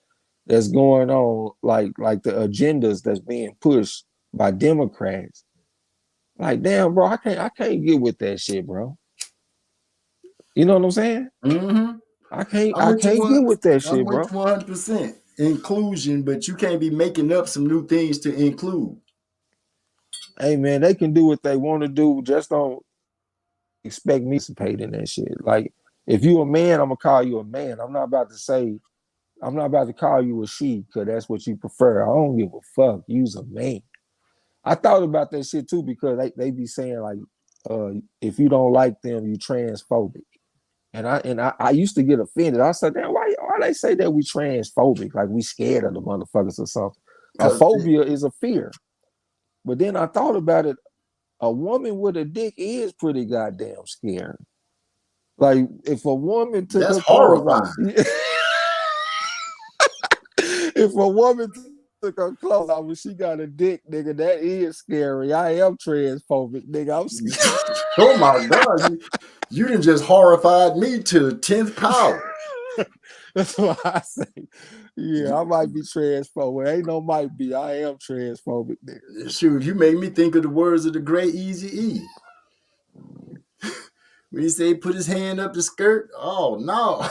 that's going on, like the agendas that's being pushed by Democrats, like, damn, bro, I can't get with that shit, bro. You know what I'm saying? Mm-hmm. I can't get with that I'm shit, with bro. 100% inclusion, but you can't be making up some new things to include. Hey man, they can do what they want to do. Just don't expect me to participate in that shit. Like, if you a man, I'm gonna call you a man. I'm not about to call you a she because that's what you prefer. I don't give a fuck. You's a man. I thought about that shit too because they be saying like, if you don't like them, you transphobic. And I used to get offended. I said, damn, why they say that we transphobic? Like we scared of the motherfuckers or something. A Because phobia is a fear. But then I thought about it. A woman with a dick is pretty goddamn scary. Like if a woman took that's her clothes off, horrifying. if a woman took her clothes off and she got a dick, nigga, that is scary. I am transphobic, nigga. I'm scared. Oh my God. You done just horrified me to the 10th power. That's why I say, yeah, I might be transphobic. Ain't no might be. I am transphobic, nigga. Shoot, you make me think of the words of the great Eazy-E. When he say put his hand up the skirt, oh no.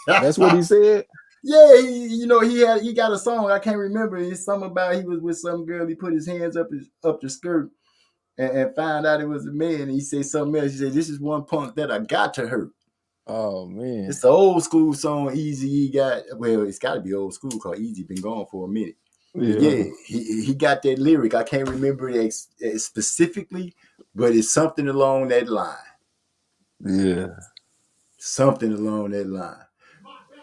That's what he said. Yeah, he got a song, I can't remember. It's something about he was with some girl, he put his hands up the skirt and found out it was a man. And he said something else. He said, "This is one punk that I got to hurt." Oh man. It's an old school song Eazy-E got. Well, it's gotta be old school because Eazy been gone for a minute. But Yeah. he got that lyric. I can't remember it specifically, but it's something along that line. Yeah. Something along that line.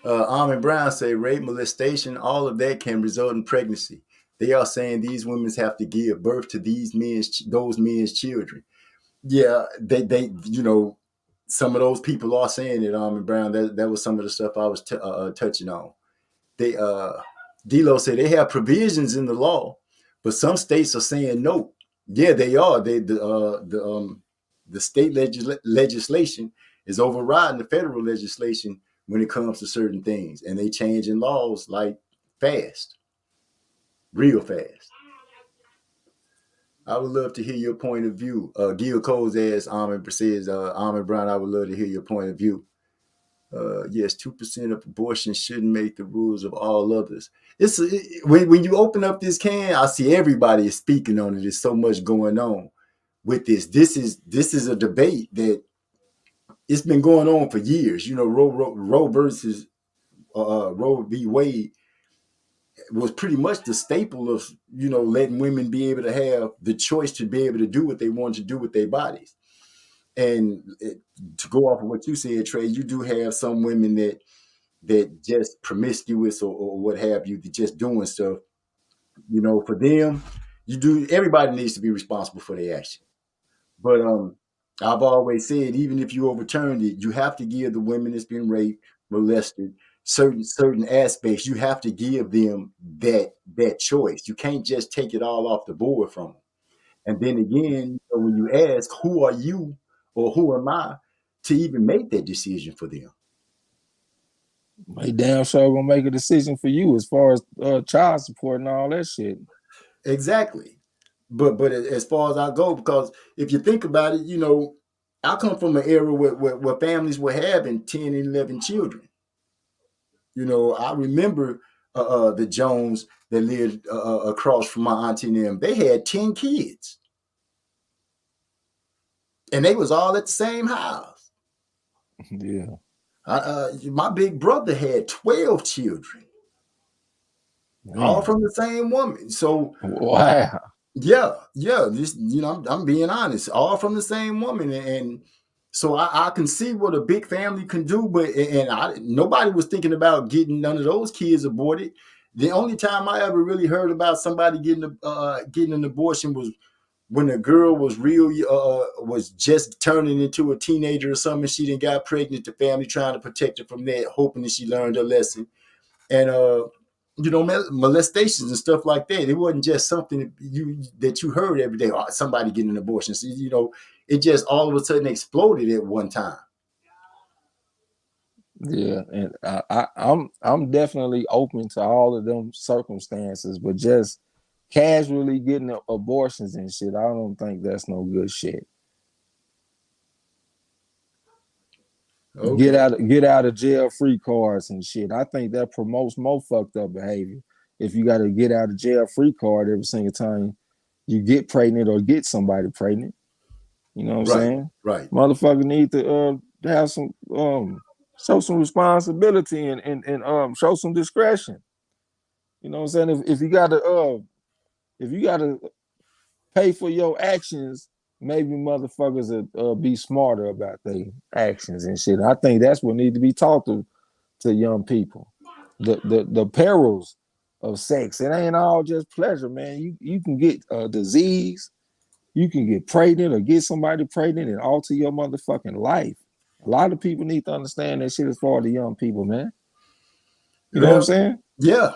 Armin Brown say rape, molestation, all of that can result in pregnancy. They are saying these women have to give birth to those men's children. Yeah, they some of those people are saying it. Armin Brown. That was some of the stuff I was touching on. They D'Lo said they have provisions in the law, but some states are saying no. Yeah, they are. The state legislation is overriding the federal legislation when it comes to certain things, and they changing laws like fast, real fast. I would love to hear your point of view. Gil Coles says, Armin Brown, I would love to hear your point of view. Yes, 2% of abortion shouldn't make the rules of all others. When you open up this can, I see everybody is speaking on it. There's so much going on with this. This is a debate that it's been going on for years. Roe versus Roe v. Wade was pretty much the staple of letting women be able to have the choice to be able to do what they want to do with their bodies. And to go off of what you said, Trey, you do have some women that just promiscuous or what have you, just doing stuff. For them, everybody needs to be responsible for their action. But I've always said, even if you overturned it, you have to give the women that's been raped, molested, certain aspects. You have to give them that choice. You can't just take it all off the board from them. And then again, when you ask, who are you or who am I to even make that decision for them? They damn sure gonna make a decision for you as far as child support and all that shit. Exactly. But as far as I go, because if you think about it, I come from an era where families were having 10 and 11 children. I remember the Jones that lived across from my auntie and them. They had 10 kids. And they was all at the same house. Yeah. My big brother had 12 children. All from the same woman. So wow. Yeah. This, I'm being honest. All from the same woman, and so I can see what a big family can do. But nobody was thinking about getting none of those kids aborted. The only time I ever really heard about somebody getting an abortion was when a girl was was just turning into a teenager or something. She then got pregnant. The family trying to protect her from that, hoping that she learned her lesson. And molestations and stuff like that. It wasn't just something that you heard every day. Oh, somebody getting an abortion. So, it just all of a sudden exploded at one time. Yeah, and I'm definitely open to all of them circumstances, but just casually getting abortions and shit, I don't think that's no good shit. Okay. Get out of jail free cards and shit. I think that promotes more fucked up behavior. If you got to get out of jail free card every single time you get pregnant or get somebody pregnant, you know what I'm saying? Right. Motherfucker need to have some show some responsibility and show some discretion. You know what I'm saying? If you gotta pay for your actions, maybe motherfuckers will be smarter about their actions and shit. I think that's what needs to be taught to young people. The perils of sex. It ain't all just pleasure, man. You can get a disease, you can get pregnant or get somebody pregnant and alter your motherfucking life. A lot of people need to understand that shit as far as the young people, man. You know what I'm saying? Yeah.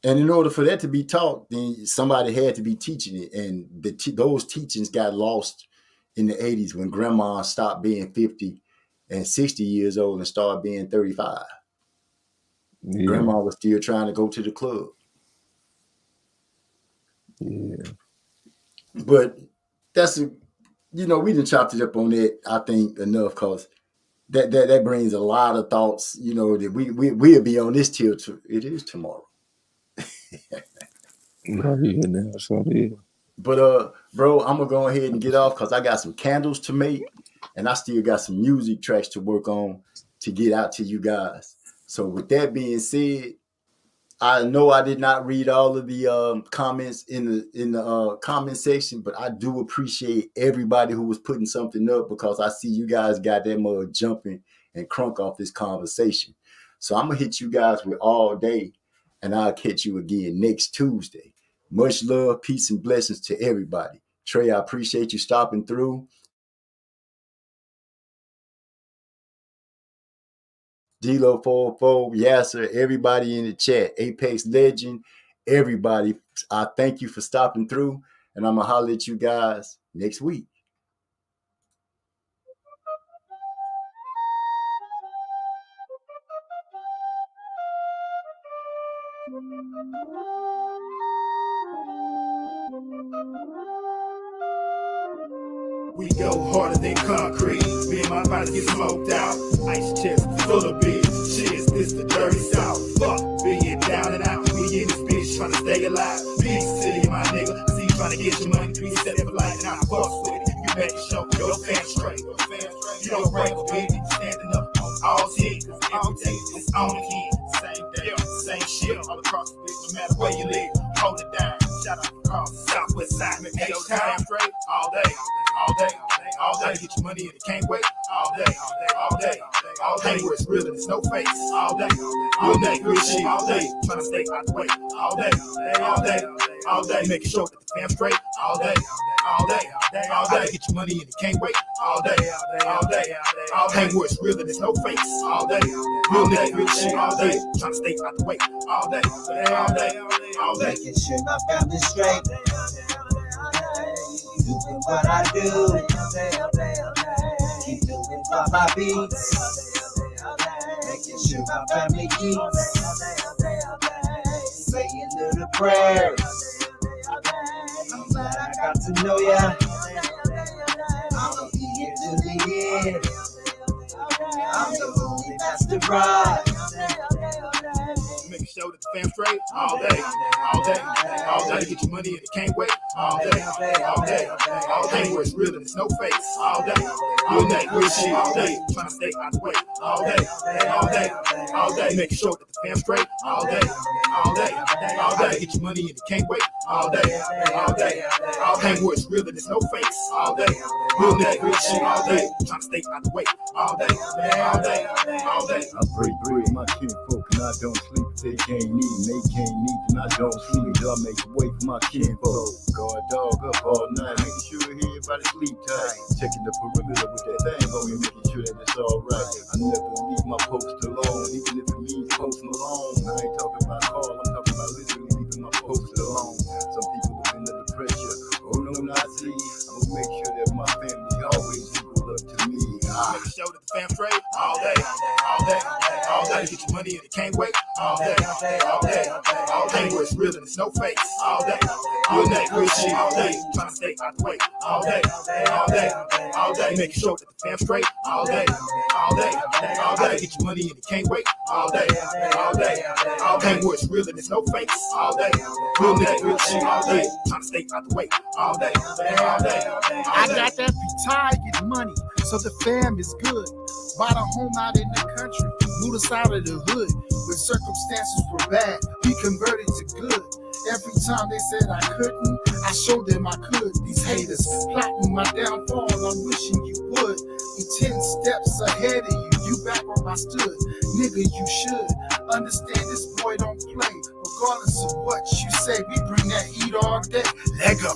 And in order for that to be taught, then somebody had to be teaching it. And those teachings got lost in the 80s when grandma stopped being 50 and 60 years old and started being 35. Yeah. Grandma was still trying to go to the club. Yeah. But that's, we done chopped it up on that, I think, enough, because that brings a lot of thoughts, that we'll be on this till it is tomorrow. But bro, I'm gonna go ahead and get off because I got some candles to make and I still got some music tracks to work on to get out to you guys. So with that being said, I know I did not read all of the comments in the comment section, but I do appreciate everybody who was putting something up because I see you guys got that mug jumping and crunk off this conversation. So I'm gonna hit you guys with all day, and I'll catch you again next Tuesday. Much love, peace, and blessings to everybody. Trey, I appreciate you stopping through. D-Lo 44, Yasser, everybody in the chat, Apex Legend, everybody, I thank you for stopping through, and I'm going to holler at you guys next week. We go harder than concrete. Me and my bodies get smoked out. Ice chest full of beers. Cheers, this the dirty south. Fuck being down and out. We in this bitch trying to stay alive. Big city, my nigga. I see you trying to get your money. 3 set for life and I fuck with it. You better show your fans straight. You don't break a bitch. Standing up on all teams. All teams. It's on again. Same day, same shit. All across the bitch. No matter where you live. Hold it down. Shout out across the Southwest side. Make your time straight all day. All day, all day, get your money and it can't wait. All day, all day, all day, where it's real and it's no face. All day, real shit. All day, trying to stay out the way. All day, all day, all day, making sure that the fam straight. All day, all day, all day, get your money and it can't wait. All day, all day, all day, where it's real and it's no face. All day, real shit. All day, trying to stay out the way. All day, all day, all day, making sure my family's straight. Doing what I do, keep doing my beats, making sure my family eats, saying little prayers. I'm glad I got to know ya. I'll be here till the end. I'm the only master bride. Make sure that the fam straight all day, all day, all day. Get your money and it can't wait. All day, all day, all day. Where it's real and it's no face. All day, real shit. All day, trying to stay out the way. All day, all day, all day. Making sure that the fam straight all day, all day, all day. Get your money and it can't wait. All day, all day, all day. Where it's real and it's no face. All day, real shit. All day, trying to stay out the way. All day, all day, all day. I pray with my kinfolk and I don't sleep. They can't eat and they can't eat and I don't sleep. I make a way for my kinfolk. Guard dog up all night, making sure everybody sleep tight. Checking the perimeter with that thing on me, making sure that it's all right. I never leave my post alone, even if it means posting alone. I ain't talking money and it can't wait. All day, all day, all day. Where it's real and it's no fake. All day, all day, real shit. All day, trying to stay out the way. All day, all day, all day. Making sure that the fam straight. All day, all day, all day. Get your money and it can't wait. All day, all day, all day. Where it's real and it's no fakes. All day, real nigga, real shit. All day, trying to stay out the way. All day, all day, all day. I got that retired money, so the fam is good. Bought a home out in the country, moved us out of the hood. When circumstances were bad, we converted to good. Every time they said I couldn't, I showed them I could. These haters plotting my downfall, I'm wishing you would. You 10 steps ahead of you, you back where I stood. Nigga, you should understand this boy don't play. Regardless of what you say, we bring that heat all day. Let go.